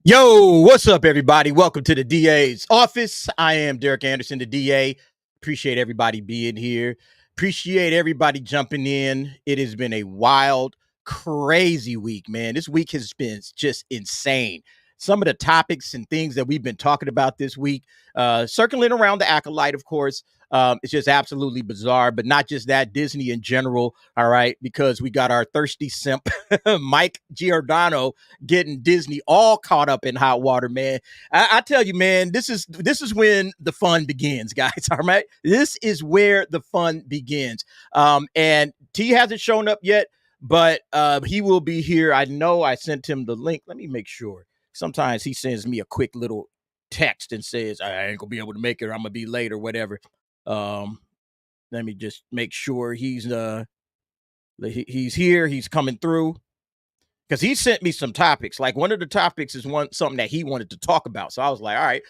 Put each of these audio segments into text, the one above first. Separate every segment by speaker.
Speaker 1: Yo, what's up, everybody? Welcome to the DA's office. I am Derek Anderson, the DA. Appreciate everybody being here. Appreciate everybody jumping in. It has been a wild, crazy week, man. This week has been just insane. Some of the topics and things that we've been talking about this week, circling around the acolyte, of course, it's just absolutely bizarre. But not just that, Disney in general, all right, because we got our thirsty simp, Mike Giordano, getting Disney all caught up in hot water, man. I tell you, man, this is when the fun begins, guys. All right, this is where the fun begins. And T hasn't shown up yet, but he will be here. I know I sent him the link. Let me make sure. Sometimes he sends me a quick little text and says, I ain't gonna be able to make it, or I'm gonna be late or whatever. Let me just make sure he's here, he's coming through. Because he sent me some topics. Like, one of the topics is something that he wanted to talk about. So I was like, all right,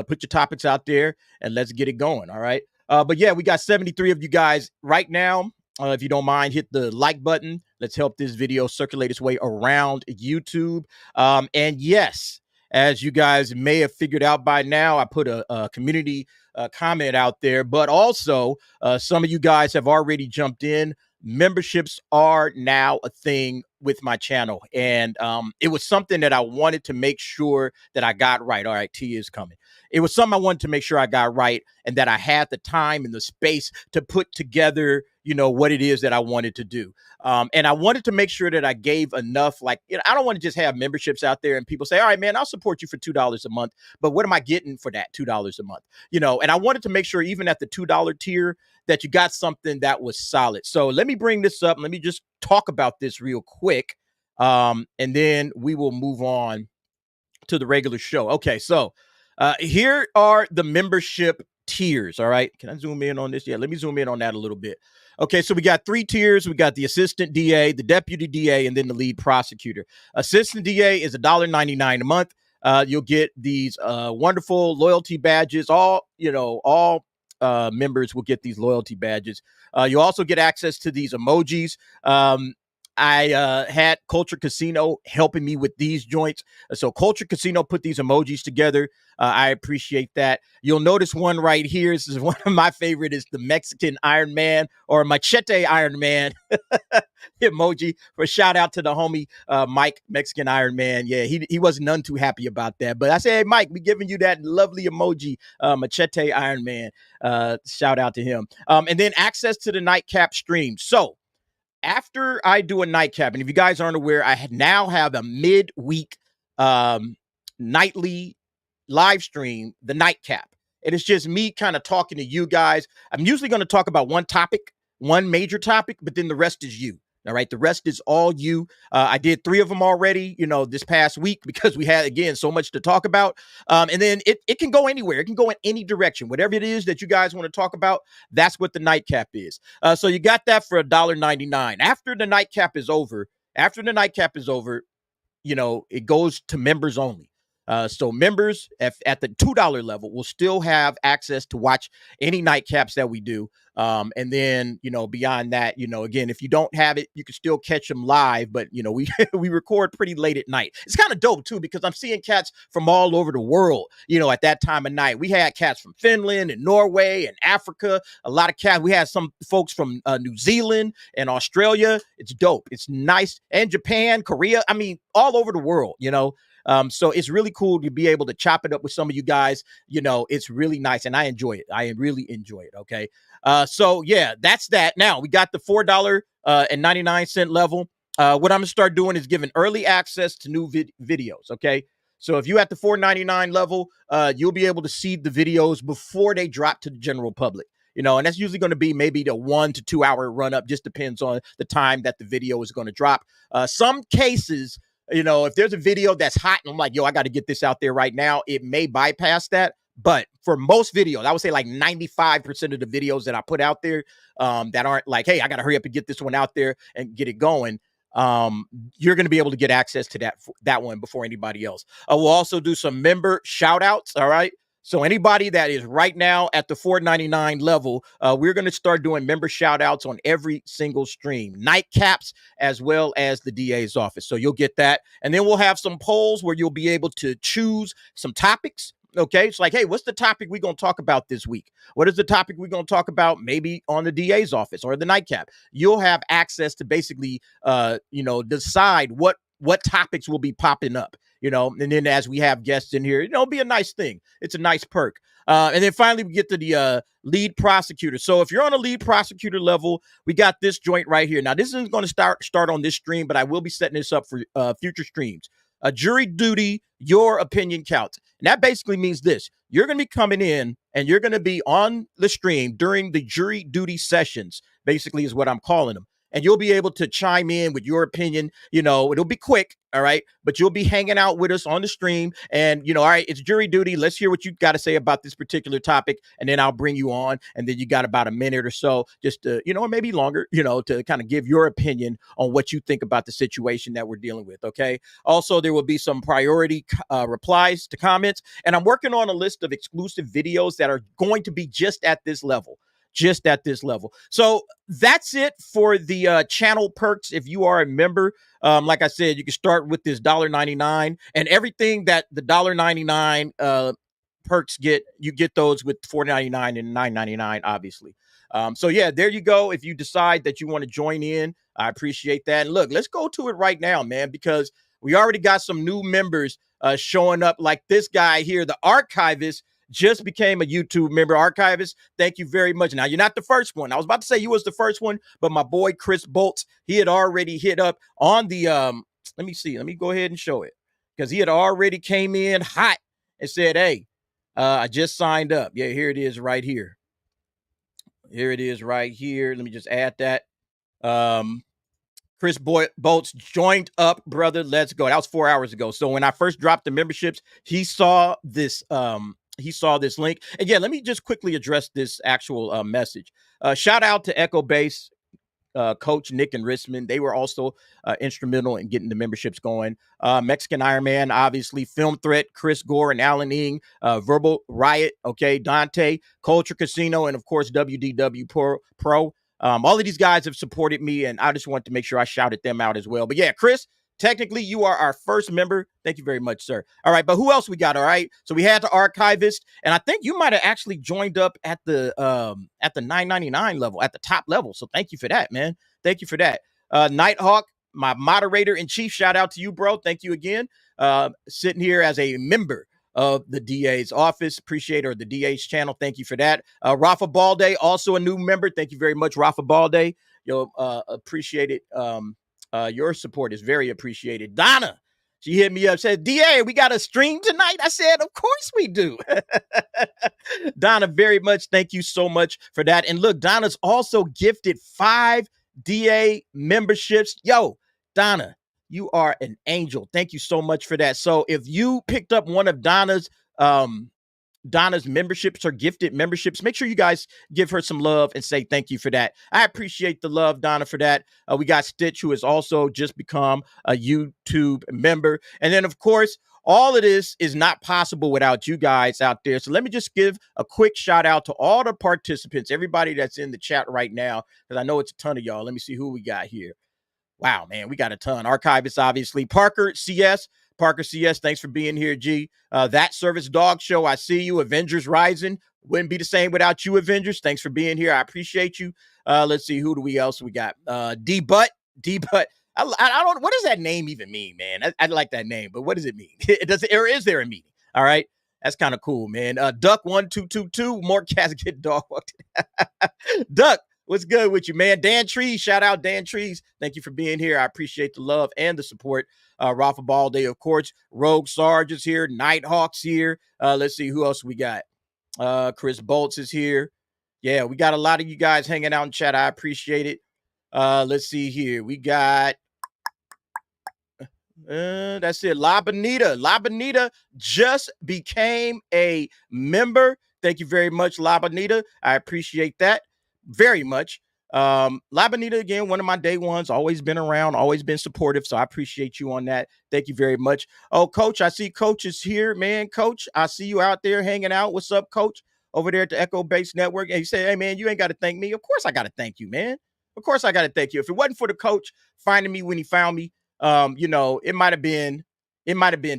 Speaker 1: put your topics out there and let's get it going. All right. But yeah, we got 73 of you guys right now. If you don't mind, hit the like button. Let's help this video circulate its way around YouTube. And yes, as you guys may have figured out by now, I put a community comment out there, but also some of you guys have already jumped in. Memberships are now a thing with my channel, and it was something that I wanted to make sure that I got right. All right, T is coming. It was something I wanted to make sure I got right, and that I had the time and the space to put together, what it is that I wanted to do. And I wanted to make sure that I gave enough, I don't want to just have memberships out there and people say, all right, man, I'll support you for $2 a month. But what am I getting for that $2 a month? And I wanted to make sure even at the $2 tier that you got something that was solid. So let me bring this up. Let me just talk about this real quick. And then we will move on to the regular show. Okay, so here are the membership tiers. All right. Can I zoom in on this? Yeah, let me zoom in on that a little bit. Okay, so we got 3 tiers. We got the assistant DA, the deputy DA, and then the lead prosecutor. Assistant DA is $1.99 a month. You'll get these wonderful loyalty badges. All members will get these loyalty badges. You also get access to these emojis. I had Culture Casino helping me with these joints. So Culture Casino put these emojis together. I appreciate that. You'll notice one right here. This is one of my favorite, is the Mexican Iron Man, or Machete Iron Man emoji. For shout out to the homie Mike, Mexican Iron Man. Yeah, he wasn't none too happy about that. But I said, hey, Mike, we giving you that lovely emoji, Machete Iron Man. Shout out to him. And then access to the nightcap stream. So after I do a nightcap, and if you guys aren't aware, I now have a midweek nightly live stream, the nightcap. And it's just me kind of talking to you guys. I'm usually going to talk about one topic, one major topic, but then the rest is you. All right. The rest is all you. I did 3 of them already, this past week, because we had, again, so much to talk about. And then it can go anywhere. It can go in any direction. Whatever it is that you guys want to talk about, that's what the nightcap is. So you got that for $1.99. After the nightcap is over, it goes to members only. So members at the $2 level will still have access to watch any nightcaps that we do. And then, beyond that, again, if you don't have it, you can still catch them live. But, we record pretty late at night. It's kind of dope, too, because I'm seeing cats from all over the world, at that time of night. We had cats from Finland and Norway and Africa. A lot of cats. We had some folks from New Zealand and Australia. It's dope. It's nice. And Japan, Korea. I mean, all over the world, So it's really cool to be able to chop it up with some of you guys. It's really nice, and I enjoy it. I really enjoy it. Okay. So yeah, that's that. Now we got the $4.99 level. What I'm gonna start doing is giving early access to new videos. Okay. So if you at the $4.99 level, you'll be able to see the videos before they drop to the general public. And that's usually going to be maybe the 1 to 2 hour run up. Just depends on the time that the video is going to drop. Some cases, if there's a video that's hot and I'm like, yo, I got to get this out there right now, it may bypass that. But for most videos, I would say like 95% of the videos that I put out there that aren't like, hey, I got to hurry up and get this one out there and get it going, you're going to be able to get access to that one before anybody else. We'll also do some member shout outs. All right. So anybody that is right now at the $4.99 level, we're going to start doing member shout outs on every single stream, nightcaps, as well as the DA's office. So you'll get that. And then we'll have some polls where you'll be able to choose some topics. Okay, it's like, hey, what's the topic we're going to talk about this week? What is the topic we're going to talk about maybe on the DA's office or the nightcap? You'll have access to basically, decide what topics will be popping up, and then as we have guests in here, it'll be a nice thing. It's a nice perk. And then finally, we get to the lead prosecutor. So if you're on a lead prosecutor level, we got this joint right here. Now, this isn't going to start on this stream, but I will be setting this up for future streams. Jury duty, your opinion counts. And that basically means this. You're going to be coming in and you're going to be on the stream during the jury duty sessions, basically is what I'm calling them. And you'll be able to chime in with your opinion. It'll be quick, all right? But you'll be hanging out with us on the stream. And, all right, it's jury duty. Let's hear what you got to say about this particular topic. And then I'll bring you on. And then you got about a minute or so just to, or maybe longer, to kind of give your opinion on what you think about the situation that we're dealing with, okay? Also, there will be some priority replies to comments. And I'm working on a list of exclusive videos that are going to be just at this level. So that's it for the channel perks. If you are a member, like I said, you can start with this $1.99 and everything that the $1.99 perks you get those with $4.99 and $9.99, obviously. So yeah, there you go. If you decide that you want to join in, I appreciate that. And look, let's go to it right now, man, because we already got some new members showing up, like this guy here, the archivist. Just became a YouTube member. Archivist, thank you very much. Now, you're not the first one. I was about to say you was the first one, but my boy Chris Bolts, he had already hit up on the, let me see. Let me go ahead and show it. Because he had already came in hot and said, hey, I just signed up. Yeah, here it is right here. Here it is right here. Let me just add that. Chris Bolts joined up, brother. Let's go. That was 4 hours ago. So when I first dropped the memberships, he saw this link. And yeah, let me just quickly address this actual message. Shout out to Echo Base, Coach Nick and Risman. They were also instrumental in getting the memberships going. Mexican Iron Man, obviously, Film Threat, Chris Gore and Alan Ing, Verbal Riot, okay, Dante, Culture Casino, and of course, WDW Pro. All of these guys have supported me, and I just want to make sure I shouted them out as well. But yeah, Chris, technically, you are our first member. Thank you very much, sir. All right, but who else we got? All right, so we had the archivist, and I think you might have actually joined up at the $9.99 level, at the top level. So thank you for that, man. Thank you for that. Nighthawk, my moderator in chief. Shout out to you, bro. Thank you again. Sitting here as a member of the DA's office. Appreciate or the DA's channel. Thank you for that. Rafa Balde, also a new member. Thank you very much, Rafa Balde. You'll appreciate it. Your support is very appreciated. Donna, she hit me up, said, DA, we got a stream tonight? I said, of course we do. Donna, very much. Thank you so much for that. And look, Donna's also gifted 5 DA memberships. Yo, Donna, you are an angel. Thank you so much for that. So if you picked up one of Donna's memberships or gifted memberships, make sure you guys give her some love and say thank you for that. I appreciate the love, Donna, for that. We got Stitch, who has also just become a YouTube member. And then, of course, all of this is not possible without you guys out there. So let me just give a quick shout out to all the participants, everybody that's in the chat right now, because I know it's a ton of y'all. Let me see who we got here. Wow, man, we got a ton. Archivist, obviously. Parker CS, thanks for being here, G. That Service Dog Show, I see you. Avengers Rising, wouldn't be the same without you, Avengers. Thanks for being here. I appreciate you. Let's see, who do we else we got? D-Butt. I don't, what does that name even mean, man? I like that name, but what does it mean? Or is there a meaning? All right. That's kind of cool, man. Duck1222, more cats get dog walked. Duck, what's good with you, man? Dan Trees, shout out Dan Trees. Thank you for being here. I appreciate the love and the support. Rafa Balde, of course. Rogue Sarge is here. Nighthawk's here. Let's see who else we got. Chris Bolts is here. Yeah, we got a lot of you guys hanging out in chat. I appreciate it. Let's see here. We got that's it. La Bonita just became a member. Thank you very much, La Bonita. I appreciate that very much. Labanita, again, one of my day ones, always been around, always been supportive. So I appreciate you on that. Thank you very much. Oh, Coach, I see Coach is here, man. Coach, I see you out there hanging out. What's up, Coach? Over there at the Echo Base Network. And he said, hey, man, you ain't got to thank me. Of course I got to thank you, man. Of course I got to thank you. If it wasn't for the coach finding me when he found me, it might have been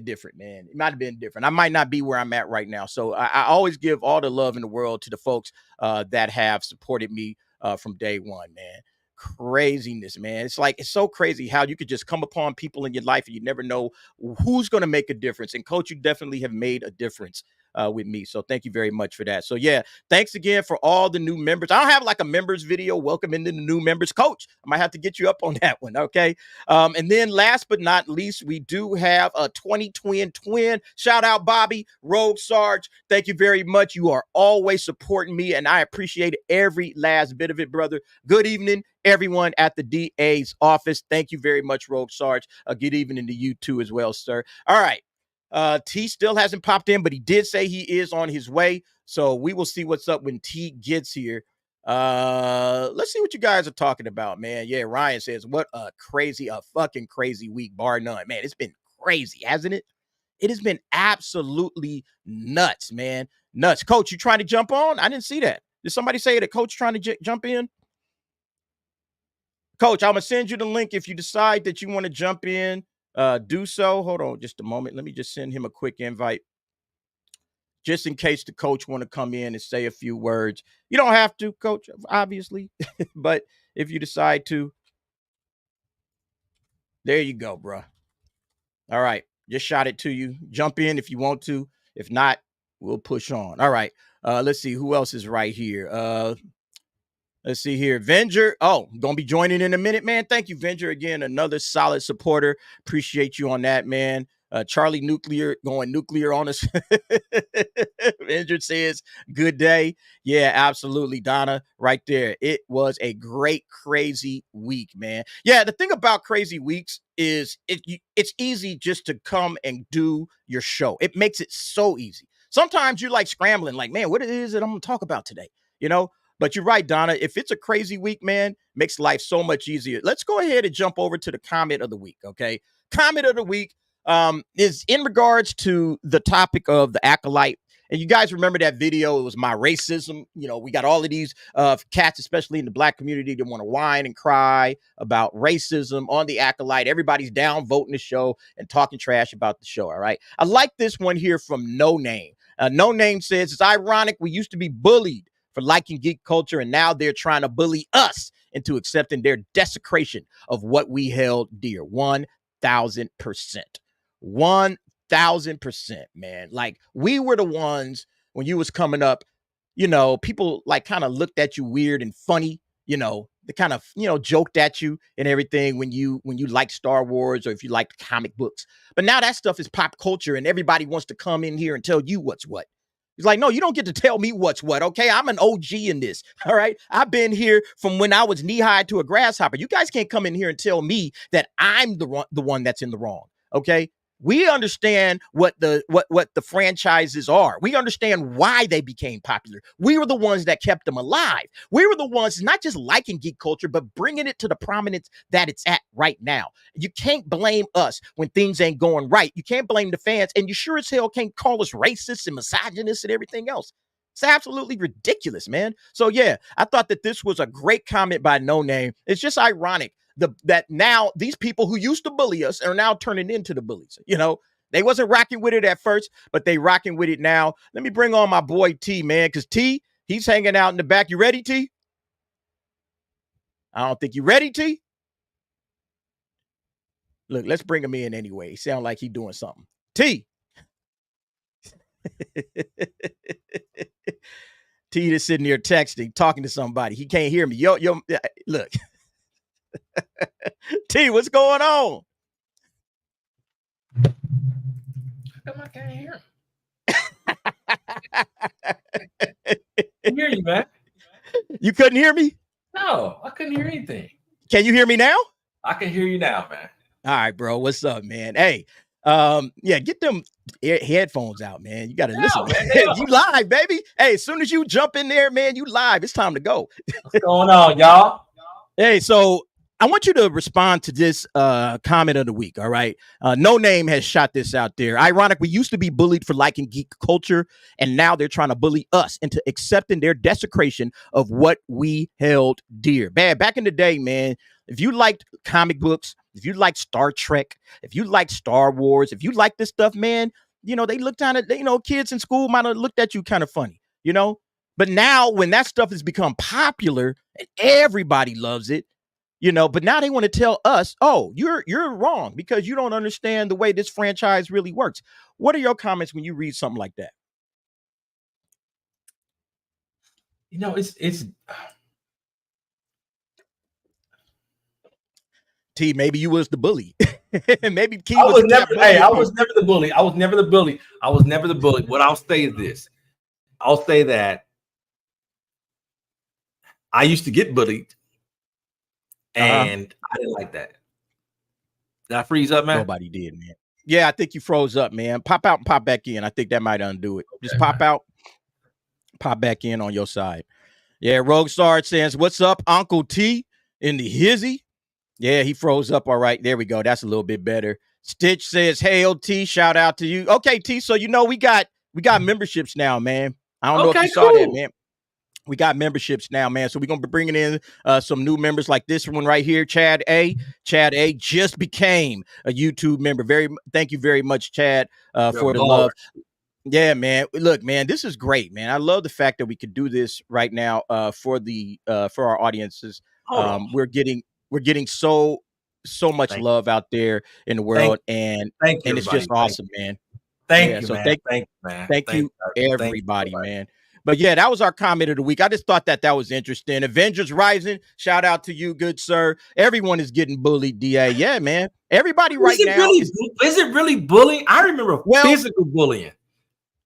Speaker 1: different, man. It might have been different. I might not be where I'm at right now. So I always give all the love in the world to the folks that have supported me from day one, man. Craziness, man. It's so crazy how you could just come upon people in your life and you never know who's going to make a difference. And Coach, you definitely have made a difference with me. So thank you very much for that. So yeah, thanks again for all the new members. I don't have like a members video welcoming the new members. Coach, I might have to get you up on that one. Okay. And then last but not least, we do have a 2020 twin. Shout out Bobby, Rogue Sarge. Thank you very much. You are always supporting me and I appreciate every last bit of it, brother. Good evening, everyone at the DA's office. Thank you very much, Rogue Sarge. Good evening to you too as well, sir. All right. T still hasn't popped in, but he did say he is on his way. So we will see what's up when T gets here. Let's see what you guys are talking about, man. Yeah, Ryan says, what a fucking crazy week, bar none. Man, it's been crazy, hasn't it? It has been absolutely nuts, man. Nuts. Coach, you trying to jump on? I didn't see that. Did somebody say that Coach trying to jump in? Coach, I'm going to send you the link if you decide that you want to jump in. Do so. Hold on just a moment. Let me just send him a quick invite just in case the coach want to come in and say a few words. You don't have to, Coach, obviously, but if you decide to, there you go, bro. All right. Just shot it to you. Jump in if you want to. If not, we'll push on. All right. Let's see who else is right here. Let's see here. Venger. Oh, going to be joining in a minute, man. Thank you, Venger. Again, another solid supporter. Appreciate you on that, man. Charlie Nuclear going nuclear on us. Venger says, good day. Yeah, absolutely, Donna. Right there. It was a great, crazy week, man. Yeah, the thing about crazy weeks is it's easy just to come and do your show. It makes it so easy. Sometimes you're like scrambling, like, man, what is it I'm going to talk about today? You know? But you're right, Donna. If it's a crazy week, man, makes life so much easier. Let's go ahead and jump over to the comment of the week, okay? Comment of the week is in regards to the topic of the acolyte. And you guys remember that video? It was my racism. You know, we got all of these cats, especially in the Black community, that want to whine and cry about racism on the acolyte. Everybody's down voting the show and talking trash about the show, all right? I like this one here from No Name. No Name says, it's ironic we used to be bullied for liking geek culture, and now they're trying to bully us into accepting their desecration of what we held dear. 1,000%. 1,000%, man. Like, we were the ones when you was coming up, you know, people like kind of looked at you weird and funny, you know, they kind of, you know, joked at you and everything when you liked Star Wars or if you liked comic books. But now that stuff is pop culture and everybody wants to come in here and tell you what's what. He's like, no, you don't get to tell me what's what, okay? I'm an OG in this, all right? I've been here from when I was knee-high to a grasshopper. You guys can't come in here and tell me that I'm the one that's in the wrong, okay? We understand what the franchises are. We understand why they became popular. We were the ones that kept them alive. We were the ones not just liking geek culture, but bringing it to the prominence that it's at right now. You can't blame us when things ain't going right. You can't blame the fans, and you sure as hell can't call us racist and misogynist and everything else. It's absolutely ridiculous, man. So yeah, I thought that this was a great comment by No Name. It's just ironic that now these people who used to bully us are now turning into the bullies. You know, they wasn't rocking with it at first, but they rocking with it now. Let me bring on my boy T, man, because T, he's hanging out in the back. You ready, T? I don't think you ready, T. Look, let's bring him in anyway. He sound like he doing something. T. T is sitting here texting, talking to somebody. He can't hear me. Yo, look. T, what's going on?
Speaker 2: How come I can't hear him? I can hear you, man.
Speaker 1: You couldn't hear me?
Speaker 2: No, I couldn't hear anything.
Speaker 1: Can you hear me now?
Speaker 2: I can hear you now, man.
Speaker 1: All right, bro. What's up, man? Hey, Yeah, get them headphones out, man. You got to listen.
Speaker 2: Man,
Speaker 1: You live, baby. Hey, as soon as you jump in there, man, you live. It's time to go.
Speaker 2: What's going on, y'all?
Speaker 1: Hey, so I want you to respond to this comment of the week. All right. No Name has shot this out there. Ironic, we used to be bullied for liking geek culture, and now they're trying to bully us into accepting their desecration of what we held dear. Man, back in the day, man, if you liked comic books, if you liked Star Trek, if you liked Star Wars, if you liked this stuff, man, you know, they looked down at, you know, kids in school might have looked at you kind of funny, you know. But now when that stuff has become popular and everybody loves it, you know, but now they want to tell us, oh, you're wrong because you don't understand the way this franchise really works. What are your comments when you read something like that?
Speaker 2: You know, it's
Speaker 1: T, maybe you was the bully. Maybe T
Speaker 2: I was never.
Speaker 1: bully.
Speaker 2: Hey, I was never the bully. I was never the bully. I was never the bully. What I'll say is this: I'll say that I used to get bullied, and I didn't like that. Did I freeze up, man?
Speaker 1: Nobody did, man. Yeah, I think you froze up, man. Pop out and pop back in. I think that might undo it. Just pop out, pop back in on your side. Yeah, Rogue Star says, "What's up, Uncle T in the hizzy?" Yeah, he froze up. All right, there we go. That's a little bit better. Stitch says, "Hey, T, shout out to you." Okay, T. So you know we got memberships now, man. I don't know if you saw that, man. We got memberships now, man. So we're gonna be bringing in some new members like this one right here, Chad A. Chad A. just became a YouTube member. Thank you very much, Chad, for the love. Yeah, man. Look, man, this is great, man. I love the fact that we could do this right now for our audiences. We're getting so much love out there in the world, and it's just awesome, man.
Speaker 2: Thank you, man.
Speaker 1: Thank you, everybody, man. But yeah, that was our comment of the week. I just thought that was interesting. Avengers Rising, shout out to you, good sir. Everyone is getting bullied, DA. Yeah, man. Everybody now.
Speaker 2: Is it really bullying? I remember physical bullying.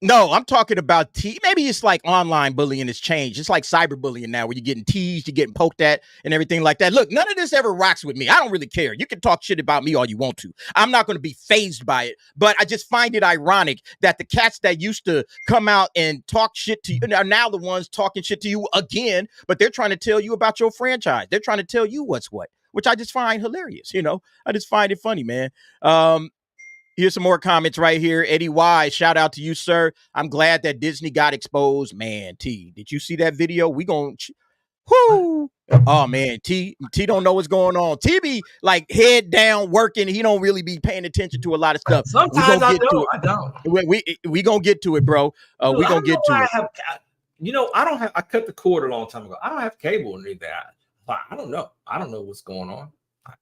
Speaker 1: No, I'm talking about maybe it's like online bullying has changed. It's like cyberbullying now where you're getting teased, you're getting poked at and everything like that. Look, none of this ever rocks with me. I don't really care. You can talk shit about me all you want to. I'm not going to be fazed by it. But I just find it ironic that the cats that used to come out and talk shit to you are now the ones talking shit to you again, but they're trying to tell you about your franchise. They're trying to tell you what's what, which I just find hilarious. You know, I just find it funny, man. Here's some more comments right here. Eddie Y, shout out to you, sir. I'm glad that Disney got exposed. Man, T, did you see that video? We gon' whoo. Oh man, T don't know what's going on. T be like head down working. He don't really be paying attention to a lot of stuff.
Speaker 2: Sometimes I don't.
Speaker 1: We gonna get to it, bro. We gonna get to it.
Speaker 2: I cut the cord a long time ago. I don't have cable or anything. I don't know. I don't know what's going on.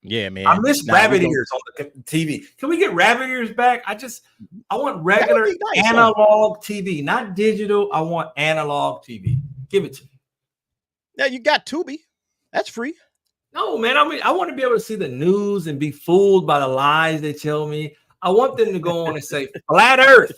Speaker 1: Yeah, man.
Speaker 2: I miss rabbit ears on the TV. Can we get rabbit ears back? I want regular analog TV, not digital. I want analog TV. Give it to me.
Speaker 1: Now you got Tubi. That's free.
Speaker 2: No, man. I mean, I want to be able to see the news and be fooled by the lies they tell me. I want them to go on and say flat Earth.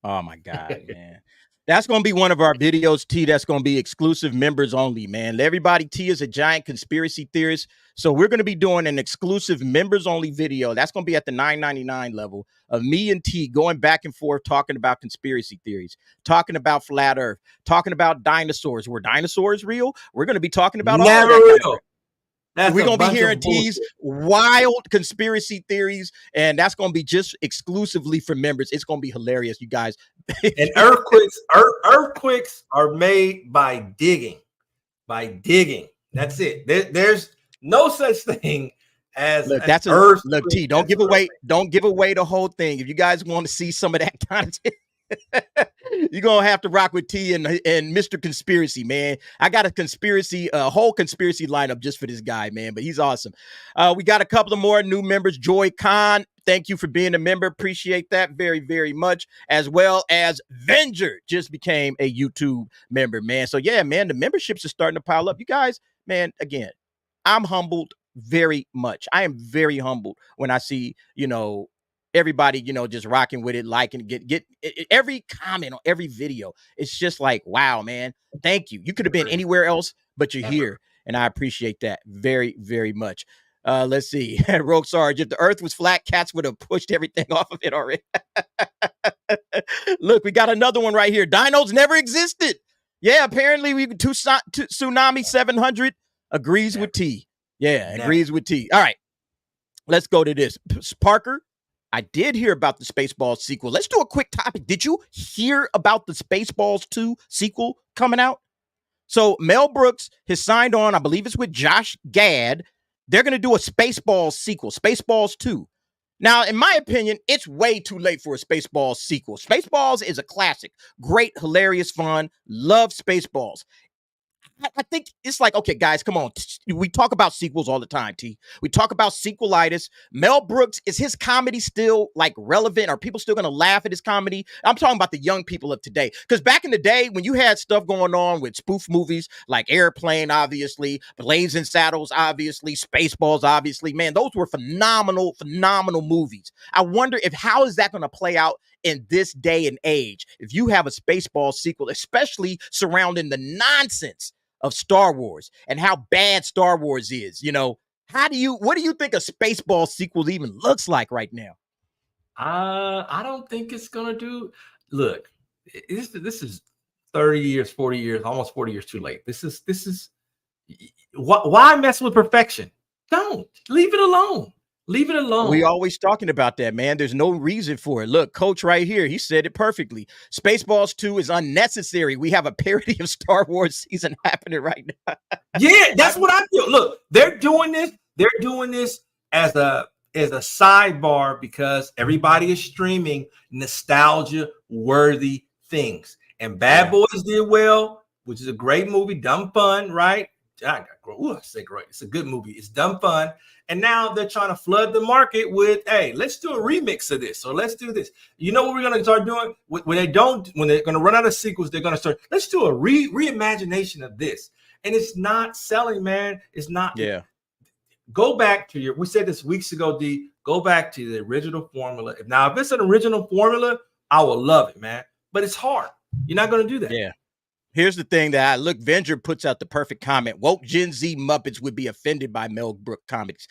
Speaker 1: Oh my God, man. That's going to be one of our videos, T. That's going to be exclusive members only, man. Everybody, T is a giant conspiracy theorist. So we're going to be doing an exclusive members only video. That's going to be at the $9.99 level of me and T going back and forth, talking about conspiracy theories, talking about flat Earth, talking about dinosaurs. Were dinosaurs real? We're going to be talking about
Speaker 2: never all that real.
Speaker 1: We're going to be hearing T's wild conspiracy theories, and that's going to be just exclusively for members. It's going to be hilarious, you guys.
Speaker 2: And earthquakes are made by digging. That's it. There's no such thing as earth.
Speaker 1: Look, T, don't give away the whole thing. If you guys want to see some of that content, you're gonna have to rock with T and Mr. Conspiracy, man. I got a whole conspiracy lineup just for this guy, man. But he's awesome. We got a couple of more new members. Joy Khan, thank you for being a member. Appreciate that very, very much. As well as Venger just became a YouTube member, man. So yeah, man, the memberships are starting to pile up. You guys, man, again, I'm humbled very much. I am very humbled when I see, everybody, just rocking with it, liking, get every comment on every video. It's just like, wow, man, thank you. You could have been anywhere else, but you're here. And I appreciate that very, very much. Let's see. Rogue Sarge, if the earth was flat, cats would have pushed everything off of it already. Look, we got another one right here. Dinos never existed. Yeah, apparently we Tsunami 700 agrees with T. Yeah, agrees with T. All right, let's go to this. Parker, I did hear about the Spaceballs sequel. Let's do a quick topic. Did you hear about the Spaceballs 2 sequel coming out? So Mel Brooks has signed on, I believe it's with Josh Gad. They're going to do a Spaceballs sequel, Spaceballs 2. Now, in my opinion, it's way too late for a Spaceballs sequel. Spaceballs is a classic. Great, hilarious, fun. Love Spaceballs. I think it's like, okay, guys, come on. We talk about sequels all the time, T. We talk about sequelitis. Mel Brooks, is his comedy still like relevant? Are people still going to laugh at his comedy? I'm talking about the young people of today. Because back in the day, when you had stuff going on with spoof movies like Airplane, obviously, Blazing Saddles, obviously, Spaceballs, obviously, man, those were phenomenal, phenomenal movies. I wonder how is that going to play out in this day and age? If you have a Spaceballs sequel, especially surrounding the nonsense of Star Wars and how bad Star Wars is, what do you think a Spaceballs sequel even looks like right now?
Speaker 2: I don't think it's gonna do. Look, this is 30 years, 40 years, almost 40 years too late. This is why mess with perfection? Don't leave it alone. Leave it alone.
Speaker 1: We always talking about that, man. There's no reason for it. Look, Coach right here, he said it perfectly. Spaceballs 2 is unnecessary. We have a parody of Star Wars season happening right now.
Speaker 2: Yeah, that's what I feel. Look, they're doing this. They're doing this as a sidebar because everybody is streaming nostalgia-worthy things. And Bad Boys did well, which is a great movie, dumb fun, right? I say great. It's a good movie. It's dumb fun. And now they're trying to flood the market with, hey, let's do a remix of this. Or let's do this. You know what we're going to start doing? When they're going to run out of sequels, they're going to start, let's do a reimagination of this. And it's not selling, man. It's not.
Speaker 1: Yeah.
Speaker 2: Go back to we said this weeks ago, D. Go back to the original formula. Now, if it's an original formula, I will love it, man. But it's hard. You're not going to do that.
Speaker 1: Yeah. Here's the thing Venger puts out the perfect comment. Woke Gen Z Muppets would be offended by Mel Brooks comics.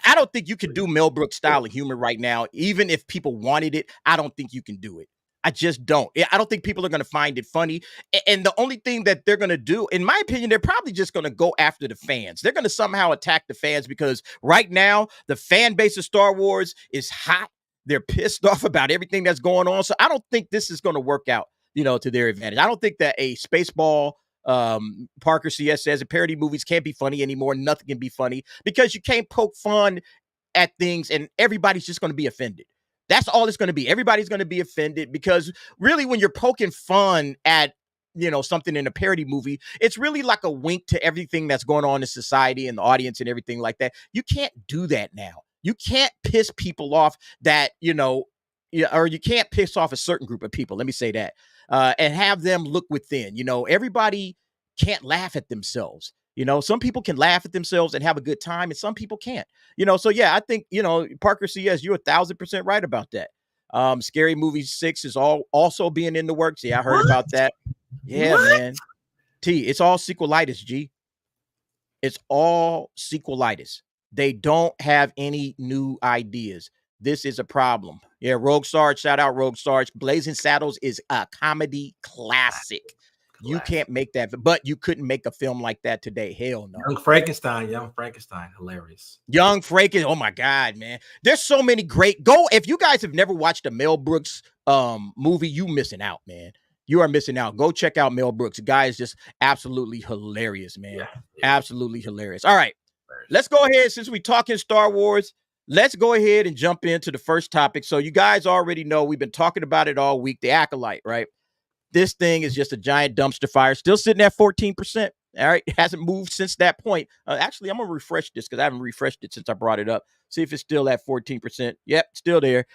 Speaker 1: I don't think you can do Mel Brooks style of humor right now. Even if people wanted it, I don't think you can do it. I just don't. I don't think people are going to find it funny. And the only thing that they're going to do, in my opinion, they're probably just going to go after the fans. They're going to somehow attack the fans because right now the fan base of Star Wars is hot. They're pissed off about everything that's going on. So I don't think this is going to work out, to their advantage. I don't think that a Spaceball, Parker CS says, parody movies can't be funny anymore. Nothing can be funny because you can't poke fun at things and everybody's just going to be offended. That's all it's going to be. Everybody's going to be offended because really when you're poking fun at, something in a parody movie, it's really like a wink to everything that's going on in society and the audience and everything like that. You can't do that now. You can't piss people off that, or you can't piss off a certain group of people. Let me say that. And have them look within. Everybody can't laugh at themselves. Some people can laugh at themselves and have a good time, and some people can't. So yeah, I think Parker CS, you're 1,000% right about that. Scary Movie 6 is also being in the works. Yeah, I heard about that. Yeah, man. T, it's all sequelitis, G. It's all sequelitis. They don't have any new ideas. This is a problem. Yeah, Rogue Sarge, shout out Rogue Sarge. Blazing Saddles is a comedy classic. You can't make that, but you couldn't make a film like that today. Hell no.
Speaker 2: Young Frankenstein, hilarious.
Speaker 1: Young Frankenstein, oh my God, man. There's so many great, if you guys have never watched a Mel Brooks movie, you missing out, man. You are missing out. Go check out Mel Brooks. The guy is just absolutely hilarious, man. Yeah. Absolutely hilarious. All right, let's go ahead. Since we're talking Star Wars, let's go ahead and jump into the first topic. So you guys already know we've been talking about it all week, the Acolyte, right? This thing is just a giant dumpster fire, still sitting at 14%. All right. It hasn't moved since that point. Actually, I'm going to refresh this because I haven't refreshed it since I brought it up. See if it's still at 14%. Yep, still there.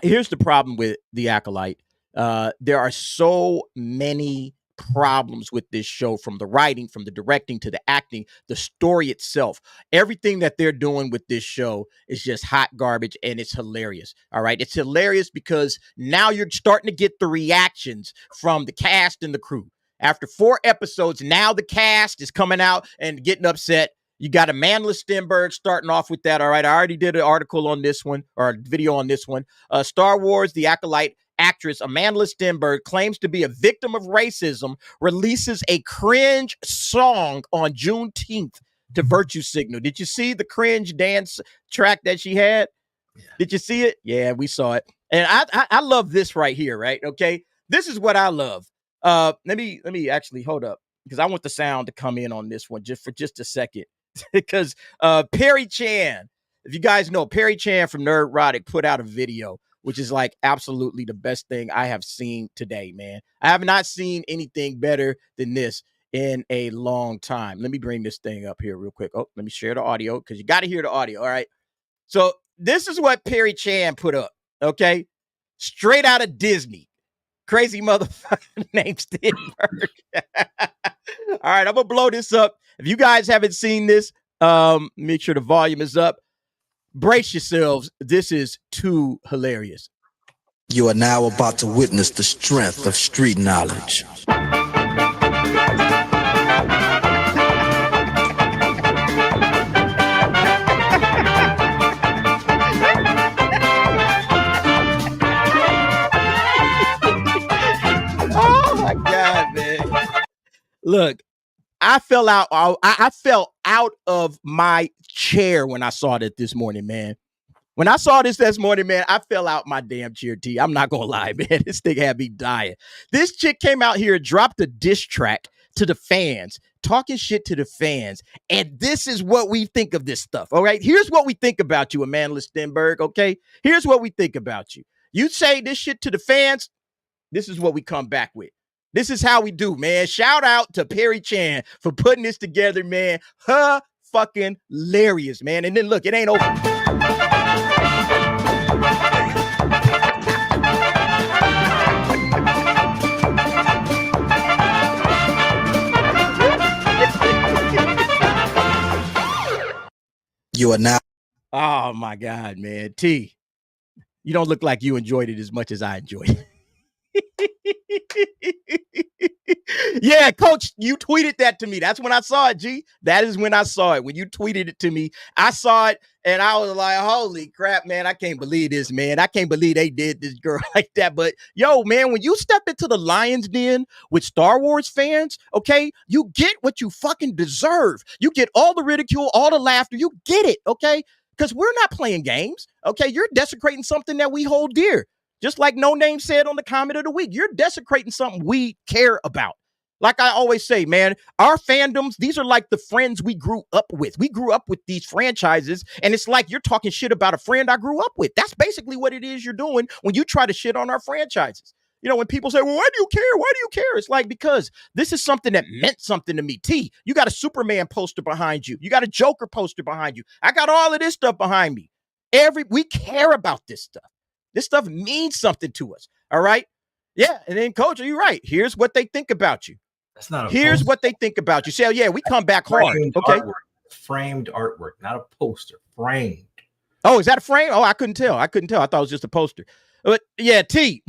Speaker 1: Here's the problem with the Acolyte. There are so many problems with this show, from the writing, from the directing to the acting, the story itself. Everything that they're doing with this show is just hot garbage, and it's hilarious. All right. It's hilarious because now you're starting to get the reactions from the cast and the crew. After 4 episodes, now the cast is coming out and getting upset You got Amandla Stenberg starting off with that. All right. I already did an article on this one, or a video on this one. Star Wars, The Acolyte actress Amandla Stenberg claims to be a victim of racism, releases a cringe song on Juneteenth to virtue signal. Did you see the cringe dance track that she had? Yeah. Did you see it? Yeah, we saw it. And I love this right here, right? Okay. This is what I love. Let me actually hold up, because I want the sound to come in on this one just a second. Because Perry Chan, if you guys know, Perry Chan from Nerdrotic put out a video, which is like absolutely the best thing I have seen today, man. I have not seen anything better than this in a long time. Let me bring this thing up here real quick. Oh, let me share the audio, because you got to hear the audio. All right. So this is what Perry Chan put up. Okay. Straight out of Disney. Crazy motherfucker named Stenberg. All right. I'm going to blow this up. If you guys haven't seen this, make sure the volume is up. Brace yourselves. This is too hilarious.
Speaker 3: You are now about to witness the strength of street knowledge.
Speaker 1: Oh my God, man. Look. I fell out of my chair when I saw that this morning, man. When I saw this morning, man, I fell out my damn chair, T. I'm not gonna lie, man. This thing had me dying. This chick came out here and dropped a diss track to the fans, talking shit to the fans. And this is what we think of this stuff. All right. Here's what we think about you, Amandla Stenberg. Okay. Here's what we think about you. You say this shit to the fans. This is what we come back with. This is how we do, man. Shout out to Perry Chan for putting this together, man. Fucking hilarious, man. And then look, it ain't over.
Speaker 3: You are now.
Speaker 1: Oh my God, man. T, you don't look like you enjoyed it as much as I enjoyed it. Yeah, coach, you tweeted that to me. That's when I saw it, G. That is when I saw it. When you tweeted it to me, I saw it and I was like, holy crap, man. I can't believe this, man. I can't believe they did this girl like that. But yo, man, when you step into the lion's den with Star Wars fans, okay, you get what you fucking deserve. You get all the ridicule, all the laughter. You get it, okay? Because we're not playing games, okay? You're desecrating something that we hold dear. Just like No Name said on the comment of the week, you're desecrating something we care about. Like I always say, man, our fandoms, these are like the friends we grew up with. We grew up with these franchises, and it's like you're talking shit about a friend I grew up with. That's basically what it is you're doing when you try to shit on our franchises. You know, when people say, well, why do you care? Why do you care? It's like, because this is something that meant something to me. T, you got a Superman poster behind you. You got a Joker poster behind you. I got all of this stuff behind me. We care about this stuff. This stuff means something to us. All right. Yeah. And then, coach, you're right. Here's what they think about you.
Speaker 2: That's not
Speaker 1: Here's what they think about you. Say, oh, yeah, we come back hard. Okay.
Speaker 2: Framed artwork, not a poster. Framed.
Speaker 1: Oh, is that a frame? Oh, I couldn't tell. I thought it was just a poster. But yeah, T.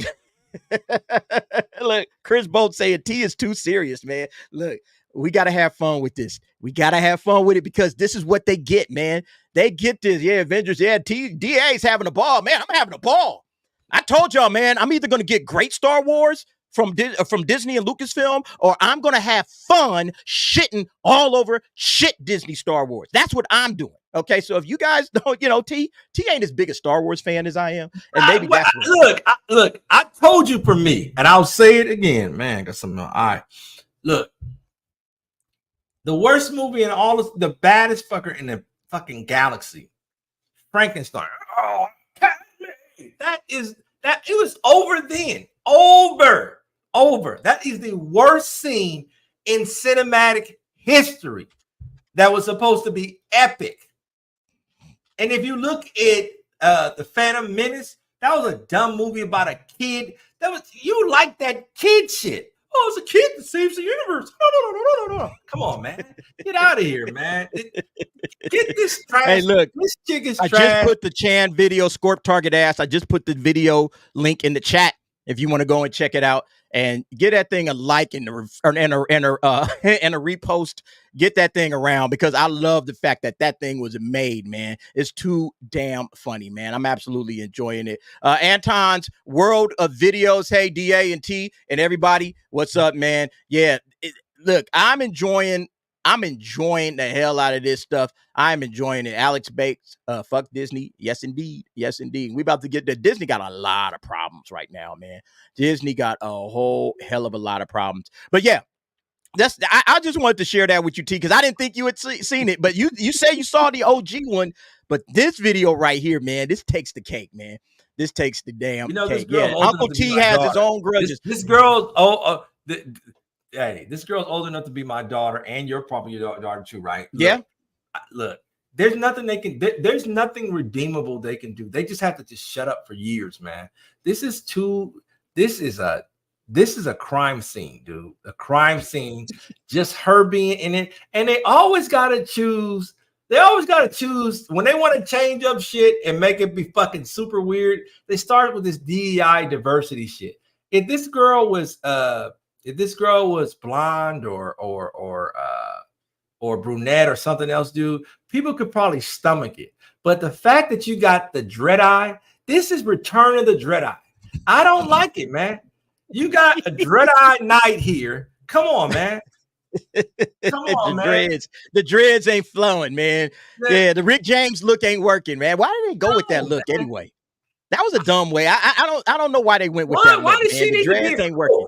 Speaker 1: Look, Chris Bolt saying T is too serious, man. Look, we got to have fun with this. We got to have fun with it, because this is what they get, man. They get this. Yeah, Avengers. Yeah, DA's having a ball. Man, I'm having a ball. I told y'all, man, I'm either going to get great Star Wars from Disney and Lucasfilm, or I'm going to have fun shitting all over shit Disney Star Wars. That's what I'm doing. Okay, so if you guys don't, you know, T ain't as big a Star Wars fan as I am. And maybe that's what
Speaker 2: look, I told you for me, and I'll say it again, man. Got something on. All right. Look, the worst movie in all of the baddest fucker in the fucking galaxy, Frankenstein. Oh, that it was over then. Over. That is the worst scene in cinematic history that was supposed to be epic. And if you look at The Phantom Menace, that was a dumb movie about a kid. You like that kid shit. Oh, it's a kid that saves the universe. No. Come on, man. Get out of here, man. Get this trash.
Speaker 1: Hey, look.
Speaker 2: This chick is trash.
Speaker 1: I just put the Chan video, Scorp Target Ass. I just put the video link in the chat if you want to go and check it out. and get that thing a like and a repost. Get that thing around, because I love the fact that thing was made, man. It's too damn funny, man. I'm absolutely enjoying it. Anton's World of Videos. Hey, DA and T and everybody, what's up, man? Yeah, look, I'm enjoying the hell out of this stuff. I'm enjoying it. Alex Bakes, fuck Disney. Yes, indeed. Yes, indeed. We about to get there. Disney got a lot of problems right now, man. Disney got a whole hell of a lot of problems. But yeah, I just wanted to share that with you, T, because I didn't think you had seen it. But you say you saw the OG one, but this video right here, man, this takes the cake, man. This takes the damn cake. Yeah, Uncle T has his own grudges.
Speaker 2: This girl's this girl's old enough to be my daughter, and you're probably your daughter too, right? Look, there's nothing they can. There's nothing redeemable they can do. They just have to just shut up for years, man. This is a crime scene, dude. A crime scene. Just her being in it, and they always gotta choose. They always gotta choose when they want to change up shit and make it be fucking super weird. They start with this DEI diversity shit. If this girl was blonde or brunette or something else, dude, people could probably stomach it. But the fact that you got the dread eye, this is Return of the Dread Eye. I don't like it, man. You got a dread eye knight here. Come on, man. Come on, man.
Speaker 1: The dreads ain't flowing, man. Yeah, the Rick James look ain't working, man. Why did they go with that look anyway? That was a dumb way. I don't know why they went with that.
Speaker 2: Why did she need
Speaker 1: to be? Ain't working.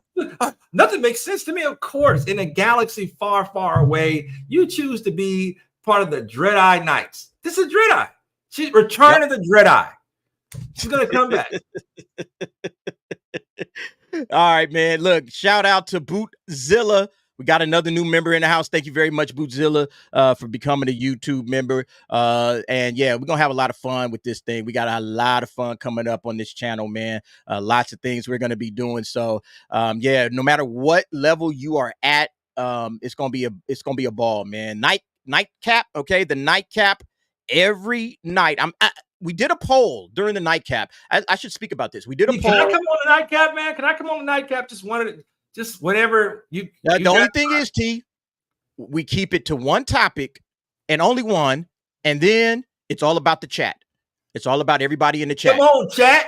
Speaker 2: Nothing makes sense to me. Of course, in a galaxy far, far away, you choose to be part of the Dread Eye Knights. This is Dread Eye. She's Return of the Dread Eye. She's gonna come back.
Speaker 1: All right, man. Look, shout out to Bootzilla. We got another new member in the house. Thank you very much, Bootzilla, for becoming a YouTube member. And yeah, we're going to have a lot of fun with this thing. We got a lot of fun coming up on this channel, man. Lots of things we're going to be doing. So yeah, no matter what level you are at, it's going to be a ball, man. Nightcap. Okay. The nightcap every night. We did a poll during the nightcap. I should speak about this. We did a poll.
Speaker 2: Can I come on the nightcap, man? Can I come on the nightcap? Just whenever you.
Speaker 1: The only thing is, T, we keep it to one topic and only one, and then it's all about the chat. It's all about everybody in the chat.
Speaker 2: Come on, chat.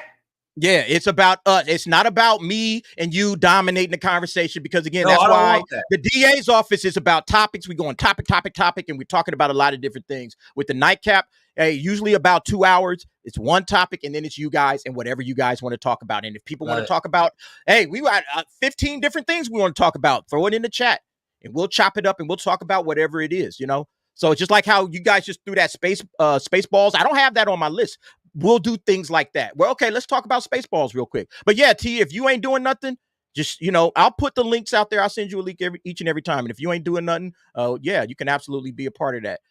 Speaker 1: Yeah, it's about us. It's not about me and you dominating the conversation, because again, that's why the DA's office is about topics. We go on topic, and we're talking about a lot of different things. With the nightcap, usually about 2 hours. It's one topic, and then it's you guys and whatever you guys want to talk about. And if people want to talk about, hey, we got 15 different things we want to talk about, throw it in the chat, and we'll chop it up and we'll talk about whatever it is, you know? So it's just like how you guys just threw that space balls. I don't have that on my list. We'll do things like that. Well, okay, let's talk about Spaceballs real quick. But yeah, T, if you ain't doing nothing, just, you know, I'll put the links out there. I'll send you a link each and every time. And if you ain't doing nothing, yeah, you can absolutely be a part of that.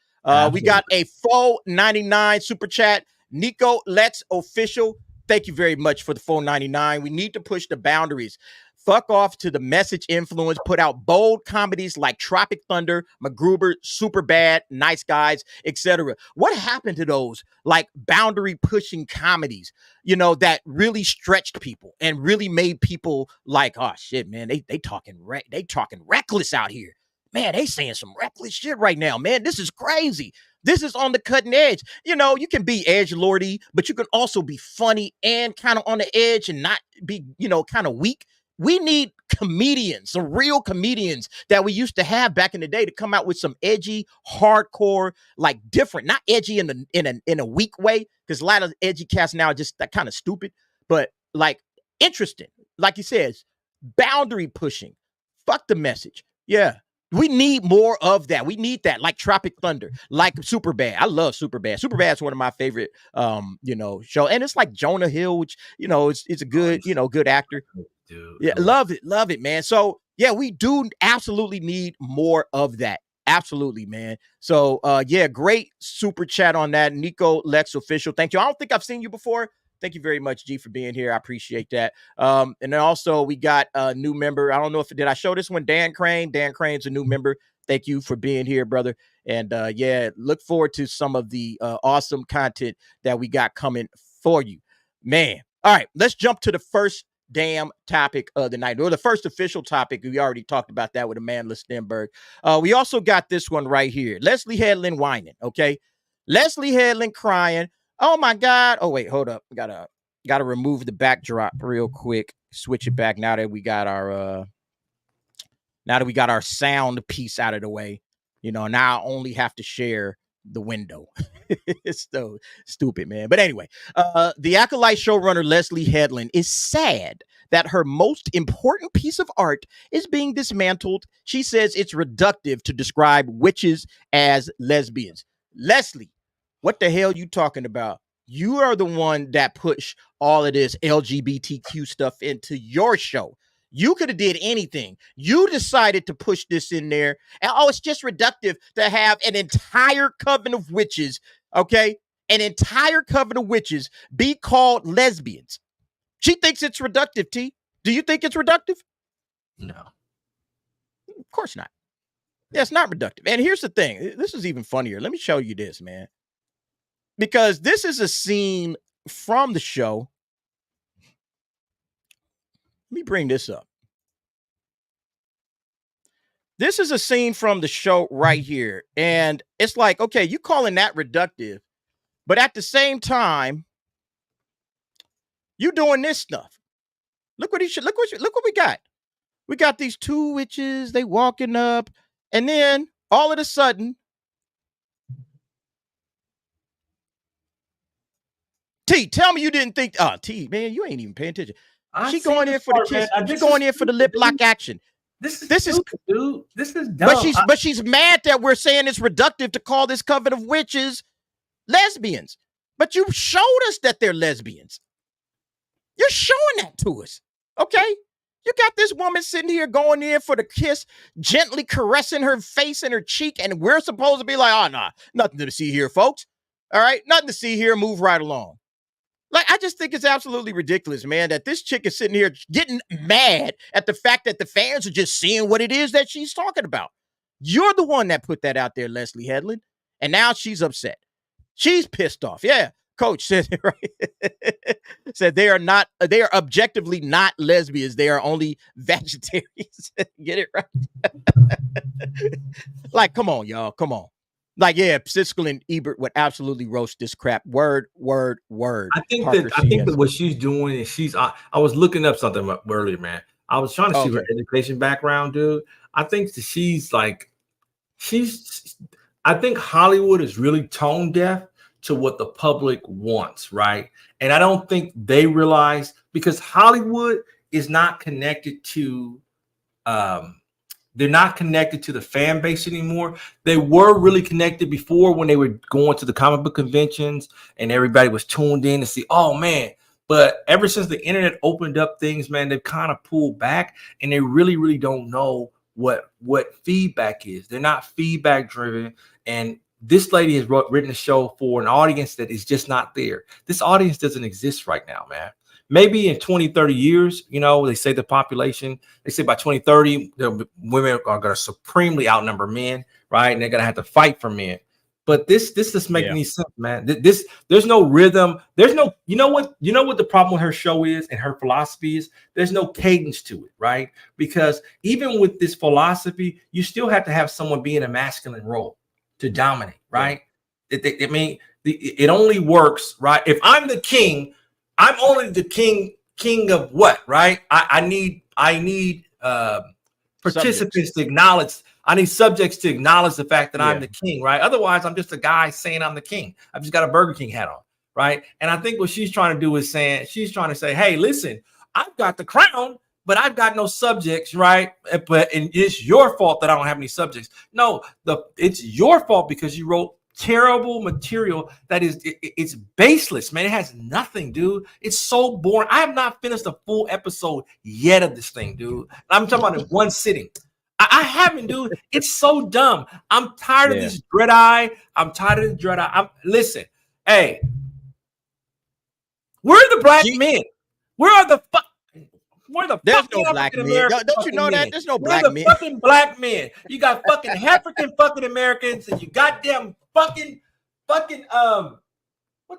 Speaker 1: We got a $4.99 super chat. Nico Let's Official. Thank you very much for the $4.99. We need to push the boundaries. Fuck off to the message influence. Put out bold comedies like Tropic Thunder, MacGruber, Superbad, Nice Guys, etc. What happened to those like boundary pushing comedies, you know, that really stretched people and really made people like, oh shit, man, they talking reckless out here. Man, they saying some reckless shit right now, man. This is crazy. This is on the cutting edge. You know, you can be edgelordy, but you can also be funny and kind of on the edge and not be, you know, kind of weak. We need comedians, some real comedians that we used to have back in the day to come out with some edgy, hardcore, like different, not edgy in a weak way, because a lot of edgy cats now are just that kind of stupid, but like interesting. Like he says, boundary pushing. Fuck the message. Yeah. We need more of that. We need that, like Tropic Thunder, like Superbad. I love Superbad. Superbad's one of my favorite, you know, show. And it's like Jonah Hill, which, you know, is a good, you know, good actor. Dude, yeah, love it, man. So yeah, we do absolutely need more of that. Absolutely, man. So yeah, great super chat on that. Nico Lex Official. Thank you. I don't think I've seen you before. Thank you very much, G, for being here. I appreciate that. And then also we got a new member. I don't know if did I show this one, Dan Crane. Dan Crane's a new member. Thank you for being here, brother. And yeah, look forward to some of the awesome content that we got coming for you, man. All right, let's jump to the first damn topic of the night, or the first official topic. We already talked about that with Amandla Stenberg. We also got this one right here. Leslye Headland whining. Okay. Leslye Headland crying. Oh my God. Oh, wait, hold up. Gotta remove the backdrop real quick. Switch it back now that we got our sound piece out of the way. You know, now I only have to share the window. It's so stupid, man. But anyway, the Acolyte showrunner Leslye Headland is sad that her most important piece of art is being dismantled. She says it's reductive to describe witches as lesbians. Leslye, what the hell you talking about? You are the one that pushed all of this LGBTQ stuff into your show. You could have did anything. You decided to push this in there. And it's just reductive to have an entire coven of witches, okay? An entire coven of witches be called lesbians. She thinks it's reductive, T. Do you think it's reductive?
Speaker 2: No.
Speaker 1: Of course not. Yeah, it's not reductive. And here's the thing. This is even funnier. Let me show you this, man. Because this is a scene from the show. Let me bring this up. This is a scene from the show right here. And it's like, okay, you calling that reductive, but at the same time, you doing this stuff. Look what we got. We got these two witches, they walking up, and then all of a sudden, T, tell me you didn't think, T, man, you ain't even paying attention. She going in for the kiss. She's going in for the lip lock action.
Speaker 2: This is dude. This is dumb.
Speaker 1: But she's mad that we're saying it's reductive to call this coven of witches lesbians. But you showed us that they're lesbians. You're showing that to us. Okay? You got this woman sitting here going in for the kiss, gently caressing her face and her cheek, and we're supposed to be like, oh, nah, nothing to see here, folks. All right? Nothing to see here. Move right along. Like, I just think it's absolutely ridiculous, man, that this chick is sitting here getting mad at the fact that the fans are just seeing what it is that she's talking about. You're the one that put that out there, Leslye Headland, and now she's upset. She's pissed off. Yeah, Coach said it right. Said they are objectively not lesbians. They are only vegetarians. Get it right? Like, come on, y'all. Come on. Like, yeah, Siskel and Ebert would absolutely roast this crap. Word.
Speaker 2: I think that what she's doing is I was looking up something earlier, man. I was trying to see her education background, dude. I think that I think Hollywood is really tone deaf to what the public wants, right? And I don't think they realize, because Hollywood is not connected to they're not connected to the fan base anymore. They were really connected before when they were going to the comic book conventions and everybody was tuned in to see, oh man. But ever since the internet opened up things, man, they've kind of pulled back, and they really, really don't know what feedback is. They're not feedback driven. And this lady has written a show for an audience that is just not there. This audience doesn't exist right now, man. Maybe in 20, 30 years, you know, they say the population, they say by 2030, the women are going to supremely outnumber men, right? And they're going to have to fight for men. But this doesn't make any sense, man. There's no rhythm. There's no, you know what the problem with her show is and her philosophy is? There's no cadence to it, right? Because even with this philosophy, you still have to have someone be in a masculine role to dominate, right? Yeah. It only works, right? If I'm the king, I'm only the king of what, right? I need participants to acknowledge. I need subjects to acknowledge the fact that I'm the king, right? Otherwise, I'm just a guy saying I'm the king. I've just got a Burger King hat on, right? And I think what she's trying to do is she's trying to say, hey, listen, I've got the crown, but I've got no subjects, right? And it's your fault that I don't have any subjects. No, it's your fault because you wrote terrible material that it's baseless, man. It has nothing, dude. It's so boring. I have not finished a full episode yet of this thing, dude. I'm talking about in one sitting. I haven't, dude. It's so dumb. I'm tired of this dread eye. Listen, hey, where are the black men? Where are the
Speaker 1: There's no black men. Don't you know that? There's no black men.
Speaker 2: Fucking black men. You got fucking African fucking Americans, and you goddamn fucking what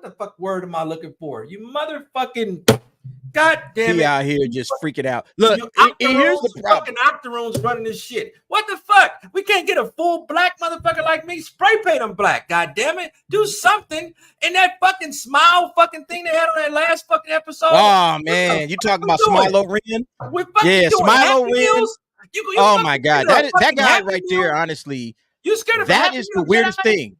Speaker 2: the fuck word am I looking for? You motherfucking God damn
Speaker 1: He
Speaker 2: it.
Speaker 1: out here just freaking out. Look, here's the problem.
Speaker 2: Fucking octoroons running this shit. What the fuck? We can't get a full black motherfucker like me. Spray paint them black. God damn it. Do something. And that fucking smile fucking thing they had on that last fucking episode.
Speaker 1: Oh man, you talking about Smilo Ren?
Speaker 2: Yeah,
Speaker 1: Smilo Ren. Oh my God, that guy
Speaker 2: Happy
Speaker 1: right
Speaker 2: Meal?
Speaker 1: there, honestly,
Speaker 2: You scared of
Speaker 1: that
Speaker 2: Happy
Speaker 1: is
Speaker 2: Meal
Speaker 1: the weirdest
Speaker 2: Jedi?
Speaker 1: thing.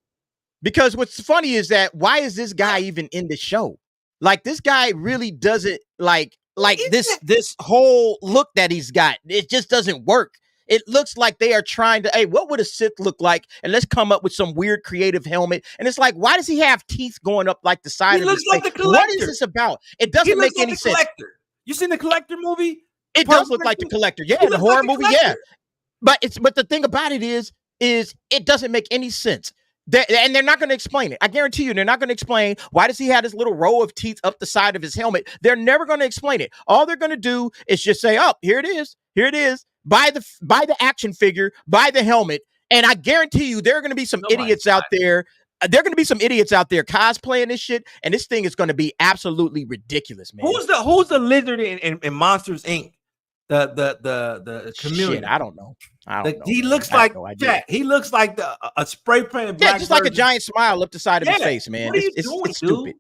Speaker 1: Because what's funny is that why is this guy even in the show? Like this guy really doesn't like this whole look that he's got. It just doesn't work. It looks like they are trying to, hey, what would a Sith look like? And let's come up with some weird creative helmet. And it's like, why does he have teeth going up like the side of his face? What is this about? It doesn't make any sense.
Speaker 2: You seen the Collector movie?
Speaker 1: It does look like the Collector. Yeah, the horror movie. Yeah. But the thing about it is it doesn't make any sense. And they're not going to explain it. I guarantee you, they're not going to explain why does he have this little row of teeth up the side of his helmet. They're never going to explain it. All they're going to do is just say, "Oh, here it is. Here it is. Buy the action figure, buy the helmet." And I guarantee you, there are going to be some idiots out there. There are going to be some idiots out there cosplaying this shit, and this thing is going to be absolutely ridiculous, man.
Speaker 2: Who's the lizard in Monsters Inc? The community.
Speaker 1: Shit, I don't know.
Speaker 2: He looks like Jack. He looks like a spray painted black.
Speaker 1: Yeah, just like a giant smile up the side of his face, man.
Speaker 2: What are you doing,
Speaker 1: it's stupid.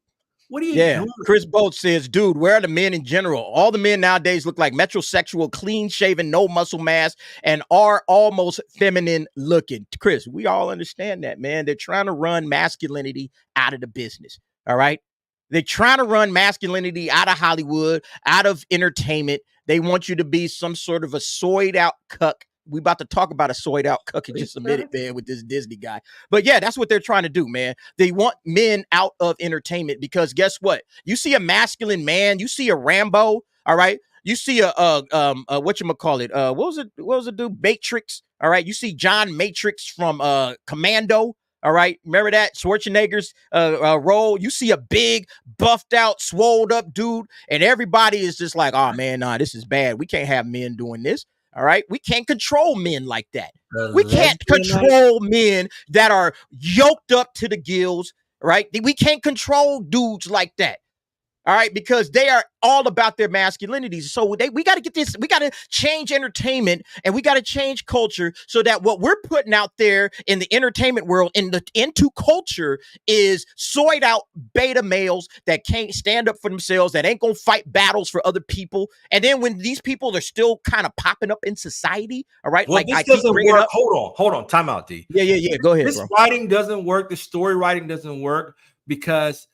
Speaker 2: What are you doing?
Speaker 1: Chris Bolt says, dude, where are the men in general? All the men nowadays look like metrosexual, clean-shaven, no muscle mass, and are almost feminine looking. Chris, we all understand that, man. They're trying to run masculinity out of the business, all right? They're trying to run masculinity out of Hollywood, out of entertainment. They want you to be some sort of a soyed-out cuck. We about to talk about a soyed out cuck in just a minute, man, with this Disney guy. But yeah, that's what they're trying to do, man. They want men out of entertainment because guess what? You see a masculine man, you see a Rambo, all right? You see a whatchamacallit, what was it dude? Matrix, all right? You see John Matrix from Commando, all right? Remember that? Schwarzenegger's role. You see a big, buffed out, swolled up dude, and everybody is just like, oh man, nah, this is bad. We can't have men doing this. All right. We can't control men like that. We can't control men that are yoked up to the gills. Right. We can't control dudes like that. All right, because they are all about their masculinity. So we got to get this. We got to change entertainment and we got to change culture so that what we're putting out there in the entertainment world, into culture, is soyed out beta males that can't stand up for themselves, that ain't gonna fight battles for other people. And then when these people are still kind of popping up in society, all right,
Speaker 2: well,
Speaker 1: like
Speaker 2: this
Speaker 1: I
Speaker 2: doesn't
Speaker 1: keep
Speaker 2: work.
Speaker 1: up.
Speaker 2: Hold on. Time out, D.
Speaker 1: Yeah. Go ahead.
Speaker 2: This
Speaker 1: bro.
Speaker 2: writing doesn't work. The story writing doesn't work because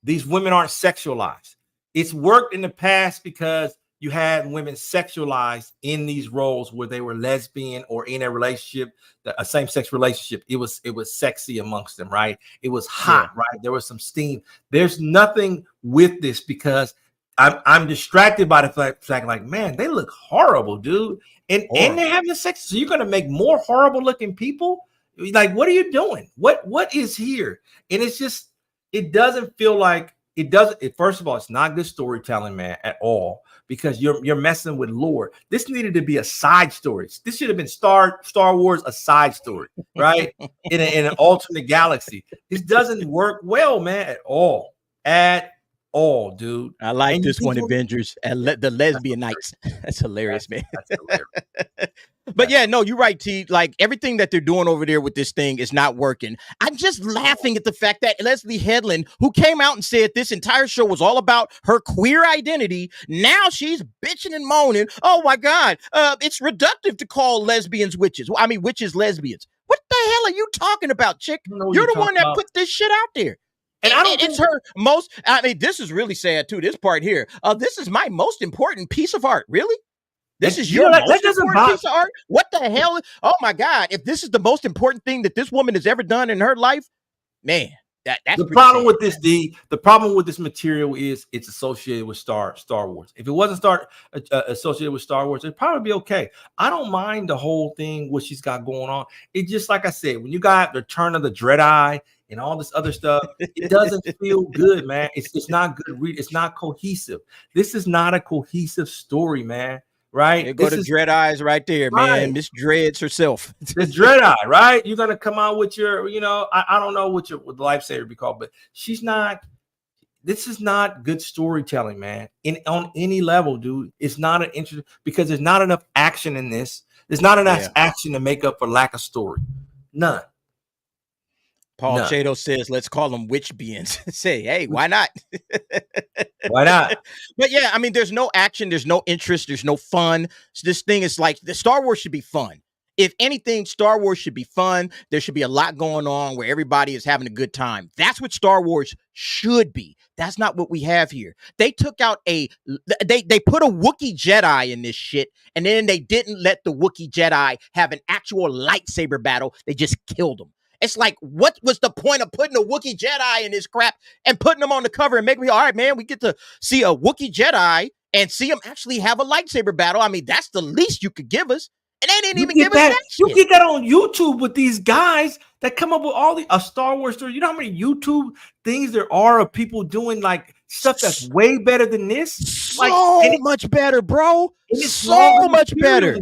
Speaker 2: these women aren't sexualized. It's worked in the past because you had women sexualized in these roles where they were lesbian or in a relationship, a same-sex relationship. It was sexy amongst them, right? It was hot, right? There was some steam. There's nothing with this because I'm distracted by the fact like, man, they look horrible, dude. And they're having sex. So you're gonna make more horrible looking people? Like, what are you doing? What is here? And it's just, it doesn't feel like it doesn't. First of all, it's not good storytelling, man, at all, because you're messing with lore. This needed to be a side story. This should have been Star Wars, a side story, right? in an alternate galaxy. This doesn't work well, man, at all, dude.
Speaker 1: I like this one, Avengers and the lesbian nights. That's hilarious, man. That's hilarious. But yeah, no, you're right, T. Like everything that they're doing over there with this thing is not working. I'm just laughing at the fact that Leslye Headland, who came out and said this entire show was all about her queer identity, now she's bitching and moaning. Oh my God, it's reductive to call lesbians witches. I mean, witches lesbians. What the hell are you talking about, chick? You're the one that put this shit out there. And it's her most. I mean, this is really sad too. This part here. This is my most important piece of art. Really? This is your most important piece of art? What the hell? Oh my God. If this is the most important thing that this woman has ever done in her life, man, that's
Speaker 2: the problem with this, D. The problem with this material is it's associated with Star Wars. If it wasn't associated with Star Wars, it'd probably be okay. I don't mind the whole thing, what she's got going on. It just, like I said, when you got the Return of the Dread and all this other stuff, it doesn't feel good, man. It's not good read. It's not cohesive. This is not a cohesive story, man. Right?
Speaker 1: There go to Dread Eyes right there, man. Miss Dreads herself.
Speaker 2: The Dread Eye, right? You're gonna come out with your, I don't know what the lifesaver be called, but she's not. this is not good storytelling, man. On any level, dude. It's not an interest because there's not enough action in this. There's not enough action to make up for lack of story. None.
Speaker 1: Paul Chato says, let's call them witch beings. Say, hey, why not?
Speaker 2: Why not?
Speaker 1: But yeah, I mean, there's no action, there's no interest, there's no fun. So this thing is like, the Star Wars should be fun. If anything, Star Wars should be fun. There should be a lot going on where everybody is having a good time. That's what Star Wars should be. That's not what we have here. They took out they put a Wookiee Jedi in this shit, and then they didn't let the Wookiee Jedi have an actual lightsaber battle. They just killed them. It's like, what was the point of putting a Wookiee Jedi in this crap and putting them on the cover and making me, all right, man, we get to see a Wookiee Jedi and see them actually have a lightsaber battle. I mean, that's the least you could give us. And they didn't even give us that shit.
Speaker 2: You get that on YouTube with these guys that come up with all the Star Wars stories. You know how many YouTube things there are of people doing like stuff that's way better than this?
Speaker 1: So much better, bro. So much better.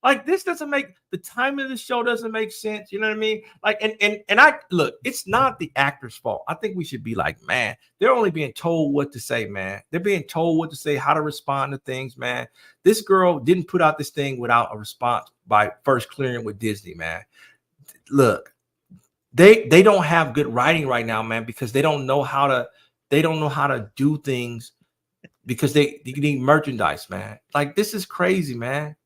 Speaker 2: Like this doesn't make the time of the show doesn't make sense. You know what I mean? Like, and I look, it's not the actor's fault. I think we should be like, man, they're only being told what to say, man. They're being told what to say, how to respond to things, man. This girl didn't put out this thing without a response by first clearing with Disney, man. Look, they don't have good writing right now, man, because they don't know how to do things because they need merchandise, man. Like this is crazy, man.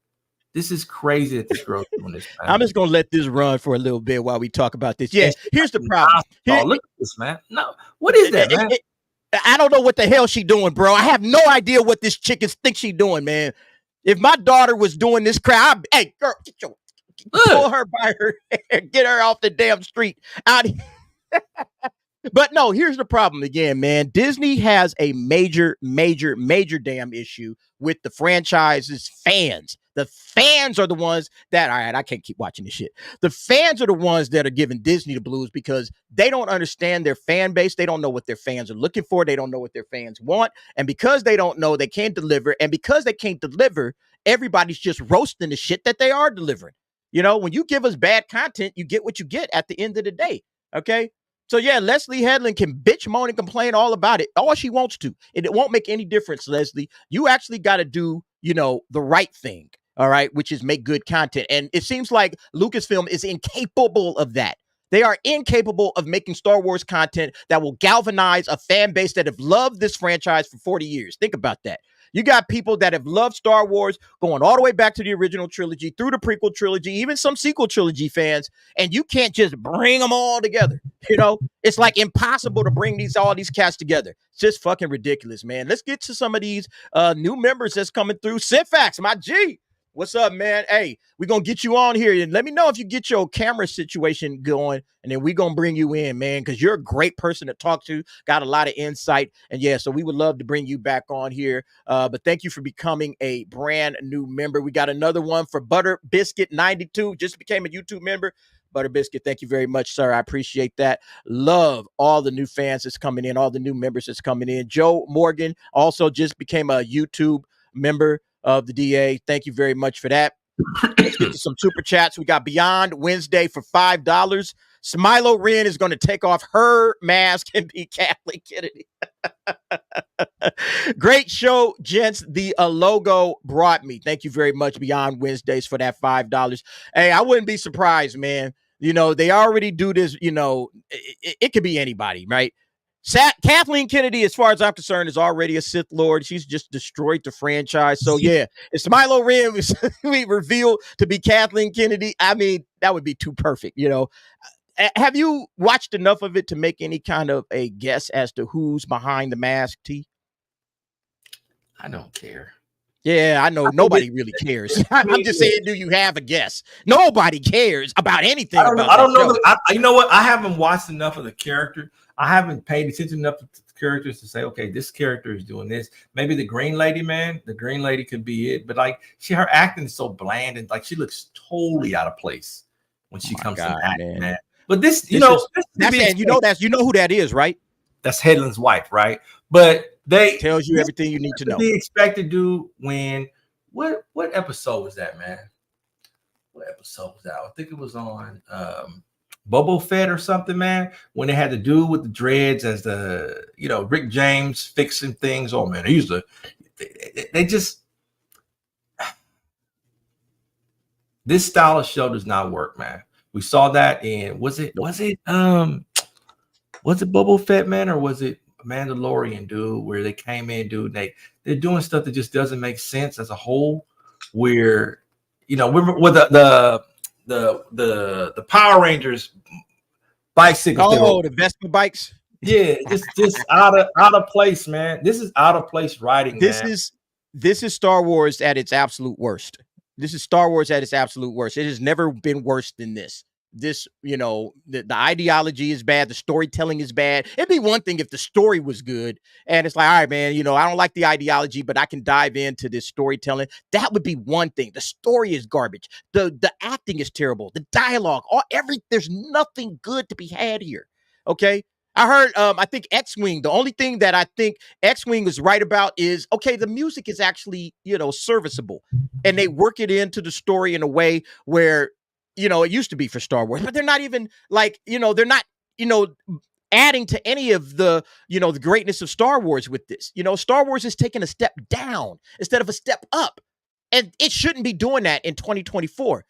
Speaker 2: This is crazy that this girl's doing this, man.
Speaker 1: I'm just gonna let this run for a little bit while we talk about this. Yeah, here's the problem.
Speaker 2: Look at this, man. No, what is that, man?
Speaker 1: I don't know what the hell she doing, bro. I have no idea what this chick thinks she doing, man. If my daughter was doing this crap, hey, girl, pull her by her hair, get her off the damn street out here. But no, here's the problem again, man. Disney has a major damn issue with the franchise's fans. The fans are the ones that, all right, I can't keep watching this shit. The fans are the ones that are giving Disney the blues because they don't understand their fan base. They don't know what their fans are looking for. They don't know what their fans want. And because they don't know, they can't deliver. And because they can't deliver, everybody's just roasting the shit that they are delivering. You know, when you give us bad content, you get what you get at the end of the day. Okay. So yeah, Leslye Headland can bitch, moan, and complain all about it, all she wants to. It won't make any difference, Leslye. You actually got to do, you know, the right thing, all right, which is make good content. And it seems like Lucasfilm is incapable of that. They are incapable of making Star Wars content that will galvanize a fan base that have loved this franchise for 40 years. Think about that. You got people that have loved Star Wars going all the way back to the original trilogy, through the prequel trilogy, even some sequel trilogy fans, and you can't just bring them all together. You know, it's like impossible to bring all these cats together. It's just fucking ridiculous, man. Let's get to some of these new members that's coming through. Synfax, my G. What's up, man? Hey, we're going to get you on here and let me know if you get your camera situation going, and then we're going to bring you in, man, because you're a great person to talk to, got a lot of insight. And yeah, so we would love to bring you back on here. But thank you for becoming a brand new member. We got another one for Butter Biscuit 92, just became a YouTube member. Butter Biscuit, thank you very much, sir. I appreciate that. Love all the new fans that's coming in, all the new members that's coming in. Joe Morgan also just became a YouTube member of the DA. Thank you very much for that. Let's get to some super chats. We got Beyond Wednesday for $5. Smilo Wren is going to take off her mask and be Kathleen Kennedy. Great show, gents. The logo brought me. Thank you very much, Beyond Wednesdays, for that $5. Hey, I wouldn't be surprised, man. You know, they already do this. You know, it could be anybody, right? Kathleen Kennedy, as far as I'm concerned, is already a Sith Lord. She's just destroyed the franchise. So yeah, if Smilo Wren was revealed to be Kathleen Kennedy, I mean, that would be too perfect, you know. Have you watched enough of it to make any kind of a guess as to who's behind the mask, T?
Speaker 2: I don't care.
Speaker 1: Yeah, I know nobody really cares. I'm just saying, do you have a guess? Nobody cares about anything.
Speaker 2: I don't know. You know what? I haven't watched enough of the character. I haven't paid attention enough to the characters to say, okay, this character is doing this. Maybe the Green Lady, man. The Green Lady could be it. But like, her acting is so bland and like she looks totally out of place when she comes to acting, man. But this, you know who that is, right? That's Headland's wife, right? But they
Speaker 1: tells you everything you need to know.
Speaker 2: Be expected to when what episode was that, man? What episode was that? I think it was on Boba Fett or something, man, when they had the dude with the dreads as the, Rick James fixing things. Oh man, they just, this style of show does not work, man. We saw that in, was it Boba Fett, man, or was it Mandalorian, dude, where they came in, dude, they're doing stuff that just doesn't make sense as a whole, where, with the Power Rangers bicycles.
Speaker 1: Oh, the Vespa bikes.
Speaker 2: Yeah, just out of place, man. This is out of place writing.
Speaker 1: This is Star Wars at its absolute worst. This is Star Wars at its absolute worst. It has never been worse than this. This, the ideology is bad. The storytelling is bad. It'd be one thing if the story was good and it's like, all right, man, I don't like the ideology, but I can dive into this storytelling. That would be one thing. The story is garbage. The acting is terrible. The dialogue, there's nothing good to be had here. Okay. I heard, I think X-Wing, the only thing that I think X-Wing is right about is, okay, the music is actually, serviceable. And they work it into the story in a way where, it used to be for Star Wars, but they're not even like, they're not, adding to any of the, the greatness of Star Wars with this. Star Wars is taking a step down instead of a step up. And it shouldn't be doing that in 2024,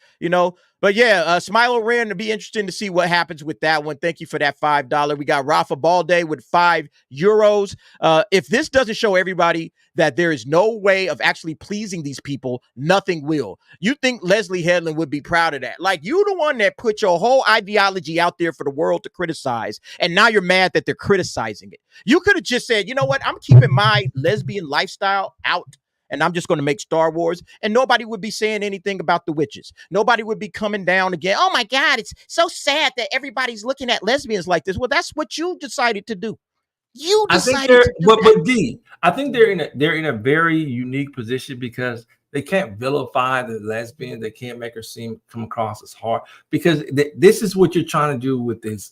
Speaker 1: But yeah, Smilo Ren, to be interesting to see what happens with that one. Thank you for that $5. We got Rafa Balde with €5. If this doesn't show everybody that there is no way of actually pleasing these people, nothing will. You think Leslye Headland would be proud of that? Like, you the one that put your whole ideology out there for the world to criticize, and now you're mad that they're criticizing it. You could have just said, you know what? I'm keeping my lesbian lifestyle out, and I'm just going to make Star Wars, and nobody would be saying anything about the witches. Nobody would be coming down again. Oh my God, it's so sad that everybody's looking at lesbians like this. Well, that's what you decided to do. You decided to do that.
Speaker 2: But D, I think they're in a very unique position because they can't vilify the lesbian. They can't make her come across as hard, because this is what you're trying to do with this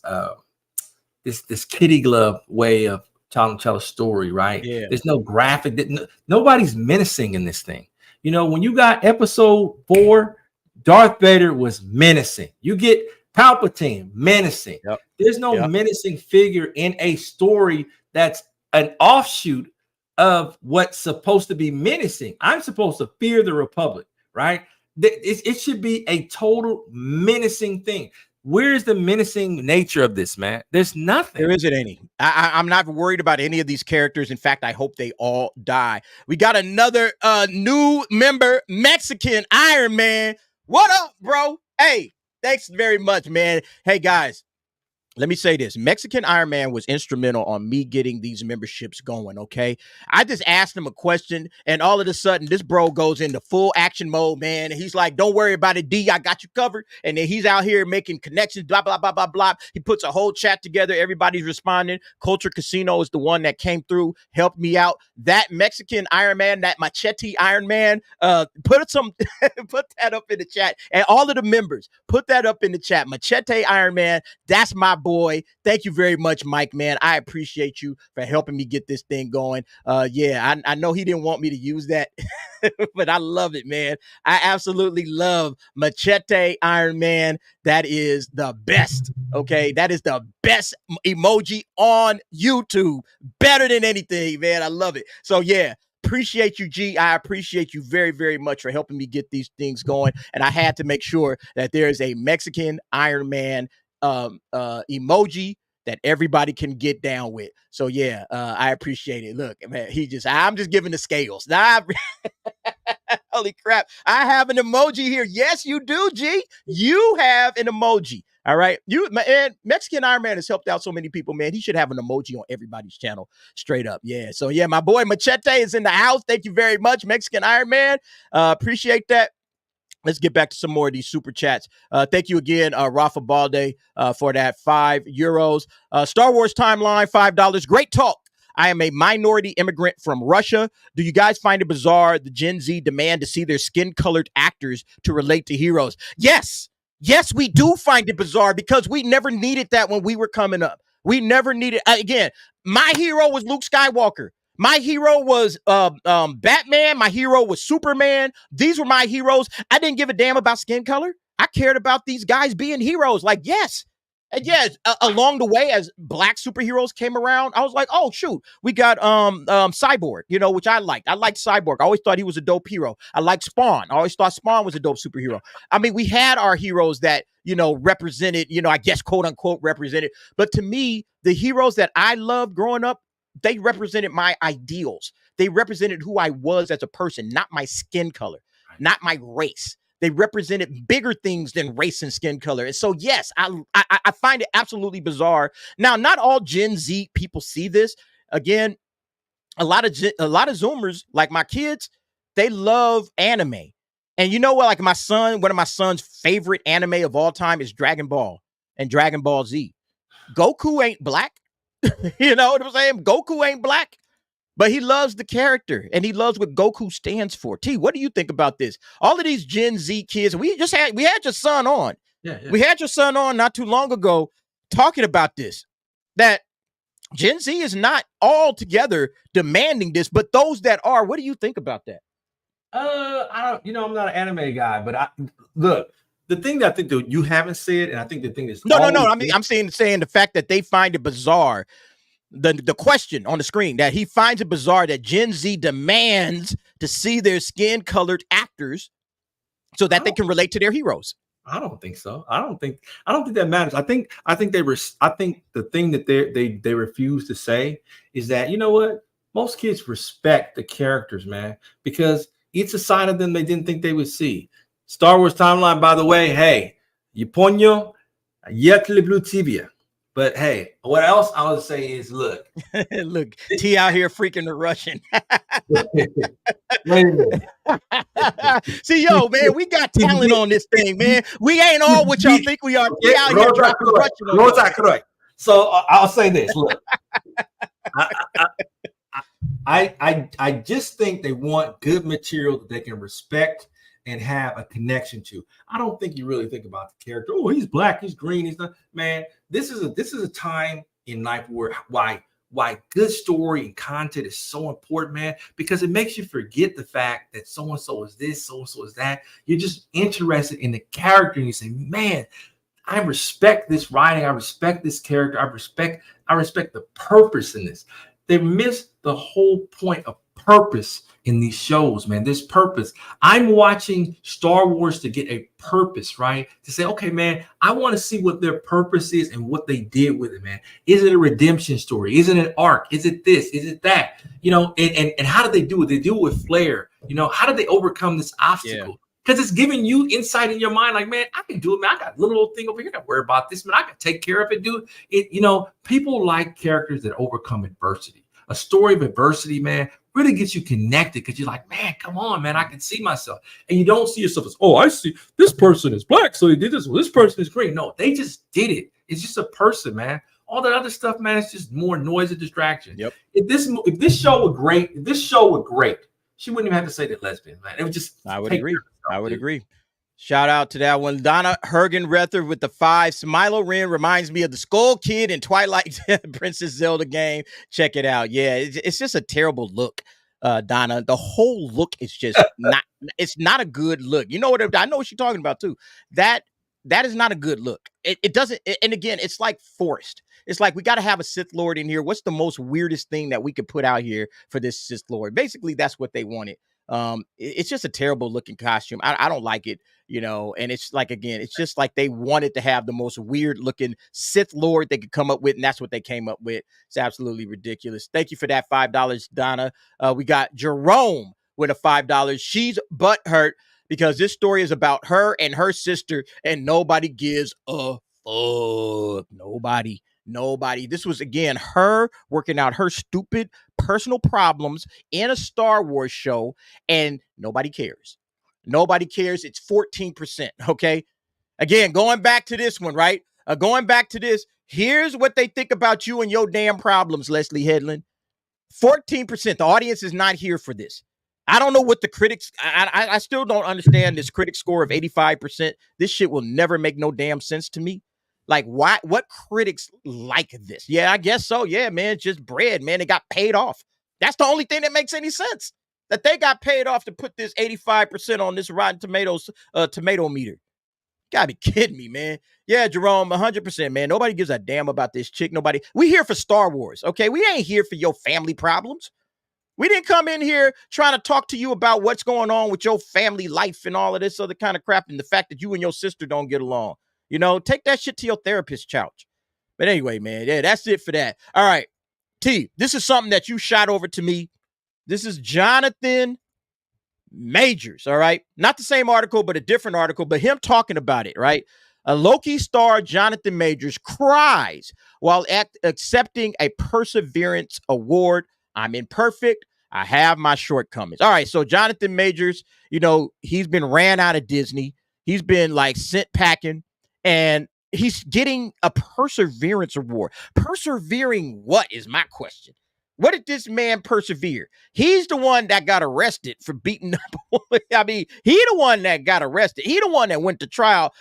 Speaker 2: this kitty glove way of tell a story, right?
Speaker 1: Yeah.
Speaker 2: There's no graphic. Nobody's menacing in this thing. When you got episode 4, Darth Vader was menacing. You get Palpatine, menacing.
Speaker 1: Yep.
Speaker 2: There's no menacing figure in a story that's an offshoot of what's supposed to be menacing. I'm supposed to fear the Republic, right? It should be a total menacing thing. Where's the menacing nature of this, man? There's nothing.
Speaker 1: There isn't any. I'm not worried about any of these characters. In fact, I hope they all die. We got another new member, Mexican Iron Man. What up, bro? Hey, thanks very much, man. Hey, guys, let me say this. Mexican Iron Man was instrumental on me getting these memberships going, okay? I just asked him a question, and all of a sudden, this bro goes into full action mode, man. And he's like, don't worry about it, D. I got you covered. And then he's out here making connections, blah, blah, blah, blah, blah. He puts a whole chat together. Everybody's responding. Culture Casino is the one that came through, helped me out. That Mexican Iron Man, that Machete Iron Man, put that up in the chat. And all of the members, put that up in the chat. Machete Iron Man, that's my boy. Thank you very much, Mike, man. I appreciate you for helping me get this thing going. I know he didn't want me to use that, but I love it, man. I absolutely love Machete Iron Man. That is the best, okay? That is the best emoji on YouTube. Better than anything, man. I love it. So, yeah. Appreciate you, G. I appreciate you very, very much for helping me get these things going. And I had to make sure that there is a Mexican Iron Man emoji that everybody can get down with. So yeah, I appreciate it. Look, man, I'm just giving the scales. Holy crap. I have an emoji here. Yes, you do, G. You have an emoji. All right. Mexican Iron Man has helped out so many people, man. He should have an emoji on everybody's channel. Straight up. Yeah. So yeah, my boy Machete is in the house. Thank you very much, Mexican Iron Man. Appreciate that. Let's get back to some more of these super chats. Thank you again, Rafa Balde, for that €5. Star Wars Timeline, $5. Great talk. I am a minority immigrant from Russia. Do you guys find it bizarre the Gen Z demand to see their skin-colored actors to relate to heroes? Yes. Yes, we do find it bizarre because we never needed that when we were coming up. We never needed, again, my hero was Luke Skywalker. My hero was Batman. My hero was Superman. These were my heroes. I didn't give a damn about skin color. I cared about these guys being heroes. Like, yes, And yes, along the way, as black superheroes came around, I was like, oh shoot, we got Cyborg, which I liked. I liked Cyborg. I always thought he was a dope hero. I liked Spawn. I always thought Spawn was a dope superhero. I mean, we had our heroes that represented, I guess quote unquote represented. But to me, the heroes that I loved growing up, they represented my ideals. They represented who I was as a person, not my skin color, not my race. They represented bigger things than race and skin color. And so, yes, I find it absolutely bizarre. Now, not all Gen Z people see this. Again, a lot of Zoomers, like my kids, they love anime. And you know what? Like one of my son's favorite anime of all time is Dragon Ball and Dragon Ball Z. Goku ain't black. You know what I'm saying? Goku ain't black. But he loves the character, and he loves what Goku stands for. T, what do you think about this? All of these Gen Z kids, we had your son on.
Speaker 2: Yeah.
Speaker 1: We had your son on not too long ago talking about this, that Gen Z is not altogether demanding this, but those that are, what do you think about that?
Speaker 2: I don't, I'm not an anime guy, but look, the thing that I think that you haven't said, and I think the thing is
Speaker 1: no. I mean, I'm saying the fact that they find it bizarre. The question on the screen that he finds it bizarre that Gen Z demands to see their skin colored actors so that they can relate to their heroes.
Speaker 2: I don't think so. I don't think that matters. I think the thing that they refuse to say is that, you know what? Most kids respect the characters, man, because it's a side of them they didn't think they would see. Star Wars timeline, by the way, hey, Yaponio, yet le blue tibia. But hey, what else I would say is, look,
Speaker 1: T out here freaking the Russian.
Speaker 2: Wait a minute.
Speaker 1: See, yo, man, we got talent on this thing, man. We ain't all what y'all think we are. T out here dropping Russian.
Speaker 2: So I'll say this. Look, I just think they want good material that they can respect and have a connection to. I don't think you really think about the character. Oh, he's black, he's green, he's not. Man, this is a time in life where why good story and content is so important, man, because it makes you forget the fact that so and so is this, so and so is that. You're just interested in the character, and you say, man, I respect this writing, I respect this character, I respect the purpose in this. They miss the whole point of purpose in these shows, man. This purpose. I'm watching Star Wars to get a purpose, right? To say, okay, man, I want to see what their purpose is and what they did with it, man. Is it a redemption story? Is it an arc? Is it this? Is it that? And how did they do it? They do it with flair. How did they overcome this obstacle? Because it's giving you insight in your mind, like, man, I can do it, man. I got a little old thing over here. I got to worry about this, man. I can take care of it, dude. People like characters that overcome adversity. A story of adversity, man, really gets you connected because you're like, man, come on, man, I can see myself. And you don't see yourself as, oh, I see this person is black, so he did this. Well, this person is green. No, they just did it. It's just a person, man. All that other stuff, man, it's just more noise and distraction.
Speaker 1: Yep.
Speaker 2: If this show were great, she wouldn't even have to say that lesbian, man. It would just.
Speaker 1: I would agree. Shout out to that one. Donna Hergenrether with the 5. Smilo Ren reminds me of the Skull Kid in Twilight Princess Zelda game. Check it out. Yeah, it's just a terrible look, Donna. The whole look is just it's not a good look. You know what? I know what you're talking about too. That is not a good look. It doesn't. And again, it's like forced. It's like we got to have a Sith Lord in here. What's the most weirdest thing that we could put out here for this Sith Lord? Basically, that's what they wanted. It's just a terrible looking costume. I don't like it, and it's like, again, it's just like they wanted to have the most weird looking Sith Lord they could come up with, and that's what they came up with. It's absolutely ridiculous. Thank you for that $5, Donna. We got Jerome with a $5. She's butthurt because this story is about her and her sister, and nobody gives a fuck. Nobody. This was, again, her working out her stupid personal problems in a Star Wars show, and nobody cares. Nobody cares. It's 14%. Okay. Again, going back to this one, right? Going back to this. Here's what they think about you and your damn problems, Leslye Headland. 14%. The audience is not here for this. I don't know what the critics. I still don't understand this critic score of 85%. This shit will never make no damn sense to me. Like, why? What critics like this? Yeah, I guess so. Yeah, man, it's just bread, man. They got paid off. That's the only thing that makes any sense. That they got paid off to put this 85% on this Rotten Tomatoes tomato meter. Gotta be kidding me, man. Yeah, Jerome, 100%, man. Nobody gives a damn about this chick. Nobody. We here for Star Wars, okay? We ain't here for your family problems. We didn't come in here trying to talk to you about what's going on with your family life and all of this other kind of crap and the fact that you and your sister don't get along. You know, take that shit to your therapist couch. But anyway, man, yeah, that's it for that. All right, T, this is something that you shot over to me. This is Jonathan Majors, all right? Not the same article, but a different article, but him talking about it, right? A Loki star, Jonathan Majors, cries while accepting a Perseverance Award. I'm imperfect. I have my shortcomings. All right, so Jonathan Majors, you know, he's been ran out of Disney. He's been like sent packing, and he's getting a Perseverance Award. Persevering what is my question? What did this man persevere? He's the one that got arrested for beating up. I mean, he the one that got arrested. He the one that went to trial.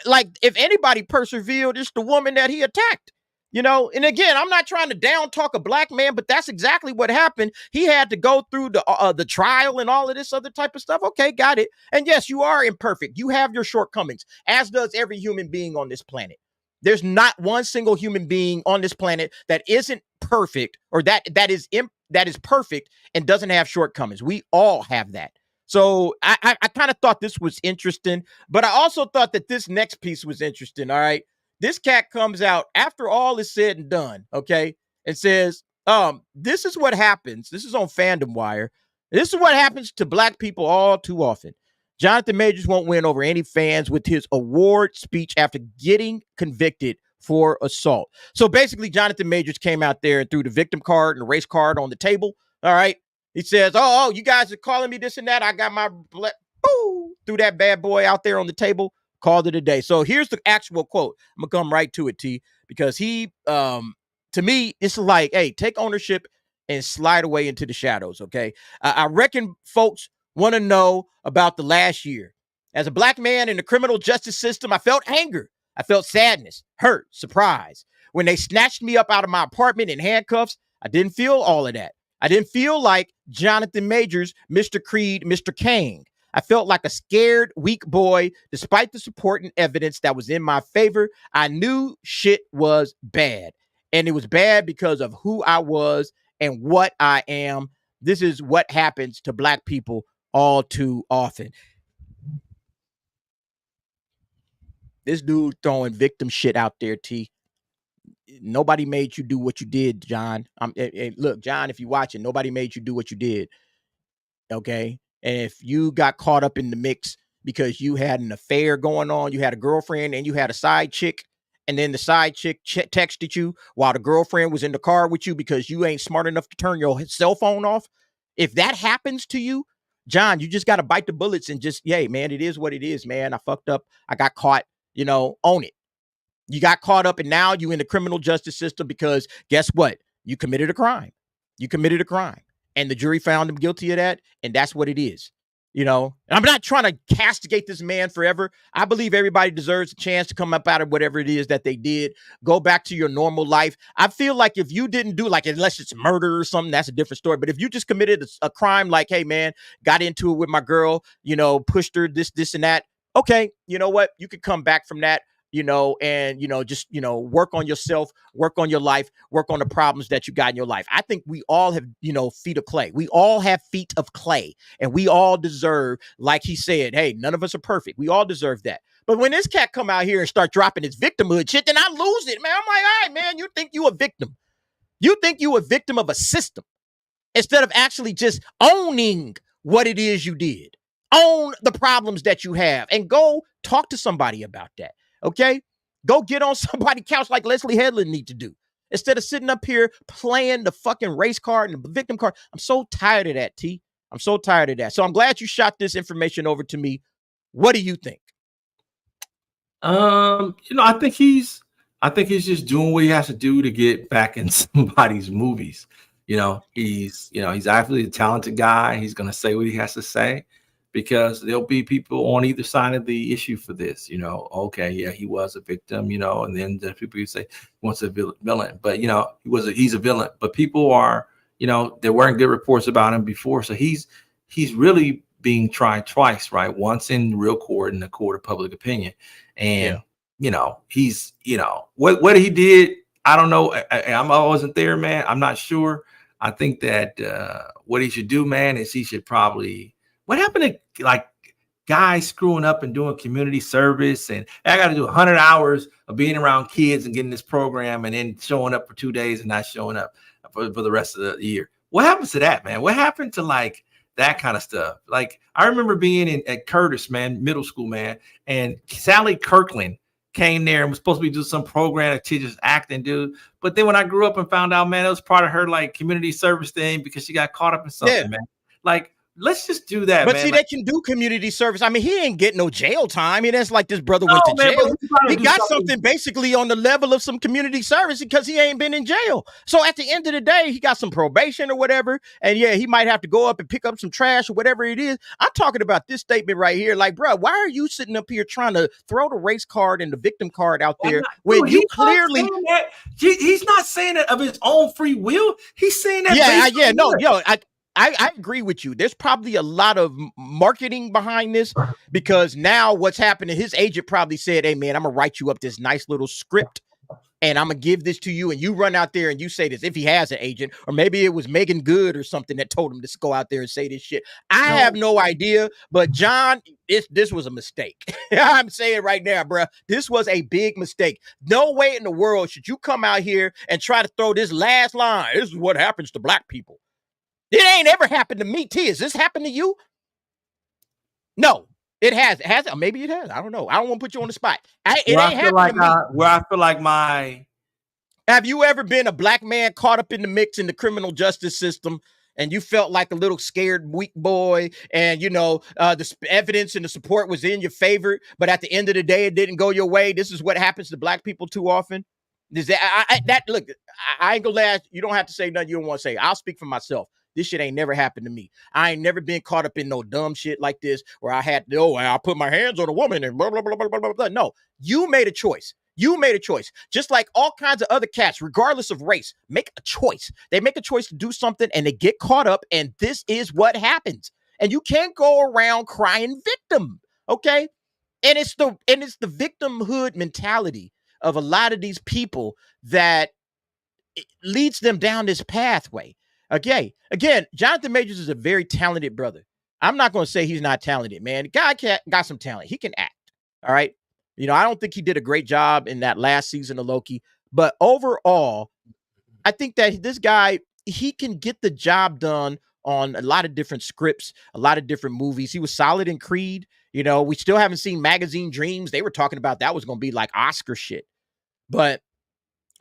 Speaker 1: Like, if anybody persevered, it's the woman that he attacked. You know, and again, I'm not trying to down talk a black man, but that's exactly what happened. He had to go through the trial and all of this other type of stuff. Okay, got it. And yes, you are imperfect. You have your shortcomings, as does every human being on this planet. There's not one single human being on this planet that isn't perfect or that is perfect and doesn't have shortcomings. We all have that. So I kind of thought this was interesting, but I also thought that this next piece was interesting. All right. This cat comes out after all is said and done, okay, and says, this is what happens. This is on Fandom Wire. This is what happens to black people all too often. Jonathan Majors won't win over any fans with his award speech after getting convicted for assault. So basically, Jonathan Majors came out there and threw the victim card and the race card on the table, all right? He says, oh, you guys are calling me this and that. I got my, threw that bad boy out there on the table. Called it a day. So here's the actual quote. I'm gonna come right to it, T, because he, to me, it's like, hey, take ownership and slide away into the shadows. Okay, I reckon folks want to know about the last year. As a black man in the criminal justice system, I felt anger, I felt sadness, hurt, surprise. When they snatched me up out of my apartment in handcuffs, I didn't feel all of that. I didn't feel like Jonathan Majors, Mr. Creed, Mr. Kang. I felt like a scared, weak boy, despite the support and evidence that was in my favor. I knew shit was bad, and it was bad because of who I was and what I am. This is what happens to black people all too often. This dude throwing victim shit out there, T. Nobody made you do what you did, John. Look, John, if you're watching, nobody made you do what you did. Okay? And if you got caught up in the mix because you had an affair going on, you had a girlfriend and you had a side chick, and then the side chick texted you while the girlfriend was in the car with you because you ain't smart enough to turn your cell phone off. If that happens to you, John, you just got to bite the bullets and just, yay, man, it is what it is, man. I fucked up. I got caught, own it. You got caught up and now you in the criminal justice system because guess what? You committed a crime. And the jury found him guilty of that. And that's what it is. And I'm not trying to castigate this man forever. I believe everybody deserves a chance to come up out of whatever it is that they did. Go back to your normal life. I feel like if you didn't do unless it's murder or something, that's a different story. But if you just committed a crime like, hey, man, got into it with my girl, pushed her this and that. Okay. You know what? You could come back from that. Just work on yourself, work on your life, work on the problems that you got in your life. I think we all have, feet of clay. We all have feet of clay, and we all deserve, like he said, hey, none of us are perfect. We all deserve that. But when this cat come out here and start dropping his victimhood shit, then I lose it, man. I'm like, all right, man, you think you a victim. You think you a victim of a system instead of actually just owning what it is you did. Own the problems that you have and go talk to somebody about that. Okay, go get on somebody's couch like Leslye Headland need to do instead of sitting up here playing the fucking race card and the victim card. I'm so tired of that, T. I'm so tired of that. So I'm glad you shot this information over to me. What do you think?
Speaker 2: I think he's just doing what he has to do to get back in somebody's movies. He's actually a talented guy. He's going to say what he has to say, because there'll be people on either side of the issue for this, okay, yeah, he was a victim, and then the people who say he was a villain, but he's a villain, but people are, there weren't good reports about him before. So he's really being tried twice, right? Once in real court, in the court of public opinion. And he's what he did. I don't know. I wasn't there, man. I'm not sure. I think that what he should do, man, is he should probably. What happened to like guys screwing up and doing community service, and I got to do 100 hours of being around kids and getting this program, and then showing up for 2 days and not showing up for the rest of the year. What happens to that, man? What happened to like that kind of stuff? Like I remember being at Curtis, man, middle school, man, and Sally Kirkland came there and was supposed to be doing some program that teaches acting, dude. But then when I grew up and found out, man, it was part of her like community service thing because she got caught up in something, man. Like, let's just do that,
Speaker 1: but
Speaker 2: man.
Speaker 1: see, they can do community service. I mean, he ain't getting no jail time. I mean, that's like this brother went to jail. He got something basically on the level of some community service because he ain't been in jail. So at the end of the day, he got some probation or whatever. And yeah, he might have to go up and pick up some trash or whatever it is. I'm talking about this statement right here. Like, bro, why are you sitting up here trying to throw the race card and the victim card out there when you clearly...
Speaker 2: He's not saying it of his own free will. He's saying that...
Speaker 1: I agree with you. There's probably a lot of marketing behind this because now what's happening, his agent probably said, hey, man, I'm going to write you up this nice little script and I'm going to give this to you. And you run out there and you say this if he has an agent, or maybe it was Megan Good or something that told him to go out there and say this shit. I have no idea. But John, this was a mistake. I'm saying right now, bro, this was a big mistake. No way in the world should you come out here and try to throw this last line. This is what happens to black people. It ain't ever happened to me, T. Has this happened to you? No, it has. It has. Maybe it has. I don't know. I don't want to put you on the spot. It ain't happened to me.
Speaker 2: Where I feel like my...
Speaker 1: Have you ever been a black man caught up in the mix in the criminal justice system and you felt like a little scared weak boy and, the evidence and the support was in your favor, but at the end of the day, it didn't go your way? This is what happens to black people too often. Look, I ain't gonna let you don't have to say nothing you don't want to say. I'll speak for myself. This shit ain't never happened to me. I ain't never been caught up in no dumb shit like this where I had to, I put my hands on a woman and blah, blah, blah, blah, blah, blah, blah. No, you made a choice. You made a choice. Just like all kinds of other cats, regardless of race, make a choice. They make a choice to do something and they get caught up, and this is what happens. And you can't go around crying victim, okay? And it's the victimhood mentality of a lot of these people that leads them down this pathway. Okay. Again, Jonathan Majors is a very talented brother. I'm not going to say he's not talented, man. The guy got some talent. He can act. All right. I don't think he did a great job in that last season of Loki, but overall, I think that this guy, he can get the job done on a lot of different scripts, a lot of different movies. He was solid in Creed. We still haven't seen Magazine Dreams. They were talking about that was going to be like Oscar shit. But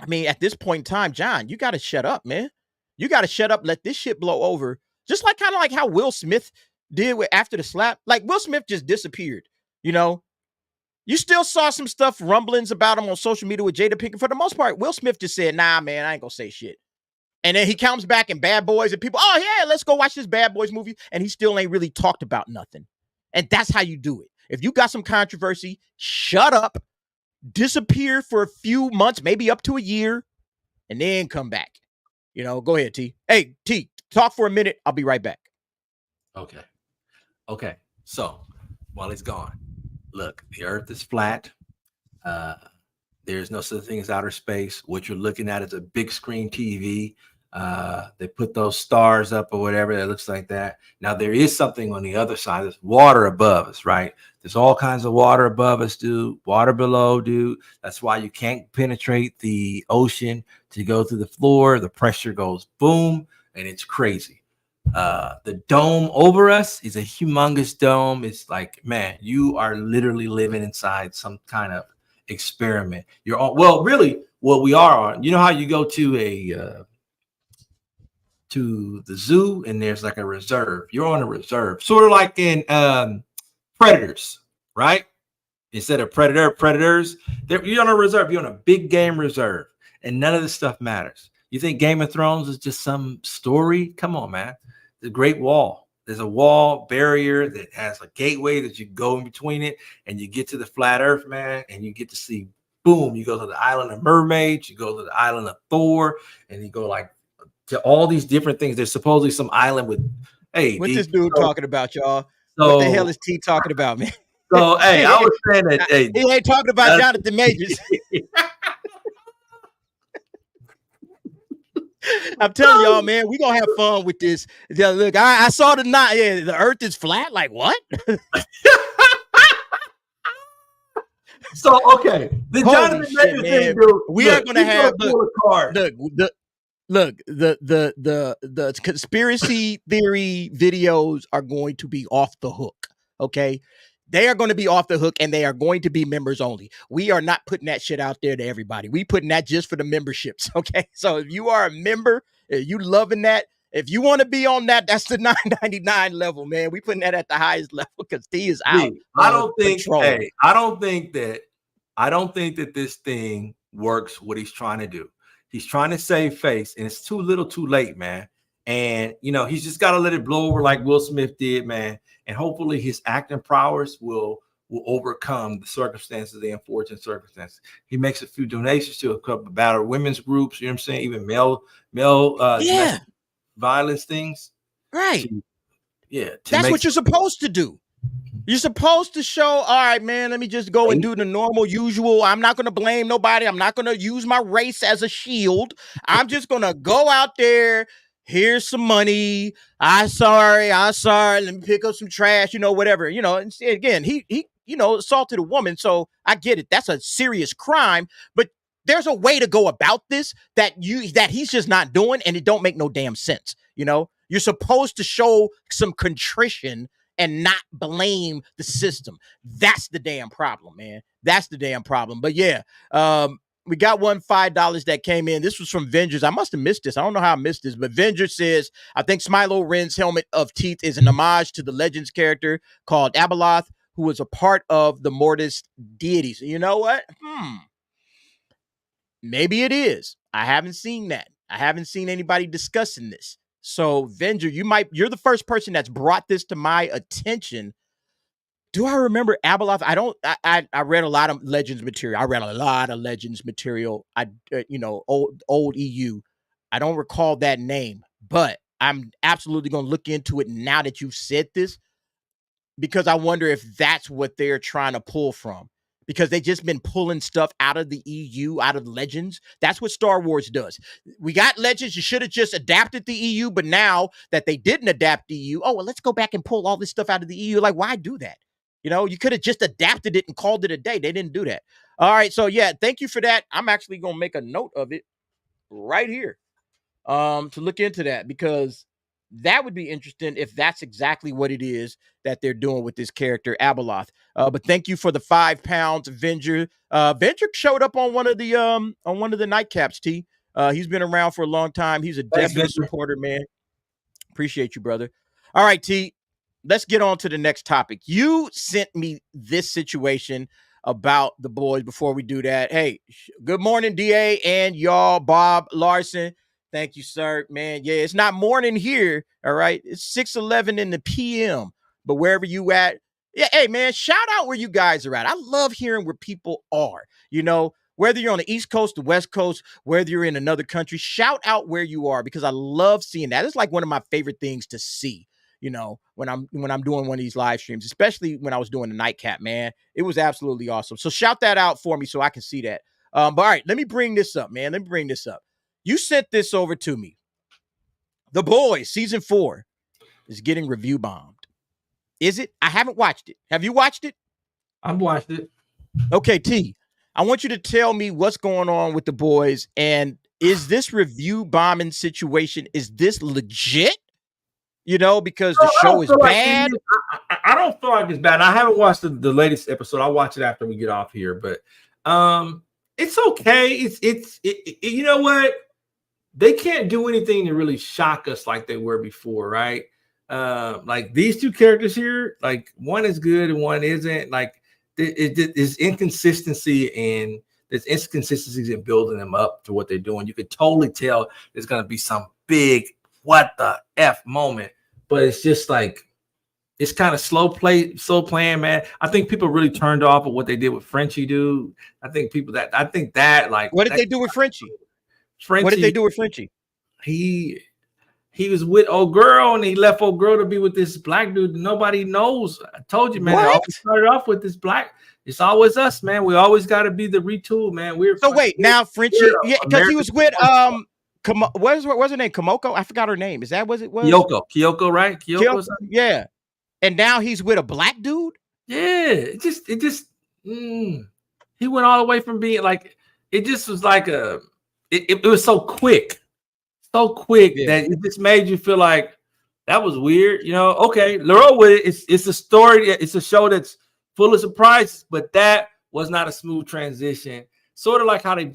Speaker 1: I mean, at this point in time, John, you got to shut up, man. You got to shut up. Let this shit blow over. Just like kind of like how Will Smith did after the slap. Like Will Smith just disappeared. You still saw some stuff, rumblings about him on social media with Jada Pinkett. For the most part, Will Smith just said, nah, man, I ain't gonna say shit. And then he comes back in Bad Boys and people, oh yeah, let's go watch this Bad Boys movie. And he still ain't really talked about nothing. And that's how you do it. If you got some controversy, shut up, disappear for a few months, maybe up to a year, and then come back. Go ahead, T. Hey, T, talk for a minute. I'll be right back.
Speaker 2: Okay. So while he's gone, look, the earth is flat. There's no such thing as outer space. What you're looking at is a big screen TV. They put those stars up or whatever that looks like that. Now there is something on the other side. There's water above us, right? There's all kinds of water above us, dude. Water below, dude. That's why you can't penetrate the ocean to go through the floor. The pressure goes boom, and it's crazy. The dome over us is a humongous dome. It's like, man, you are literally living inside some kind of experiment. You're on, well, really, what we are on. You know how you go to to the zoo and there's like a reserve. You're on a reserve, sort of like in Predators, right? Instead of predators, you're on a reserve. You're on a big game reserve, and none of this stuff matters. You think Game of Thrones is just some story? Come on, man. The Great Wall. There's a wall barrier that has a gateway that you go in between it, and you get to the flat Earth, man, and you get to see. Boom! You go to the island of mermaids. You go to the island of Thor, and you go like to all these different things. There's supposedly some island with. Hey,
Speaker 1: what's this dude talking about, y'all? What the hell is T talking about, man?
Speaker 2: So, hey, I was saying that. Hey,
Speaker 1: he ain't talking about Jonathan Majors. I'm telling y'all, man, we gonna have fun with this. Yeah, look, I saw the night. Yeah, the Earth is flat. Like what?
Speaker 2: So okay, the Jonathan Majors thing, dude.
Speaker 1: We are gonna have the conspiracy theory videos are going to be off the hook. Okay. They are going to be off the hook and they are going to be members only. We are not putting that shit out there to everybody. We putting that just for the memberships. Okay. So if you are a member, if you loving that, if you want to be on that, that's the $9.99 level, man. We putting that at the highest level because T is out.
Speaker 2: I don't think that this thing works what he's trying to do. He's trying to save face, and it's too little too late, man. And he's just got to let it blow over like Will Smith did, man. And hopefully his acting prowess will overcome the circumstances, the unfortunate circumstances. He makes a few donations to a couple of battered women's groups, you know what I'm saying? Even male violence things.
Speaker 1: Right.
Speaker 2: That's
Speaker 1: what you're supposed to do. You're supposed to show, all right, man, let me just go and do the normal, usual. I'm not going to blame nobody. I'm not going to use my race as a shield. I'm just going to go out there. Here's some money. I'm sorry. Let me pick up some trash, whatever, and again, he assaulted a woman. So I get it. That's a serious crime, but there's a way to go about this that he's just not doing. And it don't make no damn sense. You're supposed to show some contrition and not blame the system. That's the damn problem, man. That's the damn problem. But yeah, we got $5 that came in. This was from Vengers. I must have missed this. I don't know how I missed this, but Vengers says, I think Smilo Ren's helmet of teeth is an homage to the Legends character called Abeloth, who was a part of the Mortis deities. You know what? Maybe it is. I haven't seen that. I haven't seen anybody discussing this. So, Venger, you're the first person that's brought this to my attention. Do I remember Abeloth? I read a lot of Legends material. Old EU. I don't recall that name, but I'm absolutely going to look into it now that you've said this, because I wonder if that's what they're trying to pull from. Because they just been pulling stuff out of the EU, out of Legends. That's what Star Wars does. We got Legends. You should have just adapted the EU, but now that they didn't adapt the EU, let's go back and pull all this stuff out of the EU. Like, why do that? You could have just adapted it and called it a day. They didn't do that. All right, so yeah, thank you for that. I'm actually gonna make a note of it right here, to look into that, because that would be interesting if that's exactly what it is that they're doing with this character, Abeloth. But thank you for the £5, Venger. Venger showed up on one of the nightcaps, T. He's been around for a long time. He's a definite supporter, man. Appreciate you, brother. All right, T. Let's get on to the next topic. You sent me this situation about the boys. Before we do that, hey, good morning, DA and y'all, Bob Larson. Thank you, sir. Man, yeah, it's not morning here, all right? It's 6:11 in the PM, but wherever you at, yeah, hey, man, shout out where you guys are at. I love hearing where people are, whether you're on the East Coast, the West Coast, whether you're in another country, shout out where you are, because I love seeing that. It's like one of my favorite things to see, when I'm doing one of these live streams, especially when I was doing the nightcap, man. It was absolutely awesome. So shout that out for me so I can see that. But all right, let me bring this up, man. You sent this over to me. The Boys season 4 is getting review bombed. Is it? I haven't watched it. Have you watched it?
Speaker 2: I've watched it.
Speaker 1: Okay, T. I want you to tell me what's going on with The Boys, and is this review bombing situation, is this legit? Because the show is bad.
Speaker 2: I don't feel like it's bad. I haven't watched the latest episode. I'll watch it after we get off here, but it's okay. It's you know what? They can't do anything to really shock us like they were before, right? Like these two characters here, like one is good and one isn't. Like there's inconsistency, and there's inconsistencies in building them up to what they're doing. You could totally tell there's gonna be some big what the F moment, but it's just like it's kind of slow playing, man. I think people really turned off of what they did with Frenchie, dude. I think that like
Speaker 1: what did they do with Frenchie? What did they do with Frenchie?
Speaker 2: he was with old girl and he left old girl to be with this black dude. Nobody knows. I told you, man. It always started off with this black. It's always us, man. We always got to be the retool, man.
Speaker 1: So wait, now Frenchie, yeah, because he was with what's her name? Komoko? I forgot her name. Is that what it was?
Speaker 2: Kyoko, right? Kyoko,
Speaker 1: yeah. And now he's with a black dude.
Speaker 2: Yeah, he went all the way from being like, it just was like it was so quick that it just made you feel like that was weird. You know, okay, Leroy with it. It's a story. It's a show that's full of surprises, but that was not a smooth transition. Sort of like how they've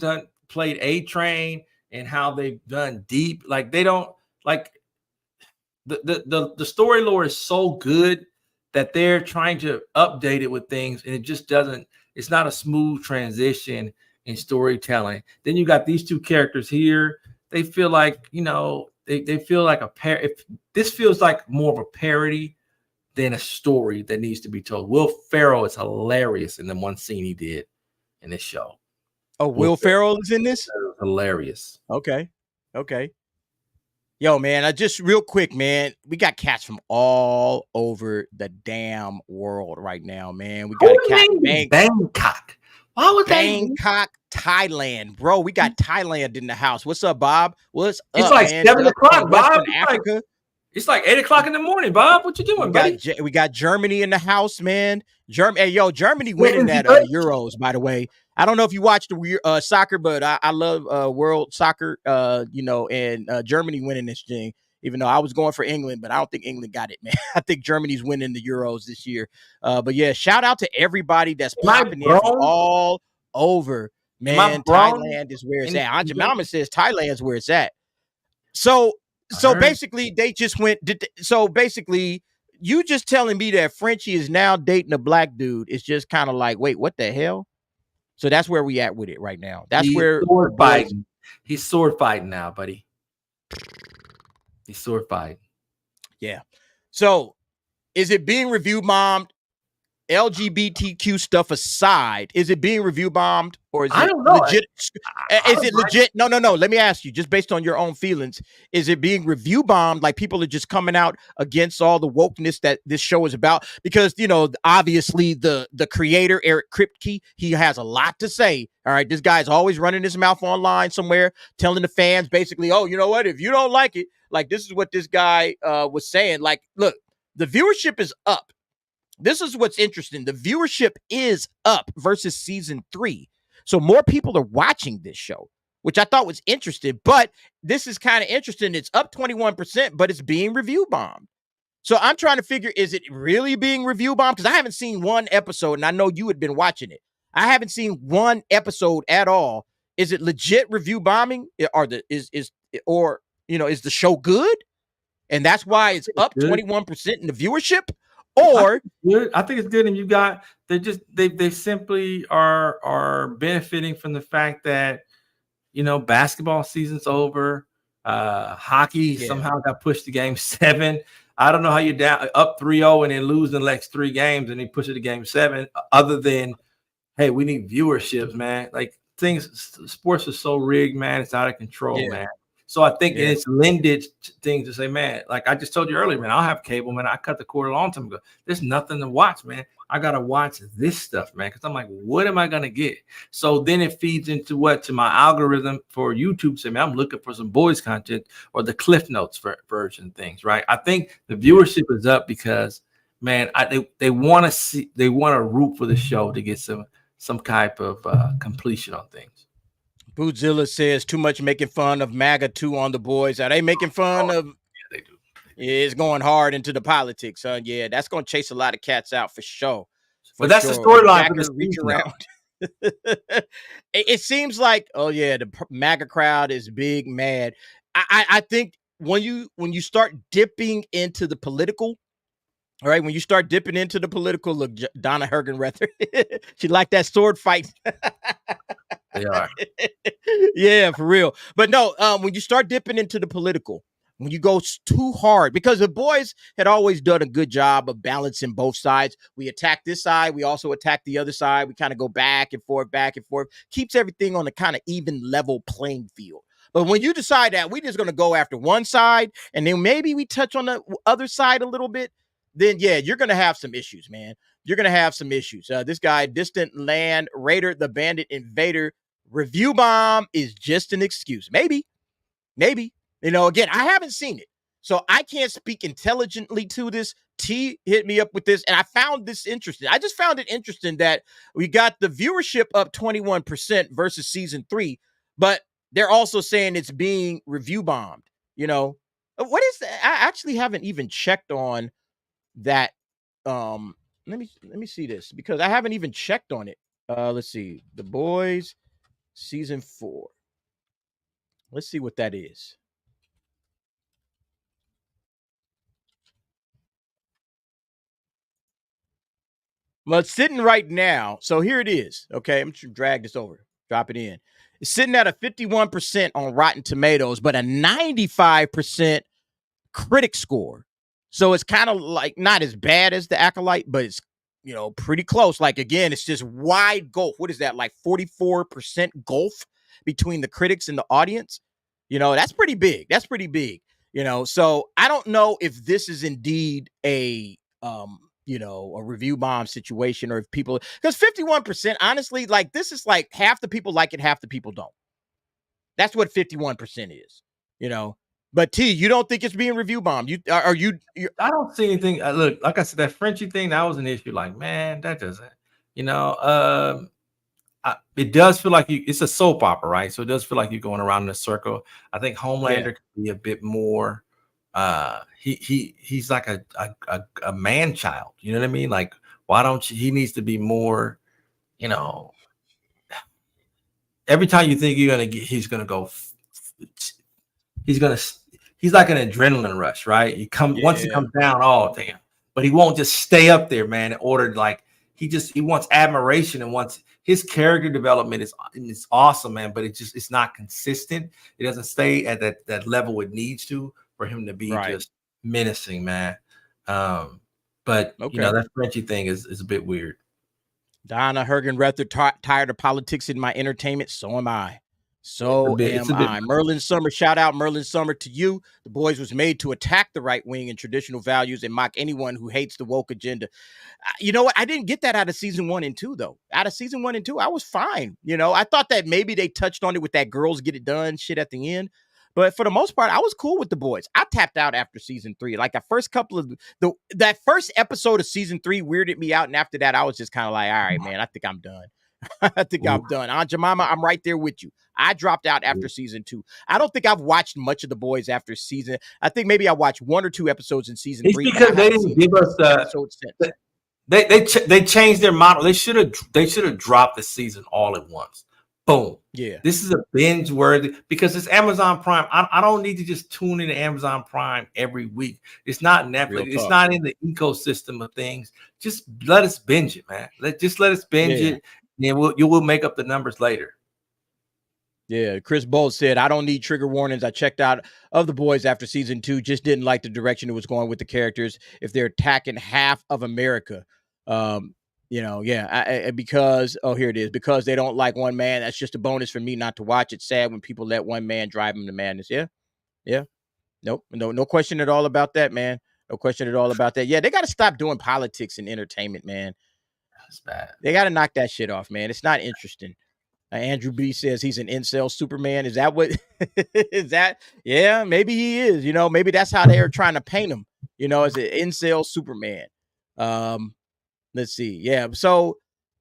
Speaker 2: played A-Train and how they've done Deep. Like they don't like the story lore is so good that they're trying to update it with things, and it just doesn't. It's not a smooth transition in storytelling. Then you got these two characters here. They feel like, you know, they feel like a pair. If this feels like more of a parody than a story that needs to be told. Will Ferrell is hilarious in the one scene he did in this show.
Speaker 1: Oh, Will Ferrell is in this?
Speaker 2: Hilarious.
Speaker 1: Okay. Yo, man, I just real quick, man. We got cats from all over the damn world right now, man. We got a cat in
Speaker 2: Bangkok. Why would
Speaker 1: Bangkok, Thailand, bro? We got Thailand in the house. What's up, Bob? What's up?
Speaker 2: It's like 7 o'clock, Bob.
Speaker 1: Africa.
Speaker 2: It's like 8 o'clock in the morning, Bob. What you doing, buddy?
Speaker 1: We got Germany in the house, man. Germany winning that Euros, by the way. I don't know if you watch the soccer, but I love world soccer, you know, and Germany winning this thing, even though I was going for England, but I don't think England got it, man. I think Germany's winning the Euros this year. But yeah, shout out to everybody that's popping in from all over, man. Thailand is where it's at. Aunt Mama says Thailand's where it's at. So basically, they just went. So basically, you just telling me that Frenchie is now dating a black dude is just kind of like, wait, what the hell? So that's where we at with it right now. That's where sword fighting.
Speaker 2: He's sword fighting now, buddy. He's sword fighting.
Speaker 1: Yeah. So is it being review bombed? LGBTQ stuff aside, is it being review bombed or is it legit? Is it legit? No. Let me ask you, just based on your own feelings, is it being review bombed? Like people are just coming out against all the wokeness that this show is about? Because, you know, obviously the creator, Eric Kripke, he has a lot to say. All right. This guy's always running his mouth online somewhere, telling the fans basically, oh, you know what? If you don't like it, like this is what this guy was saying. Like, look, the viewership is up. This is what's interesting. The viewership is up versus season 3. So more people are watching this show, which I thought was interesting. But this is kind of interesting. It's up 21%, but it's being review bombed. So I'm trying to figure, is it really being review bombed? Because I haven't seen one episode, and I know you had been watching it. I haven't seen one episode at all. Is it legit review bombing? Or is the show good? And that's why it's up 21% in the viewership? Or
Speaker 2: I think it's good, and you got they simply are benefiting from the fact that, you know, basketball season's over. Hockey somehow got pushed to game 7. I don't know how you're down up 3-0 and then lose the next 3 games and then push it to game 7. Other than, hey, we need viewerships, man. Like sports are so rigged, man. It's out of control, man. So I think it's lended things to say, man, like I just told you earlier, man, I'll have cable, man. I cut the cord a long time ago. There's nothing to watch, man. I got to watch this stuff, man, because I'm like, what am I going to get? So then it feeds into to my algorithm for YouTube. Say, man, I'm looking for some boys content or the Cliff Notes version things, right? I think the viewership is up because, man, they want to root for the show to get some type of completion on things.
Speaker 1: Bootzilla says too much making fun of MAGA 2 on the boys. Are they making fun of? Yeah,
Speaker 2: they do.
Speaker 1: It's going hard into the politics, huh? Yeah, that's going to chase a lot of cats out for sure.
Speaker 2: But that's the storyline for this reach around.
Speaker 1: It seems like, oh yeah, the MAGA crowd is big mad. I think when you start dipping into the political, all right, when you start dipping into the political, look, Donna Hergenrether, she liked that sword fight.
Speaker 2: They are.
Speaker 1: Yeah, for real. But no, when you start dipping into the political, when you go too hard, because the boys had always done a good job of balancing both sides. We attack this side. We also attack the other side. We kind of go back and forth, keeps everything on a kind of even level playing field. But when you decide that we're just going to go after one side and then maybe we touch on the other side a little bit, then yeah, you're going to have some issues, man. You're going to have some issues. This guy, Distant Land Raider, the Bandit Invader, review bomb is just an excuse. Maybe. Again, I haven't seen it, so I can't speak intelligently to this. T hit me up with this, and I found this interesting. I just found it interesting that we got the viewership up 21% versus season 3, but they're also saying it's being review bombed. What is that? I actually haven't even checked on that. Let me see this, because I haven't even checked on it. Let's see. The Boys season 4. Let's see what that is. Well, it's sitting right now. So here it is. Okay, I'm going to drag this over, drop it in. It's sitting at a 51% on Rotten Tomatoes, but a 95% critic score. So it's kind of like not as bad as the Acolyte, but it's, pretty close. Like, again, it's just wide gulf. What is that? Like 44% gulf between the critics and the audience. That's pretty big. So I don't know if this is indeed a review bomb situation, or if people, because 51%, honestly, like, this is like half the people like it, half the people don't. That's what 51% is, But T, you don't think it's being review bombed? I
Speaker 2: don't see anything. Look, like I said, that Frenchie thing, that was an issue. Like, man, that doesn't, it does feel like it's a soap opera, right? So it does feel like you're going around in a circle. I think Homelander could be a bit more. He's like a man child. You know what I mean? Like, why don't you? He needs to be more. Every time you think he's gonna go. He's like an adrenaline rush, right? Once he comes down, oh damn! But he won't just stay up there, man. In order, like, he wants admiration and wants his character development is awesome, man. But it's not consistent. It doesn't stay at that level it needs to for him to be just menacing, man. But that Frenchie thing is a bit weird.
Speaker 1: Donna Hergenrether, tired of politics in my entertainment. So am I. Merlin Summer, shout out Merlin Summer to you. The Boys was made to attack the right wing and traditional values and mock anyone who hates the woke agenda. You know what? I didn't get that out of season 1 and 2, though. Out of season 1 and 2, I was fine. I thought that maybe they touched on it with that girls get it done shit at the end. But for the most part, I was cool with the Boys. I tapped out after season 3. Like, that first episode of season 3 weirded me out. And after that, I was just kind of like, all right, man, I think I'm done. I'm done. Aunt Jemima, I'm right there with you. I dropped out after season 2. I don't think I've watched much of the Boys after season. I think maybe I watched 1 or 2 episodes in season 3.
Speaker 2: Because they didn't give us they changed their model. They should have dropped the season all at once. Boom. Yeah. This is a binge worthy, because it's Amazon Prime. I don't need to just tune into Amazon Prime every week. It's not Netflix. It's not in the ecosystem of things. Just let us binge it, man. Let us binge it. And we'll make up the numbers later.
Speaker 1: Yeah, Chris Bolt said, I don't need trigger warnings. I checked out of the Boys after season 2. Just didn't like the direction it was going with the characters. If they're attacking half of America, because here it is. Because they don't like one man. That's just a bonus for me not to watch. It's sad when people let one man drive them to madness. Yeah. Nope. No question at all about that, man. No question at all about that. Yeah, they got to stop doing politics and entertainment, man.
Speaker 2: That's bad.
Speaker 1: They got to knock that shit off, man. It's not interesting. Andrew B says he's an incel Superman. Is that what is that? Yeah, maybe he is. Maybe that's how they are trying to paint him, as an incel Superman. Let's see. Yeah. So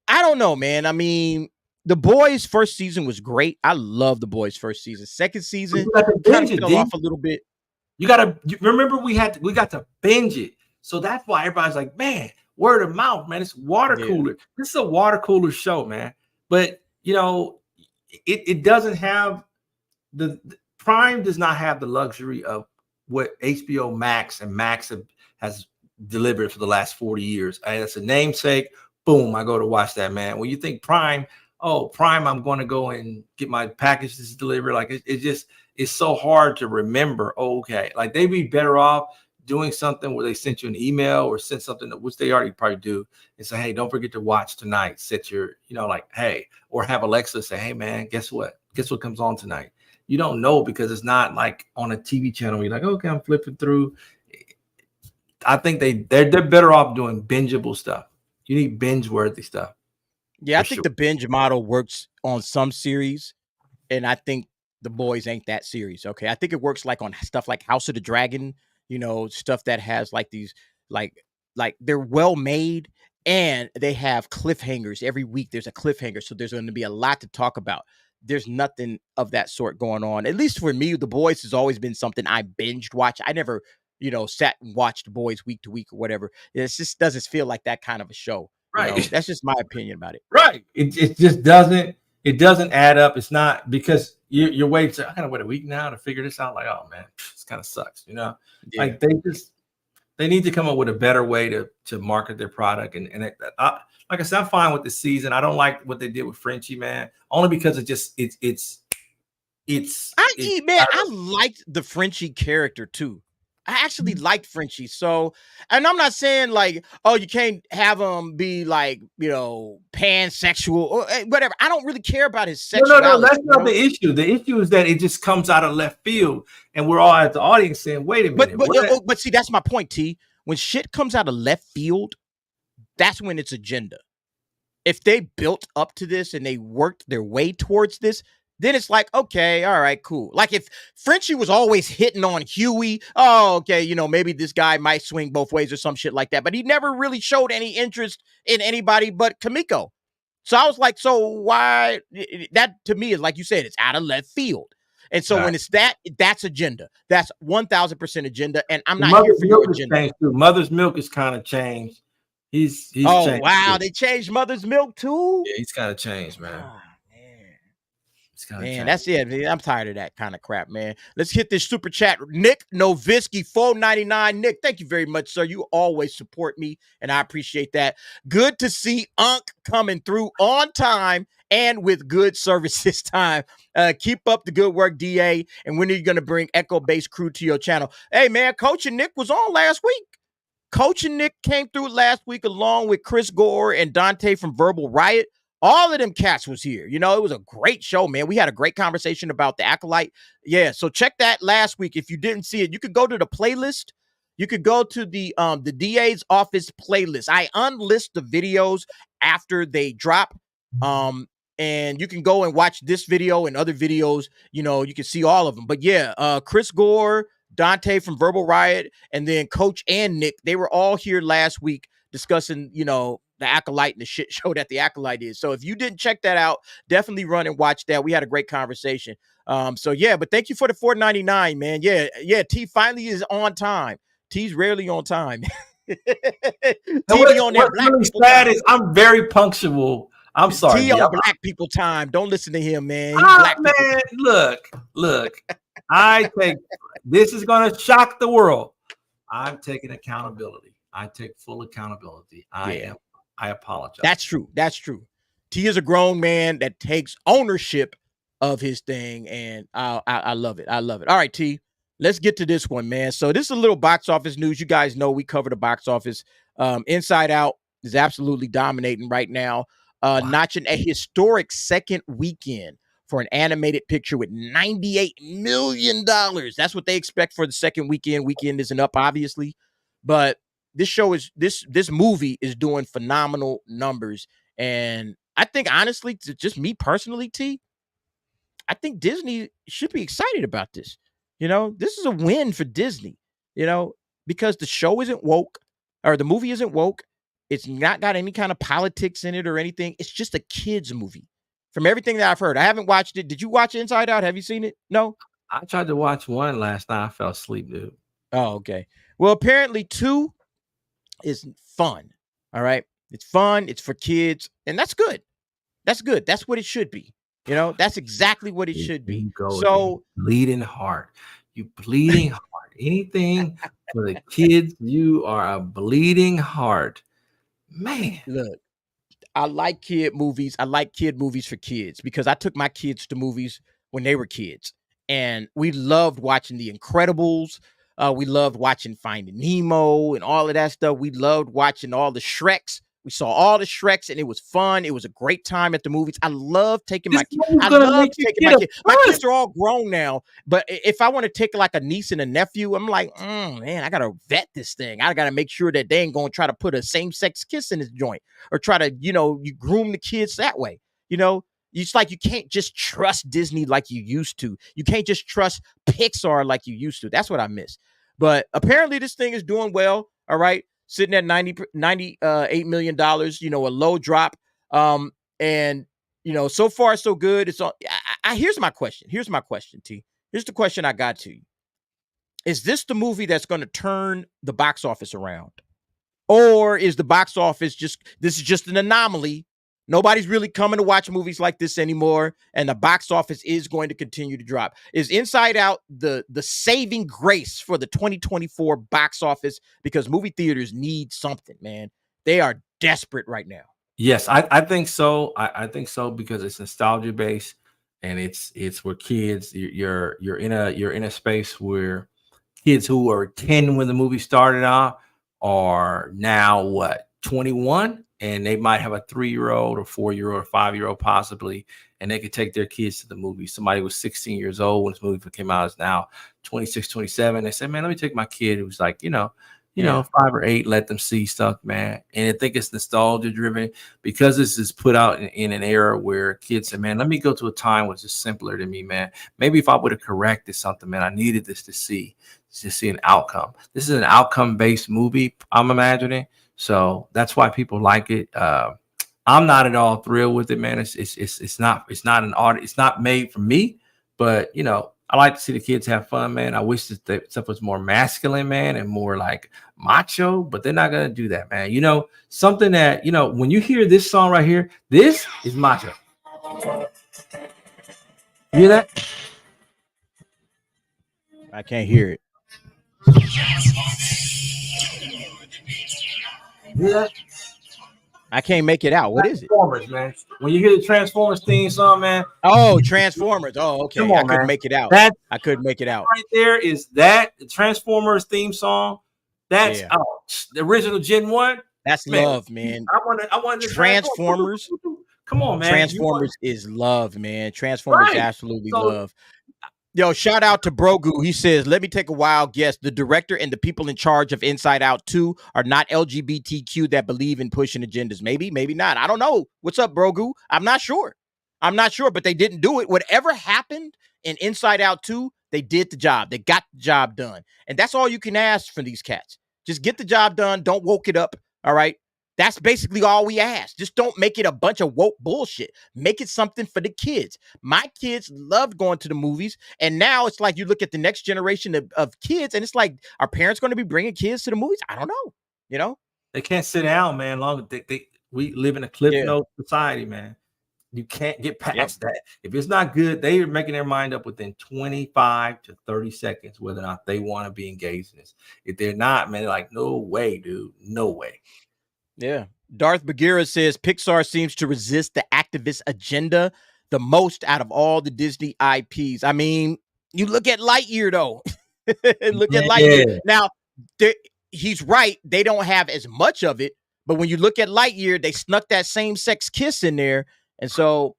Speaker 1: I don't know, man. I mean, the Boys' first season was great. I love the Boys' first season. Second season kind of fell off a little bit.
Speaker 2: You remember we got to binge it. So that's why everybody's like, man, word of mouth, man. It's water cooler. This is a water cooler show, man. But it doesn't have the Prime does not have the luxury of what HBO Max and Max has delivered for the last 40 years. And it's a namesake. Boom, I go to watch that, man. When you think Prime, I'm going to go and get my packages delivered. Like it's so hard to remember. Okay, like they'd be better off doing something where they sent you an email or sent something, which they already probably do, and say, hey, don't forget to watch tonight. Set your, hey, or have Alexa say, hey man, guess what comes on tonight? you don't know because it's not like on a TV channel. You're like, okay, I'm flipping through. I think they're better off doing bingeable stuff. You need binge-worthy stuff.
Speaker 1: Yeah, I think the binge model works on some series, and I think The Boys ain't that series. Okay, I think it works like on stuff like House of the Dragon, you know, stuff that has like these like they're well made and they have cliffhangers. Every week there's a cliffhanger, so there's going to be a lot to talk about. There's nothing of that sort going on. At least for me, The Boys has always been something I binged watch. I never, you know, sat and watched The Boys week to week or whatever. It just doesn't feel like that kind of a show.
Speaker 2: Right.
Speaker 1: You know? That's just my opinion about it.
Speaker 2: Right. It just doesn't add up. It's not because you're waiting. I gotta wait a week now to figure this out. Like, oh man, this kind of sucks. You know, like they need to come up with a better way to market their product. And like I said, I'm fine with the season. I don't like what they did with Frenchie, man, only because
Speaker 1: I liked the Frenchie character too. I actually liked Frenchie. So, and I'm not saying like, oh, you can't have him be like, you know, pansexual or whatever. I don't really care about his sexuality.
Speaker 2: No, that's not the issue. The issue is that it just comes out of left field, and we're all at the audience saying, "Wait a minute."
Speaker 1: But see, that's my point, T. When shit comes out of left field, that's when it's agenda. If they built up to this and they worked their way towards this, then it's like, okay, all right, cool. Like if Frenchie was always hitting on Huey, oh, okay, you know, maybe this guy might swing both ways or some shit like that. But he never really showed any interest in anybody but Kimiko. So I was like, so why? That to me is like you said, it's out of left field. And so when it's that's agenda. That's 1,000% agenda. And I'm not here for your agenda.
Speaker 2: Mother's Milk is kind of changed. He's
Speaker 1: changed. Wow, they changed Mother's Milk too?
Speaker 2: Yeah, he's kind of changed, man.
Speaker 1: Man, that's it. Man. I'm tired of that kind of crap, man. Let's hit this super chat. Nick Novisky, $4.99. Nick, thank you very much, sir. You always support me, and I appreciate that. Good to see Unc coming through on time and with good service this time. Keep up the good work, DA. And when are you going to bring Echo Base Crew to your channel? Hey, man, Coach and Nick was on last week. Coach and Nick came through last week along with Chris Gore and Dante from Verbal Riot. All of them cats was here. You know, it was a great show, man. We had a great conversation about the Acolyte. Yeah, so check that last week. If you didn't see it, you could go to the playlist. You could go to the DA's office playlist. I unlist the videos after they drop. And you can go and watch this video and other videos. You know, you can see all of them. But yeah, Chris Gore, Dante from Verbal Riot, and then Coach and Nick, they were all here last week discussing, you know, the Acolyte and the shit show that the Acolyte is. So if you didn't check that out, definitely run and watch that. We had a great conversation. So yeah, but thank you for the $4.99, man. Yeah. T finally is on time. T's rarely on time.
Speaker 2: What's really sad is I'm very punctual. I'm sorry.
Speaker 1: T on black people time. Don't listen to him, man.
Speaker 2: Man, look. This is gonna shock the world. I'm taking accountability. I take full accountability. I apologize.
Speaker 1: That's true. T is a grown man that takes ownership of his thing, and I love it. All right, T, let's get to this one, man. So this is a little box office news. You guys know we cover the box office. Inside Out is absolutely dominating right now, notching a historic second weekend for an animated picture with $98 million. That's what they expect for the second weekend. Weekend isn't up, obviously, but this movie is doing phenomenal numbers. And I think, honestly, just me personally, T, I think Disney should be excited about this. You know, this is a win for Disney, you know, because the show isn't woke, or the movie isn't woke. It's not got any kind of politics in it or anything. It's just a kid's movie. From everything that I've heard, I haven't watched it. Did you watch Inside Out? Have you seen it? No?
Speaker 2: I tried to watch one last night. I fell asleep, dude.
Speaker 1: Oh, okay. Well, apparently 2 is fun. All right. It's fun. It's for kids. And that's good. That's good. That's what it should be. You know, that's exactly what it should be. So
Speaker 2: bleeding heart. You bleeding heart. Anything for the kids, you are a bleeding heart. Man.
Speaker 1: Look, I like kid movies. I like kid movies for kids because I took my kids to movies when they were kids. And we loved watching The Incredibles. We loved watching Finding Nemo and all of that stuff. We loved watching all the Shreks We saw all the Shreks, and it was fun. It was a great time at the movies. I love taking my kids. My kids are all grown now, but if I want to take like a niece and a nephew, I'm like, man, I gotta vet this thing. I gotta make sure that they ain't gonna try to put a same-sex kiss in this joint or try to, you groom the kids that way. It's like you can't just trust Disney like you used to. You can't just trust Pixar like you used to. That's what I miss. But apparently this thing is doing well. All right. Sitting at $98 million, a low drop. And so far so good. It's all here's my question. T. Here's the question I got to you. Is this the movie that's going to turn the box office around? Or is the box office this is just an anomaly? Nobody's really coming to watch movies like this anymore, and the box office is going to continue to drop. Is Inside Out the saving grace for the 2024 box office? Because movie theaters need something, man. They are desperate right now.
Speaker 2: Yes, I think so. I think so because it's nostalgia based, and it's where kids you're in a space where kids who were 10 when the movie started off are now 21. And they might have a 3-year-old or 4-year-old or 5-year-old possibly, and they could take their kids to the movie. Somebody was 16 years old when this movie came out, is now 26, 27. They said, man, let me take my kid who's like, 5 or 8, let them see stuff, man. And I think it's nostalgia driven because this is put out in an era where kids say, man, let me go to a time which is simpler to me, man. Maybe if I would have corrected something, man, I needed this to see an outcome. This is an outcome based movie, I'm imagining. So that's why people like it. I'm not at all thrilled with it, man. It's not an art. It's not made for me, but I like to see the kids have fun, man. I wish that stuff was more masculine, man, and more like macho, but they're not gonna do that, man. Something that when you hear this song right here, this is macho. You hear that?
Speaker 1: I can't hear it.
Speaker 2: Yeah.
Speaker 1: I can't make it out. What is it?
Speaker 2: Transformers, man. When you hear the Transformers theme song, man.
Speaker 1: Oh, Transformers. Oh, okay. I couldn't make it out. I couldn't make it out.
Speaker 2: Right there is the Transformers theme song. That's the original Gen 1.
Speaker 1: That's love, man.
Speaker 2: I want
Speaker 1: Transformers.
Speaker 2: Come on, man.
Speaker 1: Transformers is love, man. Transformers is absolutely love. Yo, shout out to Brogu. He says, let me take a wild guess. The director and the people in charge of Inside Out 2 are not LGBTQ that believe in pushing agendas. Maybe, maybe not. I don't know. What's up, Brogu? I'm not sure, but they didn't do it. Whatever happened in Inside Out 2, they did the job. They got the job done. And that's all you can ask from these cats. Just get the job done. Don't woke it up. All right. That's basically all we ask. Just don't make it a bunch of woke bullshit. Make it something for the kids. My kids loved going to the movies. And now it's like you look at the next generation of kids and it's like, are parents going to be bringing kids to the movies? I don't know.
Speaker 2: They can't sit down, man. We live in a cliff note society, man. You can't get past that. If it's not good, they are making their mind up within 25 to 30 seconds whether or not they want to be engaged in this. If they're not, man, they're like, no way, dude. No way.
Speaker 1: Yeah. Darth Bagheera says Pixar seems to resist the activist agenda the most out of all the Disney IPs. I mean, you look at Lightyear, though. Look at Lightyear. Now, he's right. They don't have as much of it. But when you look at Lightyear, they snuck that same-sex kiss in there. And so,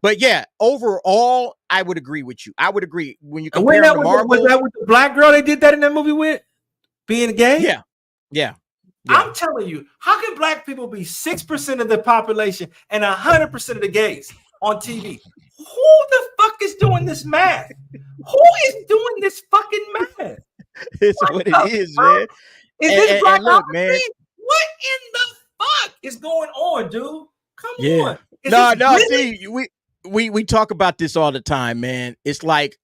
Speaker 1: but yeah, overall, I would agree with you. I would agree. When you compare to Marvel.
Speaker 2: Was that with the black girl they did that in that movie with? Being gay?
Speaker 1: Yeah.
Speaker 2: I'm telling you, how can black people be 6% of the population and 100% of the gays on TV? Who the fuck is doing this math? Who is doing this fucking math?
Speaker 1: It's what it is, man.
Speaker 2: Is this black man? What in the fuck is going on, dude? Come on.
Speaker 1: No. See, we talk about this all the time, man. It's like,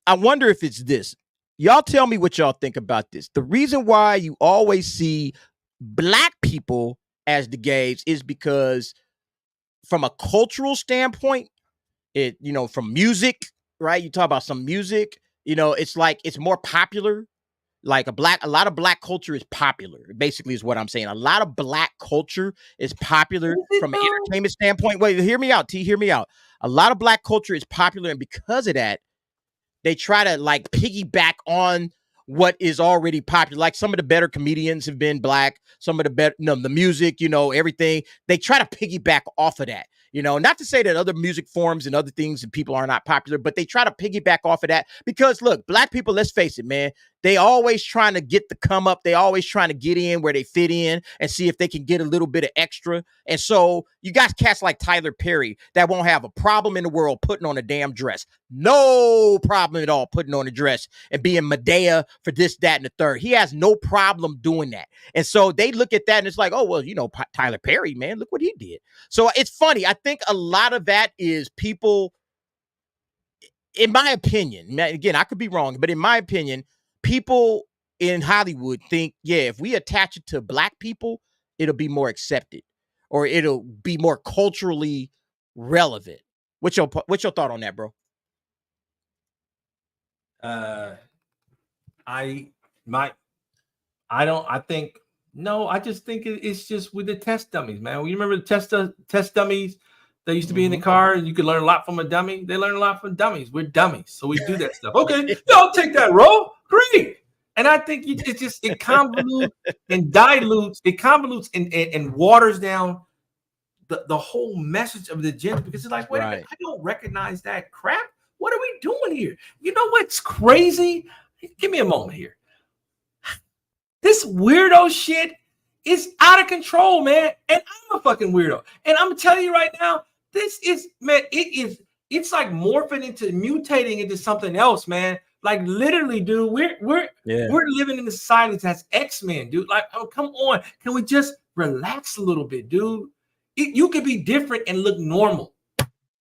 Speaker 1: I wonder if it's this. Y'all tell me what y'all think about this. The reason why you always see black people as the gays is because from a cultural standpoint, from music, right? You talk about some music, it's like it's more popular. Like a lot of black culture is popular, basically is what I'm saying. A lot of black culture is popular from an entertainment standpoint. Wait, hear me out, T. Hear me out. A lot of black culture is popular, and because of that, they try to like piggyback on what is already popular. Like some of the better comedians have been black, some of the better, the music, everything. They try to piggyback off of that. Not to say that other music forms and other things and people are not popular, but they try to piggyback off of that because look, black people, let's face it, man, they always trying to get the come up. They always trying to get in where they fit in and see if they can get a little bit of extra. And so you got cats like Tyler Perry that won't have a problem in the world putting on a damn dress. No problem at all putting on a dress and being Medea for this, that, and the third. He has no problem doing that. And so they look at that and it's like, oh, well, Tyler Perry, man, look what he did. So it's funny. I think a lot of that is people, in my opinion, again, I could be wrong, but in my opinion, people in Hollywood think, yeah, if we attach it to black people, it'll be more accepted or it'll be more culturally relevant. What's your thought on that, bro?
Speaker 2: I just think it's just with the test dummies, man. You remember the test dummies that used to be in the car and you could learn a lot from a dummy? They learn a lot from dummies. We're dummies, so we do that stuff. Okay, I'll take that role. Great. And I think it convolutes and dilutes, and waters down the whole message of the agenda because it's like, wait a minute, I don't recognize that crap. What are we doing here? You know what's crazy? Give me a moment here. This weirdo shit is out of control, man. And I'm a fucking weirdo. And I'm telling you right now, this is, man, it's like mutating into something else, man. Like literally, dude, we're living in a society that has X-Men, dude. Like, oh, come on. Can we just relax a little bit, dude? You could be different and look normal.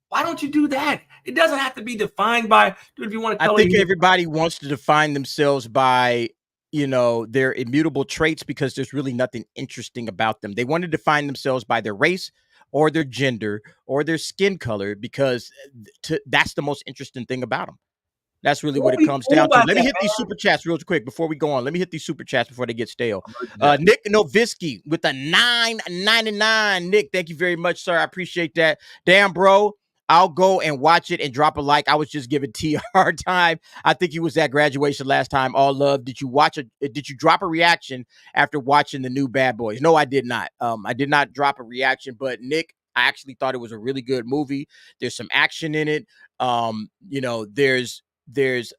Speaker 2: Why don't you do that? It doesn't have to be defined by, dude, if you want to
Speaker 1: I think everybody wants to define themselves by, their immutable traits because there's really nothing interesting about them. They want to define themselves by their race or their gender or their skin color because that's the most interesting thing about them. That's really what it comes down to. Let me hit these super chats real quick before we go on. Let me hit these super chats before they get stale. Nick Novisky with a $9.99. Nick, thank you very much, sir. I appreciate that. Damn, bro. I'll go and watch it and drop a like. I was just giving T a hard time. I think he was at graduation last time. All love. Did you watch it? Did you drop a reaction after watching the new Bad Boys? No, I did not. I did not drop a reaction, but Nick, I actually thought it was a really good movie. There's some action in it. There's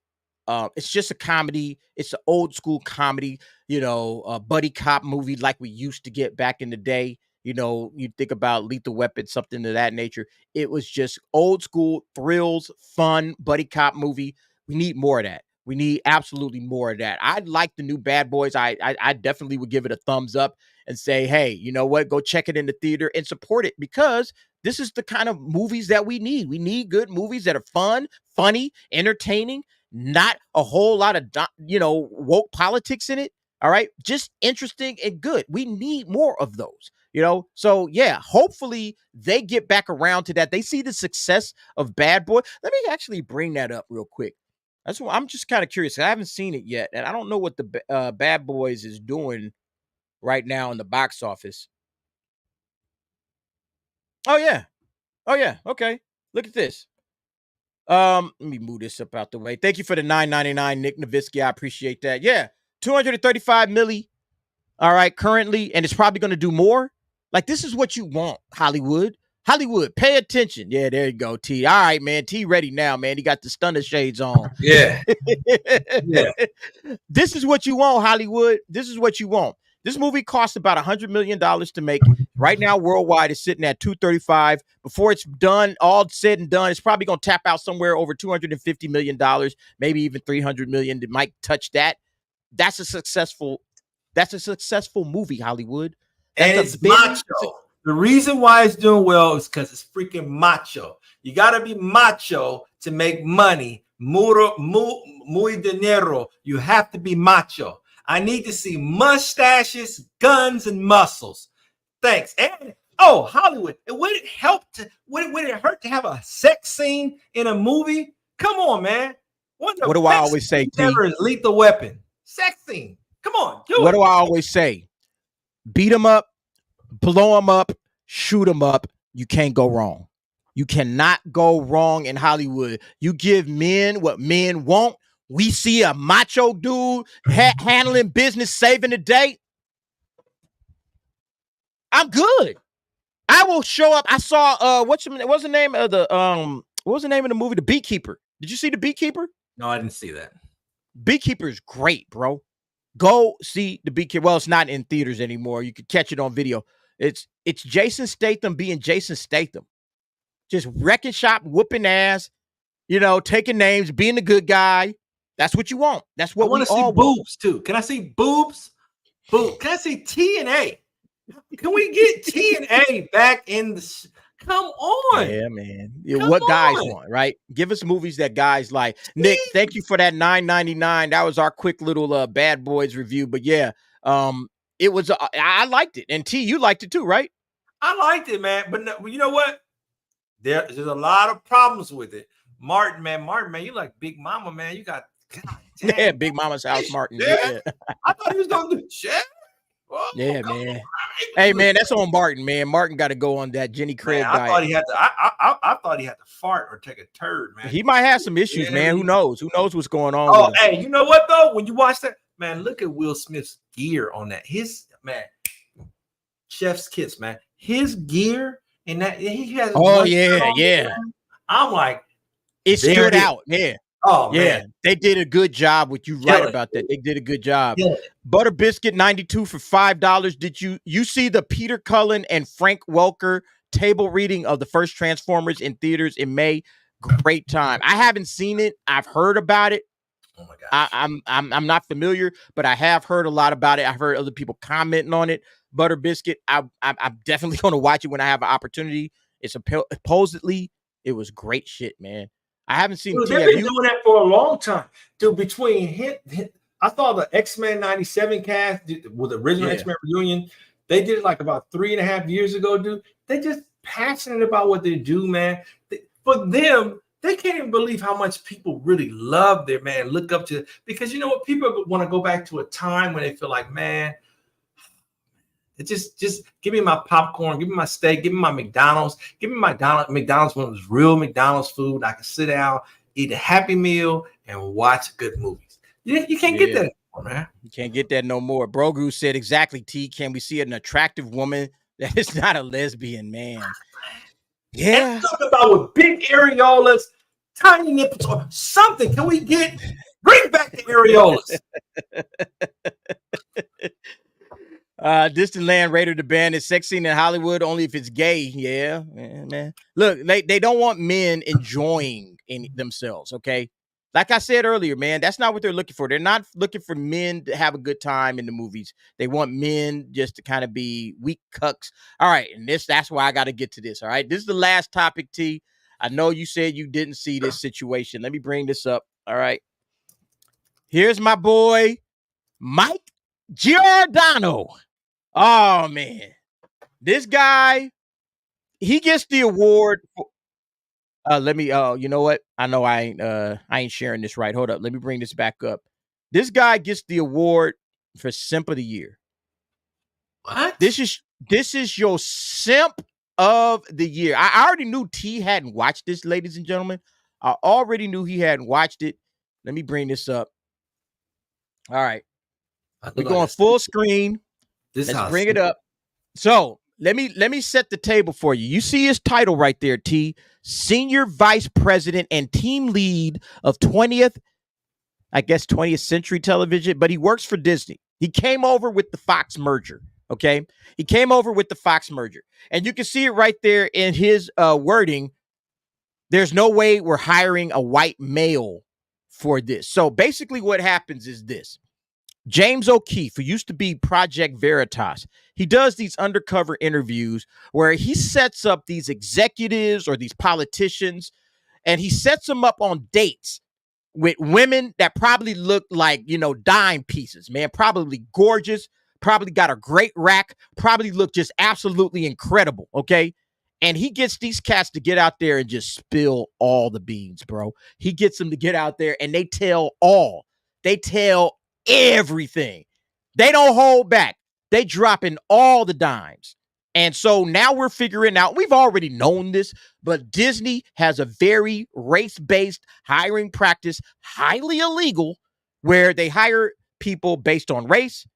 Speaker 1: it's just a comedy. It's an old school comedy, a buddy cop movie like we used to get back in the day. You think about Lethal Weapon, something of that nature. It was just old school thrills, fun buddy cop movie. We need more of that. We need absolutely more of that. I like the new Bad Boys. I definitely would give it a thumbs up and say, hey, you know what? Go check it in the theater and support it because this is the kind of movies that we need. We need good movies that are fun, funny, entertaining, not a whole lot of, woke politics in it. All right. Just interesting and good. We need more of those, So yeah, hopefully they get back around to that. They see the success of Bad Boy. Let me actually bring that up real quick. That's what I'm just kind of curious. I haven't seen it yet. And I don't know what the Bad Boys is doing right now in the box office. Oh yeah. Okay. Look at this. Let me move this up out the way. Thank you for the $9.99, Nick Novisky. I appreciate that. Yeah. 235 milli. All right. Currently. And it's probably going to do more. Like, this is what you want, Hollywood. Hollywood, pay attention. Yeah, there you go, T. All right, man. T ready now, man. He got the stunner shades on.
Speaker 2: Yeah.
Speaker 1: This is what you want, Hollywood. This is what you want. This movie cost about $100 million to make. Right now, worldwide, it's sitting at 235. Before it's done, all said and done, it's probably going to tap out somewhere over $250 million, maybe even $300 million. It might touch that. That's a successful movie, Hollywood.
Speaker 2: And it's macho. The reason why it's doing well is because it's freaking macho. You got to be macho to make money. Muy dinero. You have to be macho. I need to see mustaches, guns, and muscles. Thanks. And Hollywood. Would it hurt to have a sex scene in a movie? Come on, man.
Speaker 1: What do I always say, T?
Speaker 2: Never is Lethal Weapon. Sex scene. Come on.
Speaker 1: What do I always say? Beat them up, blow them up, shoot them up. You can't go wrong. You cannot go wrong in Hollywood. You give men what men want, we see a macho dude handling business, saving the day, I'm good. I will show up. I saw what's the name of the what was the name of the movie? The Beekeeper. Did you see The Beekeeper?
Speaker 2: No, I didn't see that.
Speaker 1: Beekeeper is great, bro. Go see The Beekeeper. Well, it's not in theaters anymore. You can catch it on video. It's Jason Statham being Jason Statham. Just wrecking shop, whooping ass, taking names, being the good guy. That's what you want. That's what
Speaker 2: I want to see boobs too. Can I see boobs? Can I see T and A? Can we get T and A back in the? Come on.
Speaker 1: Yeah, man. What guys want, right? Give us movies that guys like. Nick, thank you for that $9.99. That was our quick little Bad Boys review. But yeah, it was. I liked it, and T, you liked it too, right?
Speaker 2: I liked it, man. But no, you know what? There's a lot of problems with it. Martin, man, you like Big Mama, man. You got
Speaker 1: yeah, Big Mama's house, Martin.
Speaker 2: Yeah. I thought he was gonna do shit.
Speaker 1: Oh, yeah, man. Hey, man, that's on Martin, man. Martin got to go on that Jenny Craig diet.
Speaker 2: I thought he had to fart or take a turd, man.
Speaker 1: He might have some issues, man. Who knows? Who knows what's going on?
Speaker 2: Oh, hey, you know what though? When you watch that, man, look at Will Smith's gear on that. His man, chef's kiss, man. His gear and that he has.
Speaker 1: Oh yeah.
Speaker 2: I'm like,
Speaker 1: it stood out, yeah.
Speaker 2: Oh,
Speaker 1: yeah,
Speaker 2: man.
Speaker 1: They did a good job with you. Right about that. They did a good job. Yeah. Butter Biscuit 92 for $5. Did you see the Peter Cullen and Frank Welker table reading of the first Transformers in theaters in May? Great time. I haven't seen it. I've heard about it.
Speaker 2: Oh my gosh.
Speaker 1: I'm not familiar, but I have heard a lot about it. I've heard other people commenting on it. Butter Biscuit. I'm definitely going to watch it when I have an opportunity. It's supposedly it was great shit, man. I haven't seen.
Speaker 2: Dude, they've been doing that for a long time. Dude, between I thought the X-Men 97 cast with the original X-Men reunion, they did it like about 3.5 years ago, dude. They're just passionate about what they do, man. For them, they can't even believe how much people really love their man, look up to. Because you know what? People want to go back to a time when they feel like, man, it just give me my popcorn, give me my steak, give me my McDonald's, give me my McDonald's when it was real McDonald's food. I can sit down, eat a Happy Meal, and watch good movies. You can't get that anymore, man.
Speaker 1: You can't get that no more. Brogu said exactly, T. Can we see an attractive woman that is not a lesbian, man? Yeah.
Speaker 2: And talking about with big areolas, tiny nipples, or something. Can we bring back the areolas?
Speaker 1: Distant Land Raider the band is sex scene in Hollywood only if it's gay. Yeah, man. Look, they don't want men enjoying themselves. Okay, like I said earlier, man, that's not what they're looking for. They're not looking for men to have a good time in the movies. They want men just to kind of be weak cucks. All right, and that's why I got to get to this. All right, this is the last topic, T. I know you said you didn't see this situation. Let me bring this up. All right, here's my boy Mike Giordano. Oh man, this guy, he gets the award. Let me. You know what? I know I ain't sharing this right. Hold up. Let me bring this back up. This guy gets the award for Simp of the Year.
Speaker 2: What?
Speaker 1: This is your Simp of the Year. I already knew T hadn't watched this, ladies and gentlemen. I already knew he hadn't watched it. Let me bring this up. All right, we're going full screen. Let's bring it up. So let me set the table for you. You see his title right there, T. Senior Vice President and Team Lead of 20th Century Television, but he works for Disney. He came over with the Fox merger, okay? He came over with the Fox merger. And you can see it right there in his wording. There's no way we're hiring a white male for this. So basically what happens is this. James O'Keefe, who used to be Project Veritas, he does these undercover interviews where he sets up these executives or these politicians, and he sets them up on dates with women that probably look like, dime pieces, man, probably gorgeous, probably got a great rack, probably look just absolutely incredible, okay? And he gets these cats to get out there and just spill all the beans, bro. He gets them to get out there and they tell everything. They don't hold back. They drop in all the dimes. And so now we're figuring out, we've already known this, but Disney has a very race-based hiring practice, highly illegal, where they hire people based on race,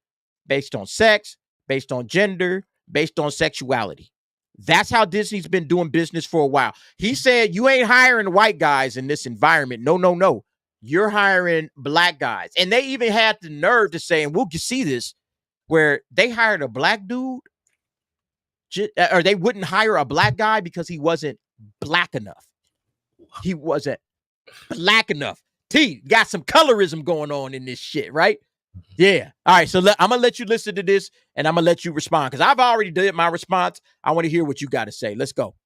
Speaker 1: based on sex, based on gender, based on sexuality. That's how Disney's been doing business for a while. He said, you ain't hiring white guys in this environment. No. You're hiring black guys. And they even had the nerve to say, and we'll see this, where they hired a black dude, or they wouldn't hire a black guy because he wasn't black enough. He wasn't black enough. T, got some colorism going on in this shit, right? Yeah. All right. So I'm going to let you listen to this and I'm going to let you respond because I've already did my response. I want to hear what you got to say. Let's go.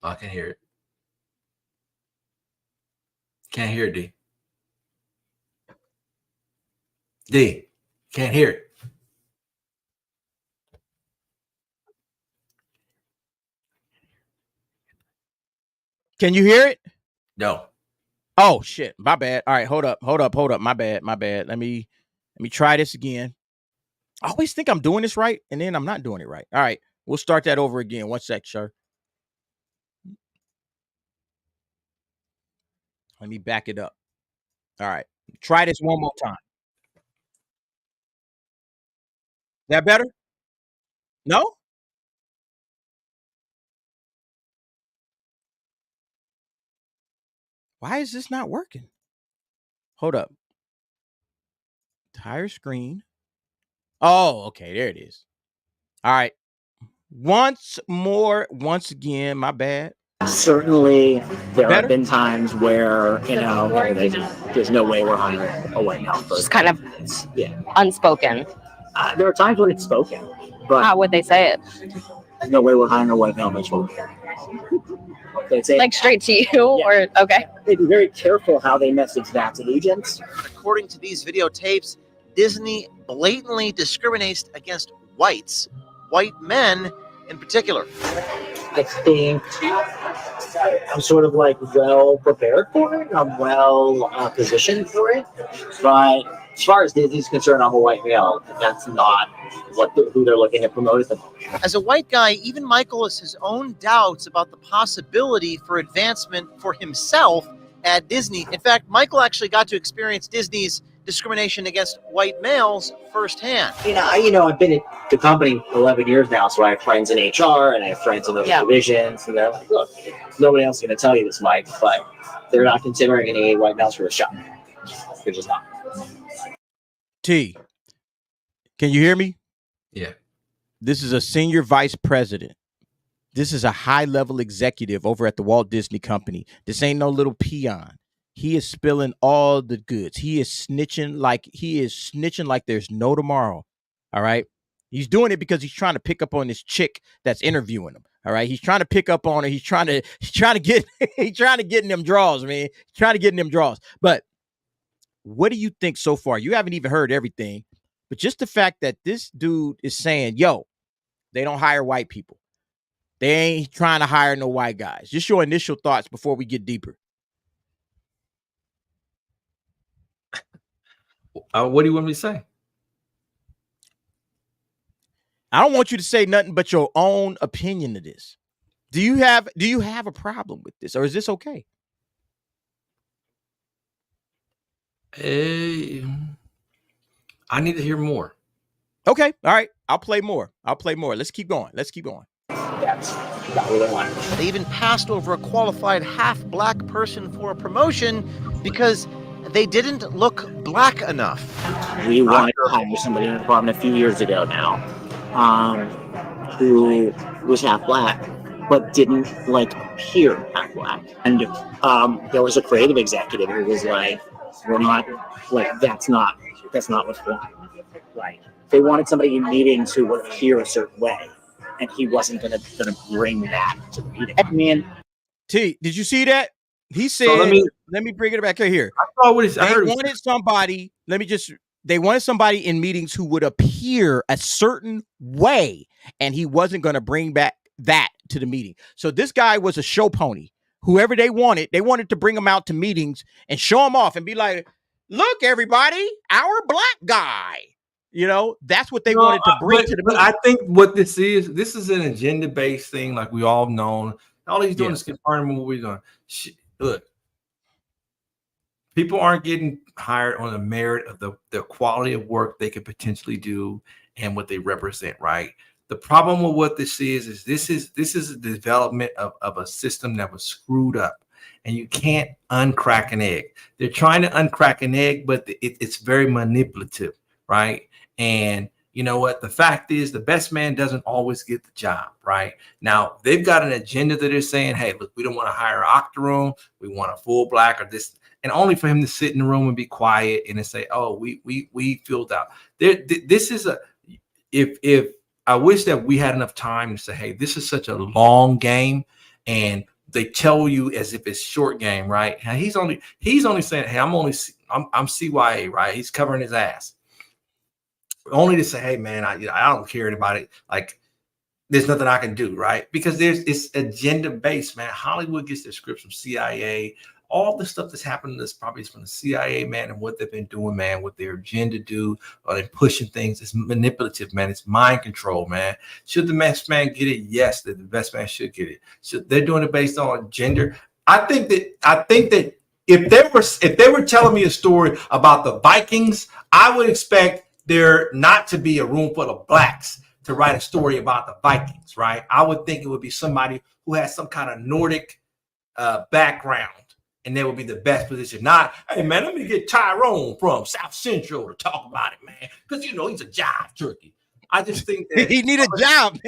Speaker 2: I can hear it. Can't hear it, D. D, can't hear it.
Speaker 1: Can you hear it?
Speaker 2: No.
Speaker 1: Oh shit. My bad. All right. Hold up. My bad. Let me try this again. I always think I'm doing this right and then I'm not doing it right. All right. We'll start that over again. 1 sec, sure. Let me back it up. All right. Try this one more time. Is that better? No? Why is this not working? Hold up. Entire screen. Oh, okay. There it is. All right. Once again, my bad.
Speaker 4: Certainly, there have been times where, there's no way we're hiring a white male.
Speaker 5: Just kind of unspoken.
Speaker 4: There are times when it's spoken, but
Speaker 5: How would they say it?
Speaker 4: there's no way we're hiring a white male. They say,
Speaker 5: Like straight to you, or okay?
Speaker 4: they'd be very careful how they message that to agents.
Speaker 6: According to these videotapes, Disney blatantly discriminates against whites, white men in particular.
Speaker 4: I think I'm sort of well prepared for it. I'm well positioned for it. But as far as Disney's concerned, I'm a white male. That's not who they're looking to promote at the moment.
Speaker 6: As a white guy, even Michael has his own doubts about the possibility for advancement for himself at Disney. In fact, Michael actually got to experience Disney's discrimination against white males firsthand.
Speaker 4: I've been at the company 11 years now, so I have friends in HR and I have friends in those divisions, and they're like, look, nobody else is going to tell you this, Mike, but they're not considering any white males for the shop. They're just not.
Speaker 1: T, can you hear me?
Speaker 2: Yeah.
Speaker 1: This is a senior vice president. This is a high-level executive over at the Walt Disney Company. This ain't no little peon. He is spilling all the goods. He is snitching like there's no tomorrow. All right. He's doing it because he's trying to pick up on this chick that's interviewing him. All right. He's trying to pick up on her. He's trying to get in them draws, man. He's trying to get in them draws. But what do you think so far? You haven't even heard everything, but just the fact that this dude is saying, yo, they don't hire white people. They ain't trying to hire no white guys. Just your initial thoughts before we get deeper.
Speaker 2: What do you want me to say?
Speaker 1: I don't want you to say nothing but your own opinion of this. Do you have a problem with this, or is this okay?
Speaker 2: I need to hear more.
Speaker 1: Okay. All right. I'll play more. Let's keep going.
Speaker 4: That's not what I want.
Speaker 6: They even passed over a qualified half-black person for a promotion because they didn't look black enough.
Speaker 4: We wanted to hire somebody in the department a few years ago now, who was half black, but didn't appear half black. And there was a creative executive who was like, "We're not that's not what's going on." They wanted somebody in meetings who would appear a certain way, and he wasn't gonna bring that to the meeting. I mean,
Speaker 1: T, did you see that? He said, let me bring it back here.
Speaker 2: I
Speaker 1: wanted somebody, they wanted somebody in meetings who would appear a certain way, and he wasn't going to bring back that to the meeting. So this guy was a show pony. Whoever they wanted to bring him out to meetings and show him off and be like, look, everybody, our black guy. You know, that's what they wanted to bring to the
Speaker 2: but
Speaker 1: meeting.
Speaker 2: I think what this is an agenda-based thing, like we all known. All he's doing is confirming what we're doing. Look, people aren't getting hired on the merit of the quality of work they could potentially do and what they represent, right? The problem with what this is this is a development of a system that was screwed up, and you can't uncrack an egg. They're trying to uncrack an egg, but it's very manipulative, right? And you know what? The fact is, the best man doesn't always get the job, right? Now, they've got an agenda that they're saying, hey, look, we don't want to hire an octoroon. We want a full black or this, and only for him to sit in the room and be quiet and then say, oh, we filled out. This is if I wish that we had enough time to say, hey, this is such a long game, and they tell you as if it's short game, right? And he's only saying, hey, I'm CYA, right? He's covering his ass. Only to say, hey, man, I don't care anybody. Like, there's nothing I can do, right? Because it's agenda based, man. Hollywood gets their scripts from CIA. All the stuff that's happening is probably from the CIA, man, and what they've been doing, man, what their agenda do, or they're pushing things. It's manipulative, man. It's mind control, man. Should the best man get it? Yes, the best man should get it. So they're doing it based on gender. I think that if they were telling me a story about the Vikings, I would expect there not to be a room full of blacks to write a story about the Vikings, right? I would think it would be somebody who has some kind of Nordic background, and they would be the best position. Not, hey, man, let me get Tyrone from South Central to talk about it, man, because, you know, he's a jive turkey. I just think that
Speaker 1: he need a job.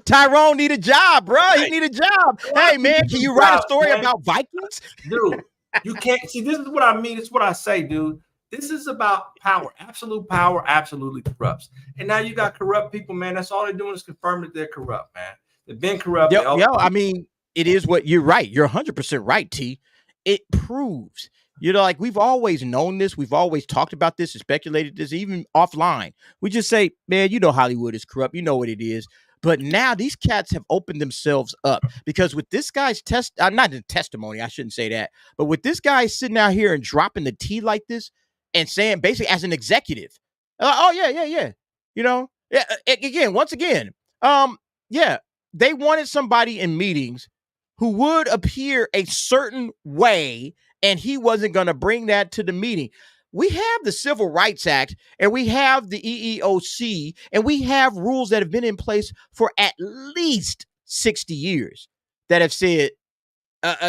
Speaker 1: Tyrone need a job, bro. He need a job. Hey, man, can you write a story about Vikings?
Speaker 2: Dude, you can't. See, this is what I mean. It's what I say, dude. This is about power. Absolute power absolutely corrupts. And now you got corrupt people, man. That's all they're doing is confirm that they're corrupt, man. They've been corrupt.
Speaker 1: I mean, it is what you're right. You're 100% right, T. It proves, you know, like we've always known this. We've always talked about this and speculated this, even offline. We just say, man, you know, Hollywood is corrupt. You know what it is. But now these cats have opened themselves up because with this guy's not the testimony, I shouldn't say that, but with this guy sitting out here and dropping the tea like this, and saying basically as an executive, oh yeah, you know, once again, they wanted somebody in meetings who would appear a certain way, and he wasn't going to bring that to the meeting. We have the Civil Rights Act, and we have the EEOC, and we have rules that have been in place for at least 60 years that have said,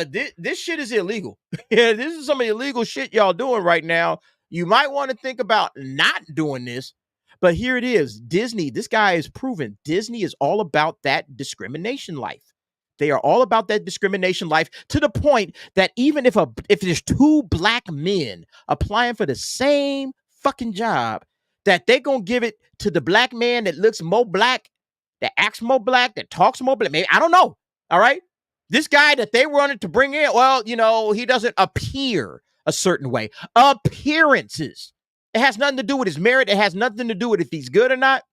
Speaker 1: this shit is illegal. Yeah, this is some of the illegal shit y'all doing right now. You might want to think about not doing this, but here it is. Disney, this guy is proven Disney is all about that discrimination life. They are all about that discrimination life to the point that even if there's two black men applying for the same fucking job, that they're going to give it to the black man that looks more black, that acts more black, that talks more black. Maybe, I don't know. All right. This guy that they wanted to bring in, well, you know, he doesn't appear a certain way. Appearances. It has nothing to do with his merit. It has nothing to do with if he's good or not.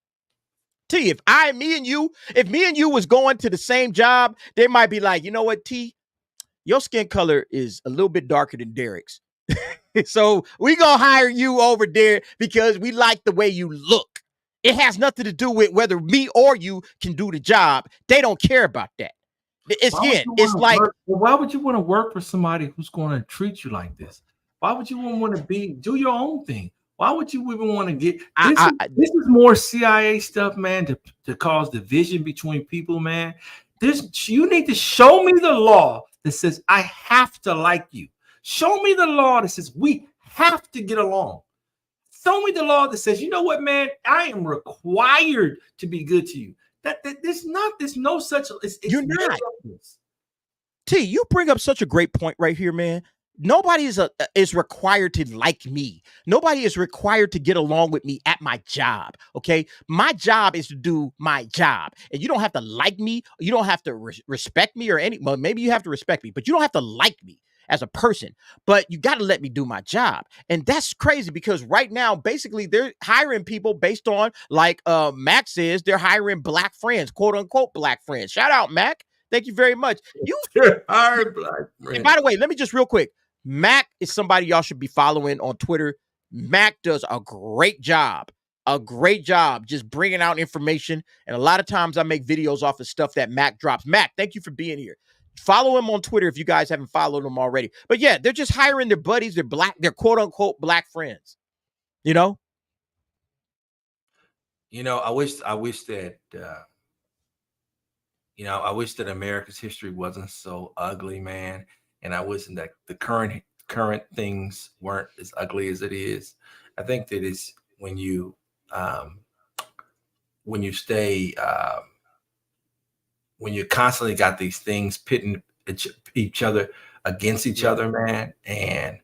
Speaker 1: T, if me and you was going to the same job, they might be like, you know what, T, your skin color is a little bit darker than Derek's. So we gonna hire you over there because we like the way you look. It has nothing to do with whether me or you can do the job. They don't care about that. It's like,
Speaker 2: why would you want to work for somebody who's going to treat you like this? Why would you want to do your own thing? Why would you even want to get this is more CIA stuff, man, to cause division between people, man. You need to show me the law that says I have to like you. Show me the law that says we have to get along. Show me the law that says, you know what, man, I am required to be good to you. There's no such. You're not.
Speaker 1: T, you bring up such a great point right here, man. Nobody is required to like me. Nobody is required to get along with me at my job. Okay, my job is to do my job, and you don't have to like me. You don't have to respect me or well, maybe you have to respect me, but you don't have to like me as a person. But you got to let me do my job, and that's crazy because right now, basically, they're hiring people based on, like Mac says, they're hiring black friends, quote unquote black friends. Shout out, Mac. Thank you very much.
Speaker 2: hired black friends.
Speaker 1: And by the way, let me just real quick. Mac is somebody y'all should be following on Twitter. Mac does a great job a great job just bringing out information. And a lot of times I make videos off of stuff that Mac drops. Mac, thank you for being here. Follow him on Twitter if you guys haven't followed him already. But yeah, they're just hiring their buddies, their quote unquote black friends. You know?
Speaker 2: I wish that I wish that America's history wasn't so ugly, man. And I wish that the current things weren't as ugly as it is. I think that it's when you stay when you constantly got these things pitting each other against each other, man, and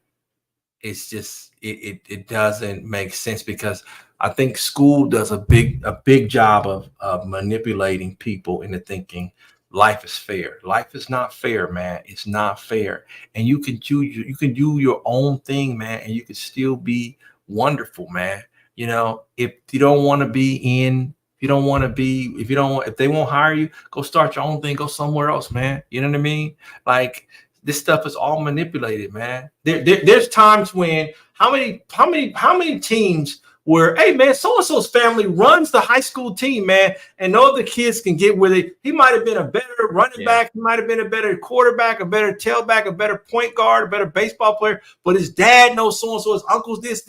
Speaker 2: it's just it doesn't make sense, because I think school does a big job of manipulating people into thinking life is fair. Life is not fair, man. It's not fair. And you can do your own thing, man, and you can still be wonderful, man. If you don't want to be in, if they won't hire you, go start your own thing, go somewhere else, man. You know what I mean? Like, this stuff is all manipulated, man. There's times when how many teams where, hey, man, so-and-so's family runs the high school team, man, and no other kids can get with it. He might have been a better running back. He might have been a better quarterback, a better tailback, a better point guard, a better baseball player. But his dad knows so-and-so, his uncle's this.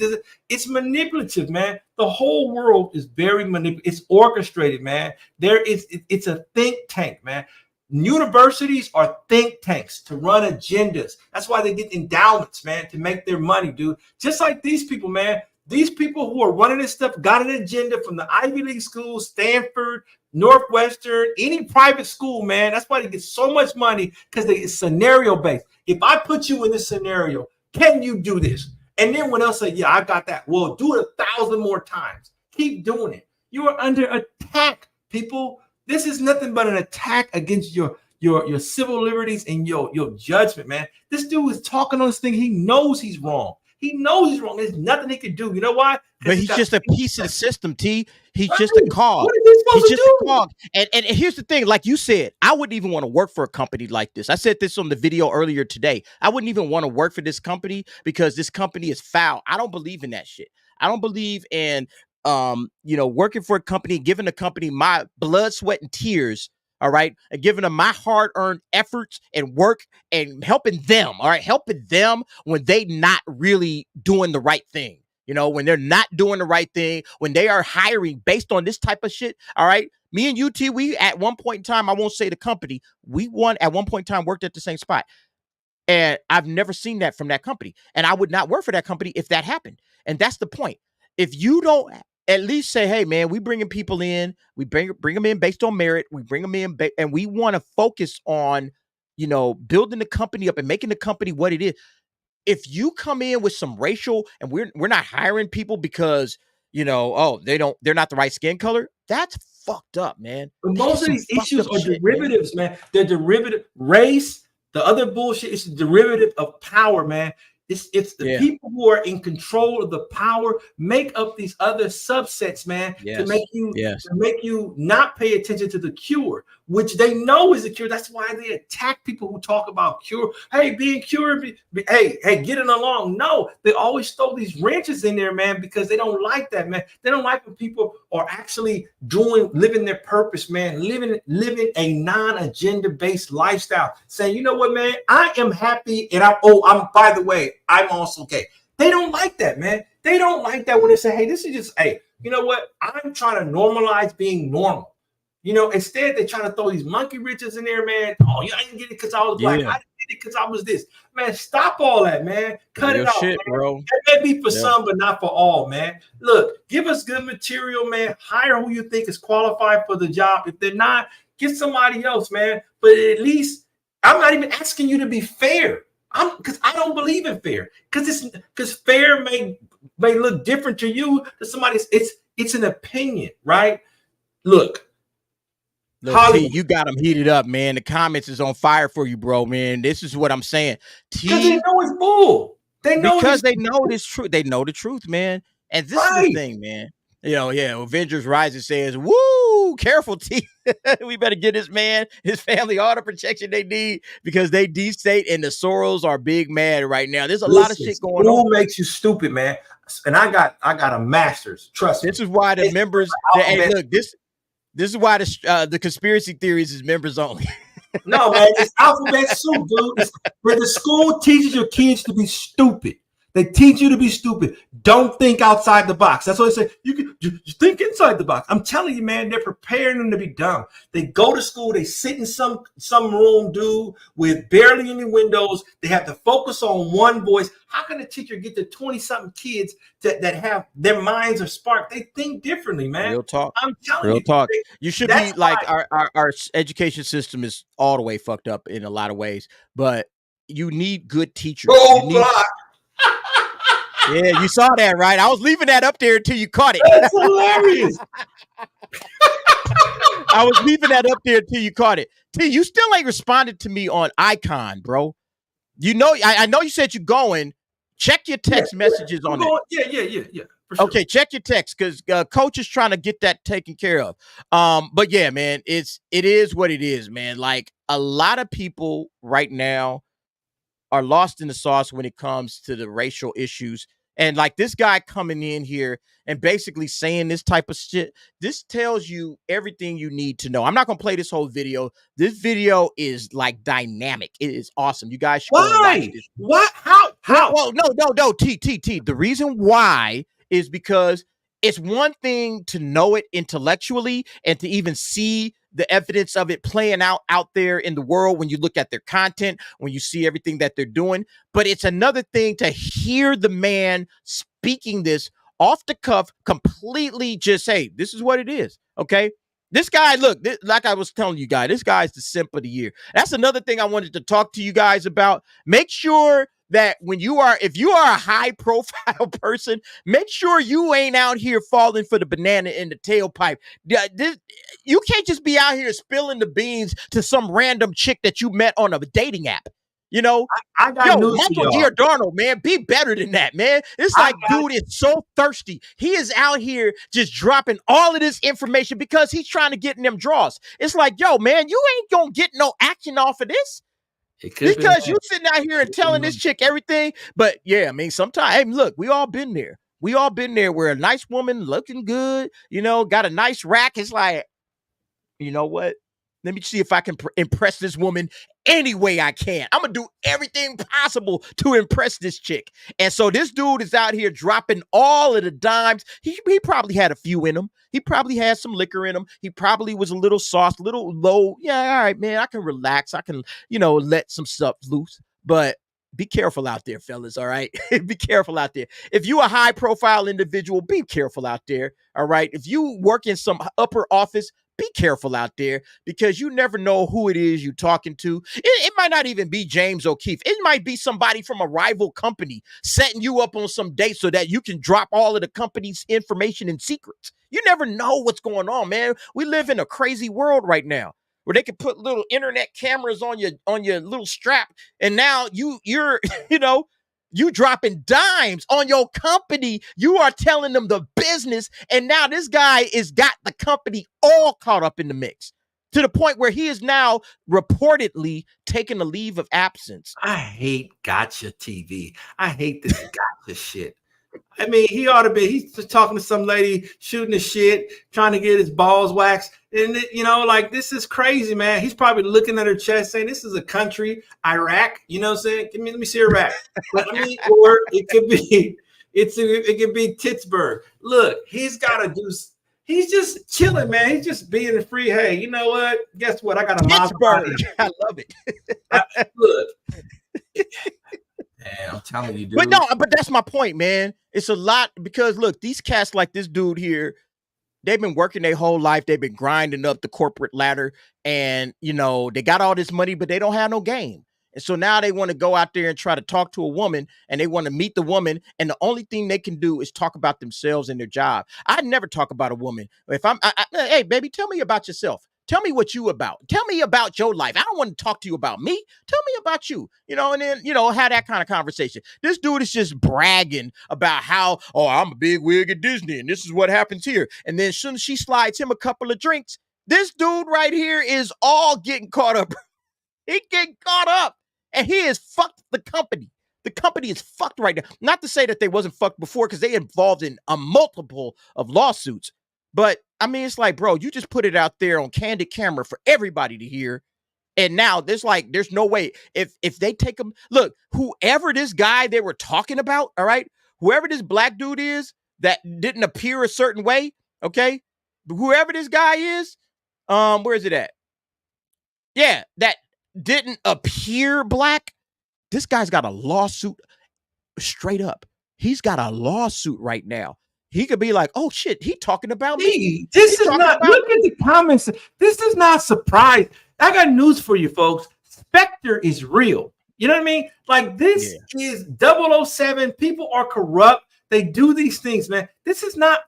Speaker 2: It's manipulative, man. The whole world is very manipulative. It's orchestrated, man. It's a think tank, man. Universities are think tanks to run agendas. That's why they get endowments, man, to make their money, dude. Just like these people, man. These people who are running this stuff got an agenda from the Ivy League schools, Stanford, Northwestern, any private school, man. That's why they get so much money, because it's scenario based. If I put you in this scenario, can you do this? And then when else say, yeah, I got that. Well, do it 1,000 more times. Keep doing it. You are under attack, people. This is nothing but an attack against your civil liberties and your judgment, man. This dude is talking on this thing. He knows he's wrong. He knows he's wrong. There's nothing he can do. You know why?
Speaker 1: But he's just a piece of the system, T. He's just a cog.
Speaker 2: What is he supposed to do?
Speaker 1: A cog. And here's the thing, like you said, I wouldn't even want to work for a company like this. I said this on the video earlier today. I wouldn't even want to work for this company because this company is foul. I don't believe in that shit. I don't believe in working for a company, giving a company my blood, sweat, and tears. All right. And giving them my hard-earned efforts and work and helping them. All right. Helping them when they not really doing the right thing. When they're not doing the right thing, when they are hiring based on this type of shit. All right. Me and UT, we at one point in time, I won't say the company, at one point in time worked at the same spot. And I've never seen that from that company. And I would not work for that company if that happened. And that's the point. If you don't at least say, hey, man, we bringing people in, we bring them in based on merit. We bring them in and we want to focus on, building the company up and making the company what it is. If you come in with some racial and we're not hiring people because, they're not the right skin color, that's fucked up, man.
Speaker 2: But most of these issues are derivatives, man. They're derivative. Race, the other bullshit is a derivative of power, man. It's the people who are in control of the power make up these other subsets, man, to make you not pay attention to the cure, which they know is the cure. That's why they attack people who talk about cure. Hey, being cured, hey, getting along. No, they always throw these wrenches in there, man, because they don't like that, man. They don't like when people are actually living their purpose, man, living a non-agenda based lifestyle, saying, you know what, man, I am happy, and by the way, I'm also gay. They don't like that, man. They don't like that when they say, hey, this is just, hey, you know what? I'm trying to normalize being normal. Instead, they're trying to throw these monkey wrenches in there, man. Oh, I didn't get it because I was black. I didn't get it because I was this. Man, stop all that, man. Cut it off, man.
Speaker 1: Bro.
Speaker 2: That may be for some, but not for all, man. Look, give us good material, man. Hire who you think is qualified for the job. If they're not, get somebody else, man. But at least, I'm not even asking you to be fair. Because I don't believe in fair. Because fair may look different to you to somebody. It's an opinion, right? Look,
Speaker 1: T, you got them heated up, man. The comments is on fire for you, bro, man. This is what I'm saying.
Speaker 2: Because they know it's bull. They know
Speaker 1: it's true. They know the truth, man. And this is the thing, man. Avengers Rising says, woo, Woo, careful, T. We better get this man, his family, all the protection they need because they D-state and the Soros are big mad right now. There's a lot of shit going on.
Speaker 2: School makes you stupid, man. And I got a master's. Trust me.
Speaker 1: This is why the members. Hey, look, this is why the conspiracy theories is members only.
Speaker 2: No, man, it's alphabet soup, dude. It's where the school teaches your kids to be stupid. They teach you to be stupid. Don't think outside the box. That's what they say. You think inside the box. I'm telling you, man, they're preparing them to be dumb. They go to school. They sit in some room, dude, with barely any windows. They have to focus on one voice. How can a teacher get to 20-something kids that have their minds are sparked? They think differently, man.
Speaker 1: Real talk.
Speaker 2: I'm telling
Speaker 1: Real
Speaker 2: you.
Speaker 1: talk. You should be like
Speaker 2: why.
Speaker 1: our education system is all the way fucked up in a lot of ways, but you need good teachers. Yeah, you saw that, right? I was leaving that up there until you caught it.
Speaker 2: That's hilarious.
Speaker 1: I was leaving that up there until you caught it. T, you still ain't responded to me on Icon, bro. You know, I know you said you're going. Check your text messages on it.
Speaker 2: Yeah. For sure.
Speaker 1: Okay, check your text because coach is trying to get that taken care of. But yeah, man, it is what it is, man. Like a lot of people right now are lost in the sauce when it comes to the racial issues. And like this guy coming in here and basically saying this type of shit, this tells you everything you need to know. I'm not going to play this whole video. This video is like dynamic. It is awesome. You guys should go and watch this.
Speaker 2: What? How?
Speaker 1: Well, no. T. The reason why is because it's one thing to know it intellectually and to even see the evidence of it playing out there in the world when you look at their content, when you see everything that they're doing. But it's another thing to hear the man speaking this off the cuff, completely just, hey, this is what it is. Okay. This guy, look, like I was telling you guys, this guy's the simp of the year. That's another thing I wanted to talk to you guys about. Make sure that if you are a high profile person, make sure you ain't out here falling for the banana in the tailpipe. You can't just be out here spilling the beans to some random chick that you met on a dating app. You know,
Speaker 2: I got news for
Speaker 1: Michael
Speaker 2: y'all.
Speaker 1: Giordano, man, be better than that, man. It's like, dude is so thirsty. He is out here just dropping all of this information because he's trying to get in them draws. It's like, yo, man, you ain't gonna get no action off of this. Because you sitting out here and telling this chick everything. But yeah, I mean, sometimes, hey, look, we all been there. We all been there where a nice woman looking good, you know, got a nice rack. It's like, you know what? Let me see if I can impress this woman any way I can. I'm going to do everything possible to impress this chick. And so this dude is out here dropping all of the dimes. He probably had a few in him. He probably had some liquor in him. He probably was a little sauce, a little low. Yeah, all right, man, I can relax. I can, let some stuff loose. But be careful out there, fellas, all right? Be careful out there. If you a high-profile individual, be careful out there, all right? If you work in some upper office, be careful out there because you never know who it is you're talking to. It might not even be James O'Keefe. It might be somebody from a rival company setting you up on some date so that you can drop all of the company's information and secrets. You never know what's going on, man. We live in a crazy world right now where they can put little internet cameras on your little strap, and now you're you dropping dimes on your company. You are telling them the business, and now this guy is got the company all caught up in the mix to the point where he is now reportedly taking a leave of absence.
Speaker 2: I hate gotcha TV. I hate this gotcha shit. I mean, he's just talking to some lady, shooting the shit, trying to get his balls waxed. And, this is crazy, man. He's probably looking at her chest saying, this is a country, Iraq. You know what I'm saying? Let me see Iraq. Or it could be, it could be Pittsburgh. Look, he's just chilling, man. He's just being a free. Hey, you know what? Guess what? I got a
Speaker 1: Pittsburgh. I love it.
Speaker 2: Look. Man, I'm telling you, dude.
Speaker 1: But that's my point, man. It's a lot because look, these cats like this dude here, they've been working their whole life. They've been grinding up the corporate ladder, and they got all this money, but they don't have no game. And so now they want to go out there and try to talk to a woman, and they want to meet the woman, and the only thing they can do is talk about themselves and their job. I never talk about a woman. If hey, baby, tell me about yourself. Tell me what you about. Tell me about your life. I don't want to talk to you about me. Tell me about you. And then, have that kind of conversation. This dude is just bragging about how, oh, I'm a big wig at Disney and this is what happens here. And then as soon as she slides him a couple of drinks, this dude right here is all getting caught up. He getting caught up and he is fucked the company. The company is fucked right now. Not to say that they wasn't fucked before because they involved in a multiple of lawsuits. But I mean, it's like, bro, you just put it out there on candid camera for everybody to hear. And now there's no way if they take them. Look, whoever this guy they were talking about, all right, whoever this black dude is that didn't appear a certain way, okay, whoever this guy is, where is it at? Yeah, that didn't appear black. This guy's got a lawsuit straight up. He's got a lawsuit right now. He could be like, oh shit, he talking about me.
Speaker 2: This is not, look at the comments. This is not surprise. I got news for you folks. Spectre is real. You know what I mean? Like this is 007. People are corrupt. They do these things, man. This is not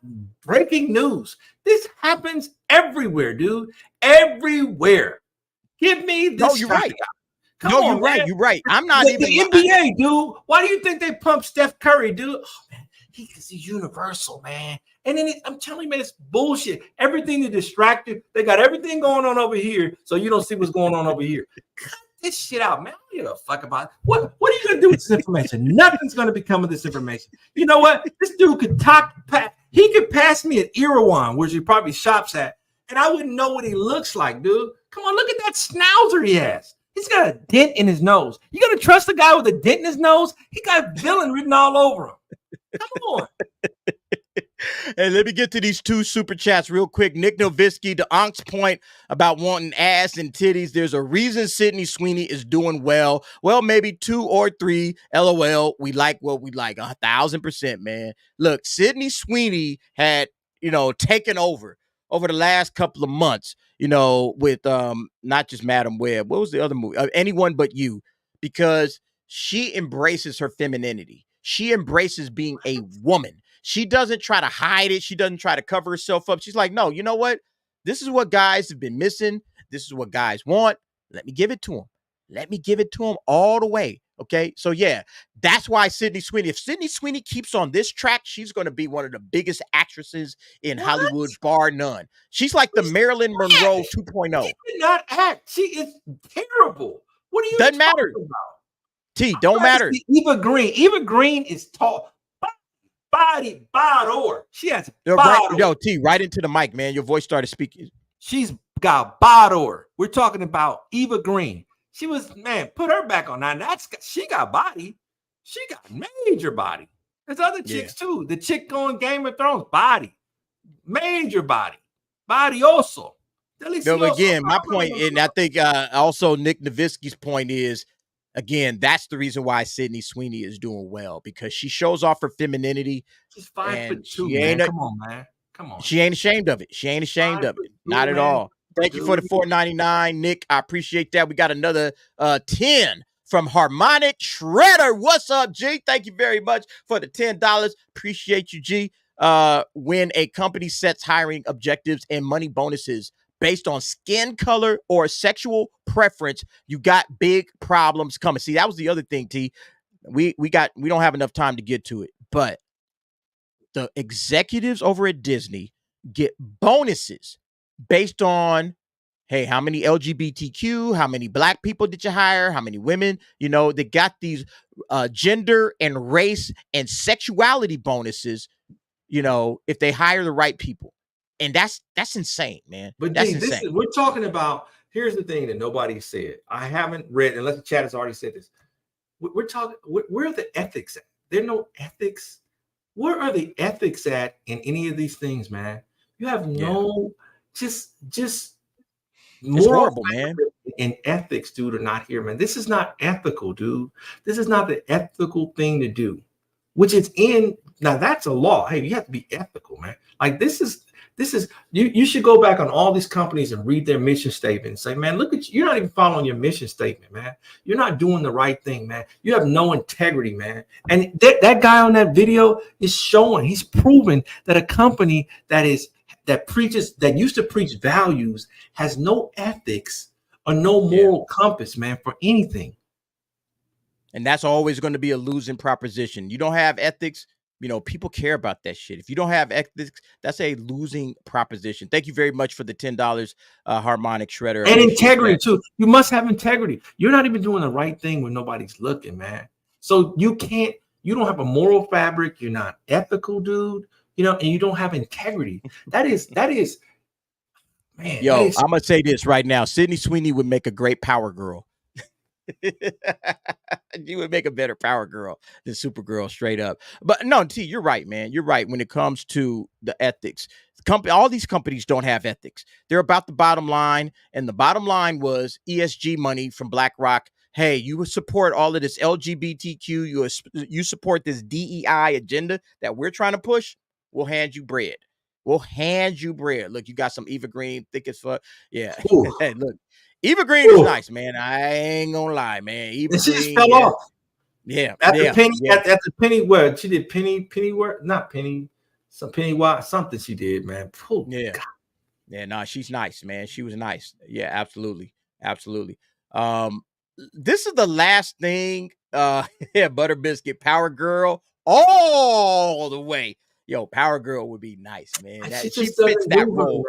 Speaker 2: breaking news. This happens everywhere, dude. Everywhere. Give me this.
Speaker 1: No, you're right. You're right. You're right. I'm not even
Speaker 2: the NBA, dude. Why do you think they pump Steph Curry, dude? Oh man, he's universal, man. And then I'm telling you, man, it's bullshit. Everything to distract you. They got everything going on over here, so you don't see what's going on over here. Cut this shit out, man. I don't give a fuck about it. What are you gonna do with this information? Nothing's gonna become of this information. You know what? This dude could he could pass me at Erewhon, where he probably shops at, and I wouldn't know what he looks like, dude. Come on, look at that schnauzer he has. He's got a dent in his nose. You gonna trust a guy with a dent in his nose? He got villain written all over him. Come on.
Speaker 1: Hey, let me get to these 2 super chats real quick. Nick Nowitzki, to Ank's point about wanting ass and titties, there's a reason Sydney Sweeney is doing well. Well, maybe 2 or 3. LOL. We like what we like. 1,000%, man. Look, Sydney Sweeney had, taken over the last couple of months. With not just Madam Web. What was the other movie? Anyone But You, because she embraces her femininity. She embraces being a woman. She doesn't try to hide it. She doesn't try to cover herself up. She's like, no, you know what? This is what guys have been missing. This is what guys want. Let me give it to them. Let me give it to them all the way. Okay, so yeah, that's why Sydney Sweeney, if Sydney Sweeney keeps on this track, she's going to be one of the biggest actresses in Hollywood, bar none. She's like the Marilyn Monroe 2.0.
Speaker 2: She did not act. She is terrible. What are you
Speaker 1: Doesn't matter.
Speaker 2: About?
Speaker 1: T, don't matter.
Speaker 2: Eva Green. Eva Green is tall. Body, bottle. She has bottle.
Speaker 1: Yo, T, right into the mic, man. Your voice started speaking.
Speaker 2: She's got bottle. We're talking about Eva Green. She was, man, put her back on now. She got body. She got major body. There's other chicks too. The chick on Game of Thrones, body. Major body. Body also.
Speaker 1: No, again, my point, and I think also Nick Nowitzki's point is, again, that's the reason why Sydney Sweeney is doing well, because she shows off her femininity.
Speaker 2: She's 5'2", man. Come on, man. Come on.
Speaker 1: She ain't ashamed of it. She ain't ashamed of it. Not at all. Thank you for the $4.99, Nick. I appreciate that. We got another 10 from Harmonic Shredder. What's up, G? Thank you very much for the $10. Appreciate you, G. When a company sets hiring objectives and money bonuses based on skin color or sexual preference, you got big problems coming. See, that was the other thing, T. We don't have enough time to get to it, but the executives over at Disney get bonuses based on, hey, how many LGBTQ, how many black people did you hire, how many women, they got these gender and race and sexuality bonuses, if they hire the right people. And that's insane, man.
Speaker 2: But
Speaker 1: that's
Speaker 2: insane. We're talking about, here's the thing that nobody said. I haven't read, unless the chat has already said this. We're talking, where are the ethics at? There are no ethics. Where are the ethics at in any of these things, man? You have no, just
Speaker 1: it's horrible, man.
Speaker 2: And ethics, dude, are not here, man. This is not ethical, dude. This is not the ethical thing to do, which is now that's a law. Hey, you have to be ethical, man. Like this is you should go back on all these companies and read their mission statement and say, man, look at you. You're not even following your mission statement, man. You're not doing the right thing, man. You have no integrity, man. And that guy on that video is showing, he's proven that a company that is that used to preach values has no ethics or no moral compass, man, for anything.
Speaker 1: And that's always going to be a losing proposition. You don't have ethics, you know, people care about that shit. If you don't have ethics, that's a losing proposition. Thank you very much for the $10 harmonic shredder.
Speaker 2: And integrity too. You must have integrity. You're not even doing the right thing when nobody's looking, man. So you don't have a moral fabric. You're not ethical, dude. You know, and you don't have integrity. That is, man.
Speaker 1: Yo, I'm going to say this right now. Sydney Sweeney would make a great power girl. You would make a better power girl than Supergirl, straight up. But no, T, you're right, man. You're right when it comes to the ethics. All these companies don't have ethics. They're about the bottom line, and the bottom line was ESG money from BlackRock. Hey, you would support all of this LGBTQ, you support this DEI agenda that we're trying to push, we'll hand you bread. We'll hand you bread. Look, you got some Eva Green, thick as fuck. Yeah. Hey, look. Eva Green is nice, man. I ain't gonna lie, man. Eva
Speaker 2: she
Speaker 1: Green
Speaker 2: just fell off.
Speaker 1: Yeah.
Speaker 2: After Penny, what she did, Penny work, not Penny, some Pennywise, something she did, man. Oh,
Speaker 1: yeah.
Speaker 2: God.
Speaker 1: Yeah, no, she's nice, man. She was nice. Yeah, absolutely. Absolutely. This is the last thing. Butter Biscuit, Power Girl, all the way. Yo, Power Girl would be nice, man. She fits that role.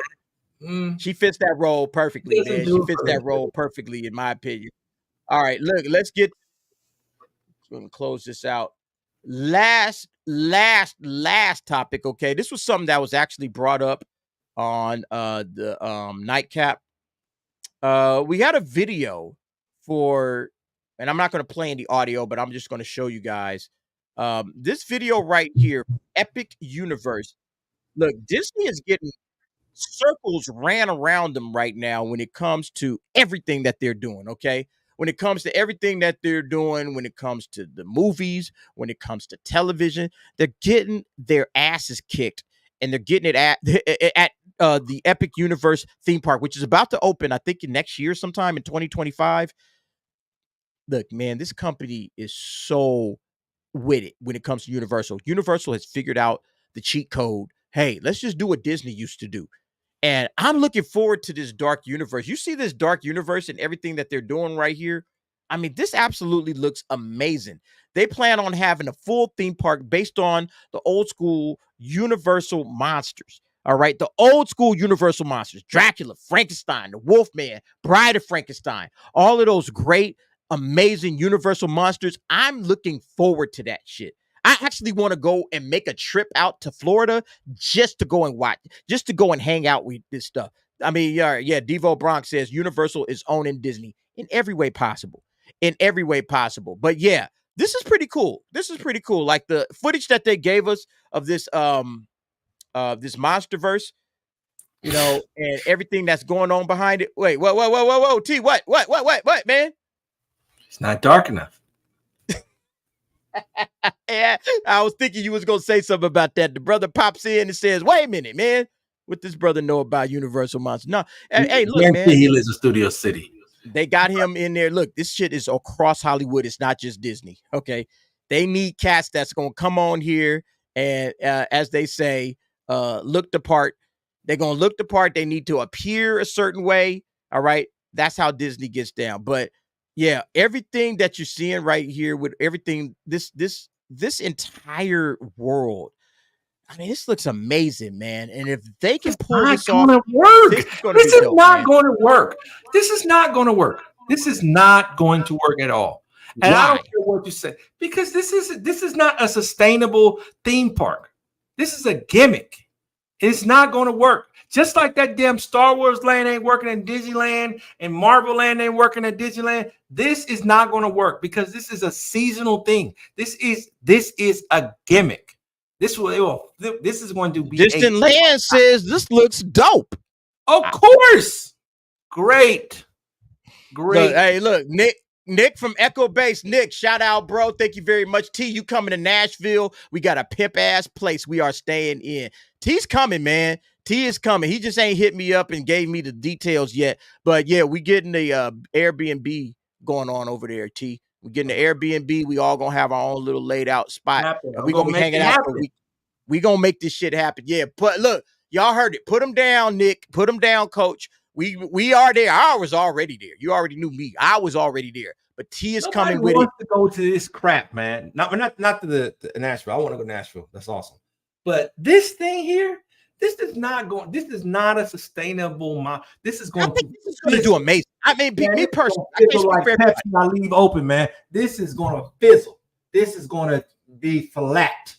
Speaker 1: She fits that role perfectly, man. She fits that role perfectly, in my opinion. All right, look, let's gonna close this out. Last topic. Okay, this was something that was actually brought up on the nightcap. We had a video and I'm not going to play in the audio, but I'm just going to show you guys this video right here. Epic Universe. Look, Disney is getting circles ran around them right now when it comes to everything that they're doing. Okay, when it comes to everything that they're doing, when it comes to the movies, when it comes to television, they're getting their asses kicked, and they're getting it at the Epic Universe theme park, which is about to open, I think, next year sometime in 2025. Look, man, this company is so with it when it comes to Universal. Universal has figured out the cheat code. Hey, let's just do what Disney used to do. And I'm looking forward to this dark universe. You see this dark universe and everything that they're doing right here? I mean, this absolutely looks amazing. They plan on having a full theme park based on the old school Universal monsters. All right, the old school Universal monsters, Dracula, Frankenstein, the Wolfman, Bride of Frankenstein, all of those great, amazing Universal monsters. I'm looking forward to that shit. I actually want to go and make a trip out to Florida just to go and watch, just to go and hang out with this stuff. I mean, yeah, Devo Bronx says Universal is owning Disney in every way possible. In every way possible. But yeah, this is pretty cool. This is pretty cool. Like the footage that they gave us of this this Monsterverse, you know, and everything that's going on behind it. Wait, whoa, T, what, man?
Speaker 2: It's not dark enough.
Speaker 1: Yeah, I was thinking you was gonna say something about that. The brother pops in and says, "Wait a minute, man. What does brother know about Universal Monsters?" No, hey, look, man.
Speaker 2: He lives in Studio City.
Speaker 1: They got him in there. Look, this shit is across Hollywood. It's not just Disney. Okay, they need cats that's gonna come on here and, as they say, look the part. They're gonna look the part. They need to appear a certain way. All right, that's how Disney gets down. But yeah, everything that you're seeing right here with everything, this entire world. I mean, this looks amazing, man. And if they can pull this off,
Speaker 2: this is not going to work. This is not going to work. This is not going to work at all. And I don't care what you say, because this is not a sustainable theme park. This is a gimmick. It's not going to work. Just like that damn Star Wars land ain't working in Disneyland and Marvel land ain't working at Disneyland. This is not going to work because this is a seasonal thing. This is a gimmick. This is going to be.
Speaker 1: Distant Land says this looks dope.
Speaker 2: Of course, great.
Speaker 1: Look, hey, look, Nick from Echo Base. Nick, shout out, bro. Thank you very much. T, you coming to Nashville? We got a pimp ass place we are staying in. T's coming, man. T is coming. He just ain't hit me up and gave me the details yet. But yeah, we getting the Airbnb going on over there, T. We're getting the Airbnb. We all gonna have our own little laid out spot. And we're gonna be hanging out for a week. We gonna make this shit happen. Yeah, but look, Y'all heard it. Put them down, Nick. Put them down, Coach. We are there. I was already there. You already knew me. I was already there. But T is coming with it.
Speaker 2: Wants to go to this crap, man. Not to the Nashville. I want to go to Nashville. That's awesome. But this thing here, this is not a sustainable model. This is going
Speaker 1: to do amazing. I mean, me personally,
Speaker 2: I leave open, man. This is going to fizzle. This is going to be flat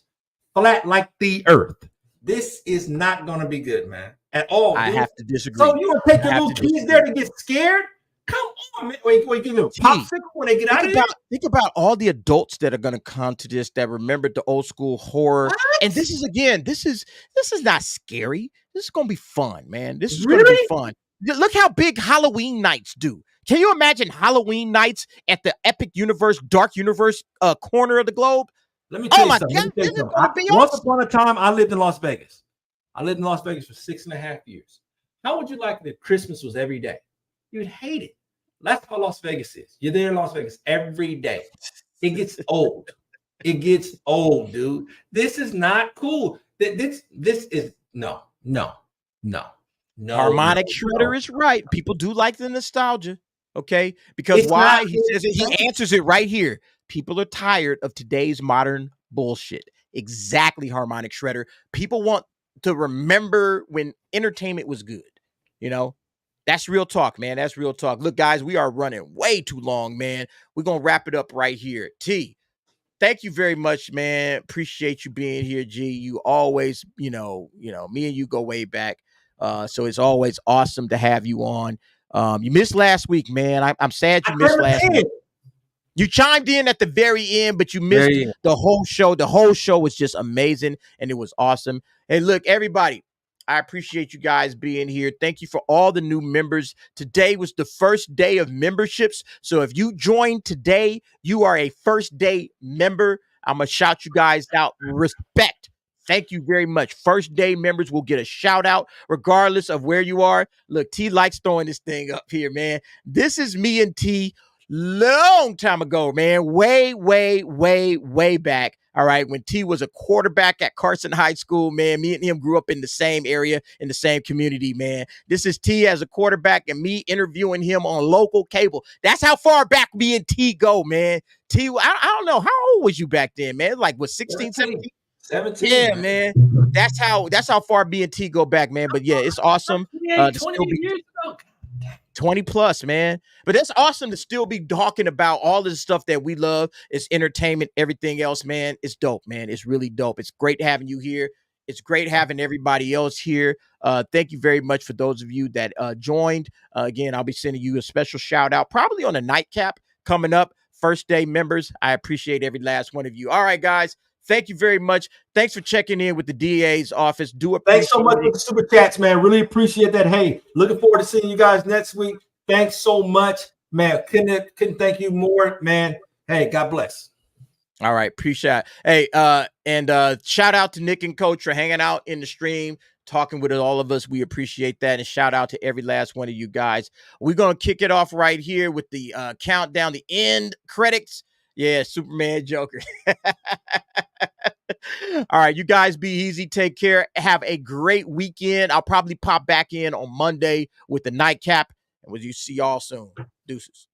Speaker 2: like the earth. This is not going to be good, man, at all.
Speaker 1: I have to disagree.
Speaker 2: So you want to take your little kids there to get scared? Come on, man. Wait, give them a popsicle when they get out of here.
Speaker 1: Think about all the adults that are going to come to this that remembered the old school horror. What? And this is not scary. This is going to be fun, man. This is going to be fun. Look how big Halloween nights do. Can you imagine Halloween nights at the Epic Universe, Dark Universe corner of the globe?
Speaker 2: Let me tell you something. Once upon a time, I lived in Las Vegas. I lived in Las Vegas for 6.5 years. How would you like it if Christmas was every day? You'd hate it. That's how Las Vegas is. You're there in Las Vegas every day. It gets old. It gets old, dude. This is not cool. This is no.
Speaker 1: Harmonic Shredder is right. People do like the nostalgia. Okay, because it's why he says it, he answers it right here. People are tired of today's modern bullshit. Exactly, Harmonic Shredder. People want to remember when entertainment was good. You know, that's real talk, man. That's real talk. Look, guys, we are running way too long, man. We're gonna wrap it up right here. T, thank you very much, man. Appreciate you being here, G. You always, you know, me and you go way back. So it's always awesome to have you on. You missed last week, man. I'm sad you missed last week. You chimed in at the very end, but you missed the whole show. The whole show was just amazing, and it was awesome. Hey, look, everybody, I appreciate you guys being here. Thank you for all the new members. Today was the first day of memberships. So if you joined today, you are a first day member. I'm going to shout you guys out. Respect. Thank you very much. First day members will get a shout out regardless of where you are. Look, T likes throwing this thing up here, man. This is me and T long time ago, man. Way back. All right. When T was a quarterback at Carson High School, man, me and him grew up in the same area, in the same community, man. This is T as a quarterback and me interviewing him on local cable. That's how far back me and T go, man. T, I don't know. How old was you back then, man? Like, what, 16, 17?
Speaker 2: 17.
Speaker 1: Yeah, man. That's how far B and T go back, man. But yeah, it's awesome. 20 plus, man. But that's awesome to still be talking about all of the stuff that we love. It's entertainment, everything else, man. It's dope, man. It's really dope. It's great having you here. It's great having everybody else here. Thank you very much for those of you that joined. Again, I'll be sending you a special shout out, probably on a nightcap coming up. First day members, I appreciate every last one of you. All right, guys. Thank you very much. Thanks for checking in with the DA's office.
Speaker 2: Thanks so much for the super chats, man. Really appreciate that. Hey, looking forward to seeing you guys next week. Thanks so much, man. Couldn't thank you more, man. Hey, God bless.
Speaker 1: All right, appreciate it. Hey, and shout out to Nick and Coach for hanging out in the stream, talking with all of us. We appreciate that. And shout out to every last one of you guys. We're going to kick it off right here with the countdown, the end credits. Yeah, Superman Joker. All right, you guys be easy. Take care. Have a great weekend. I'll probably pop back in on Monday with the nightcap. And we'll see y'all soon. Deuces.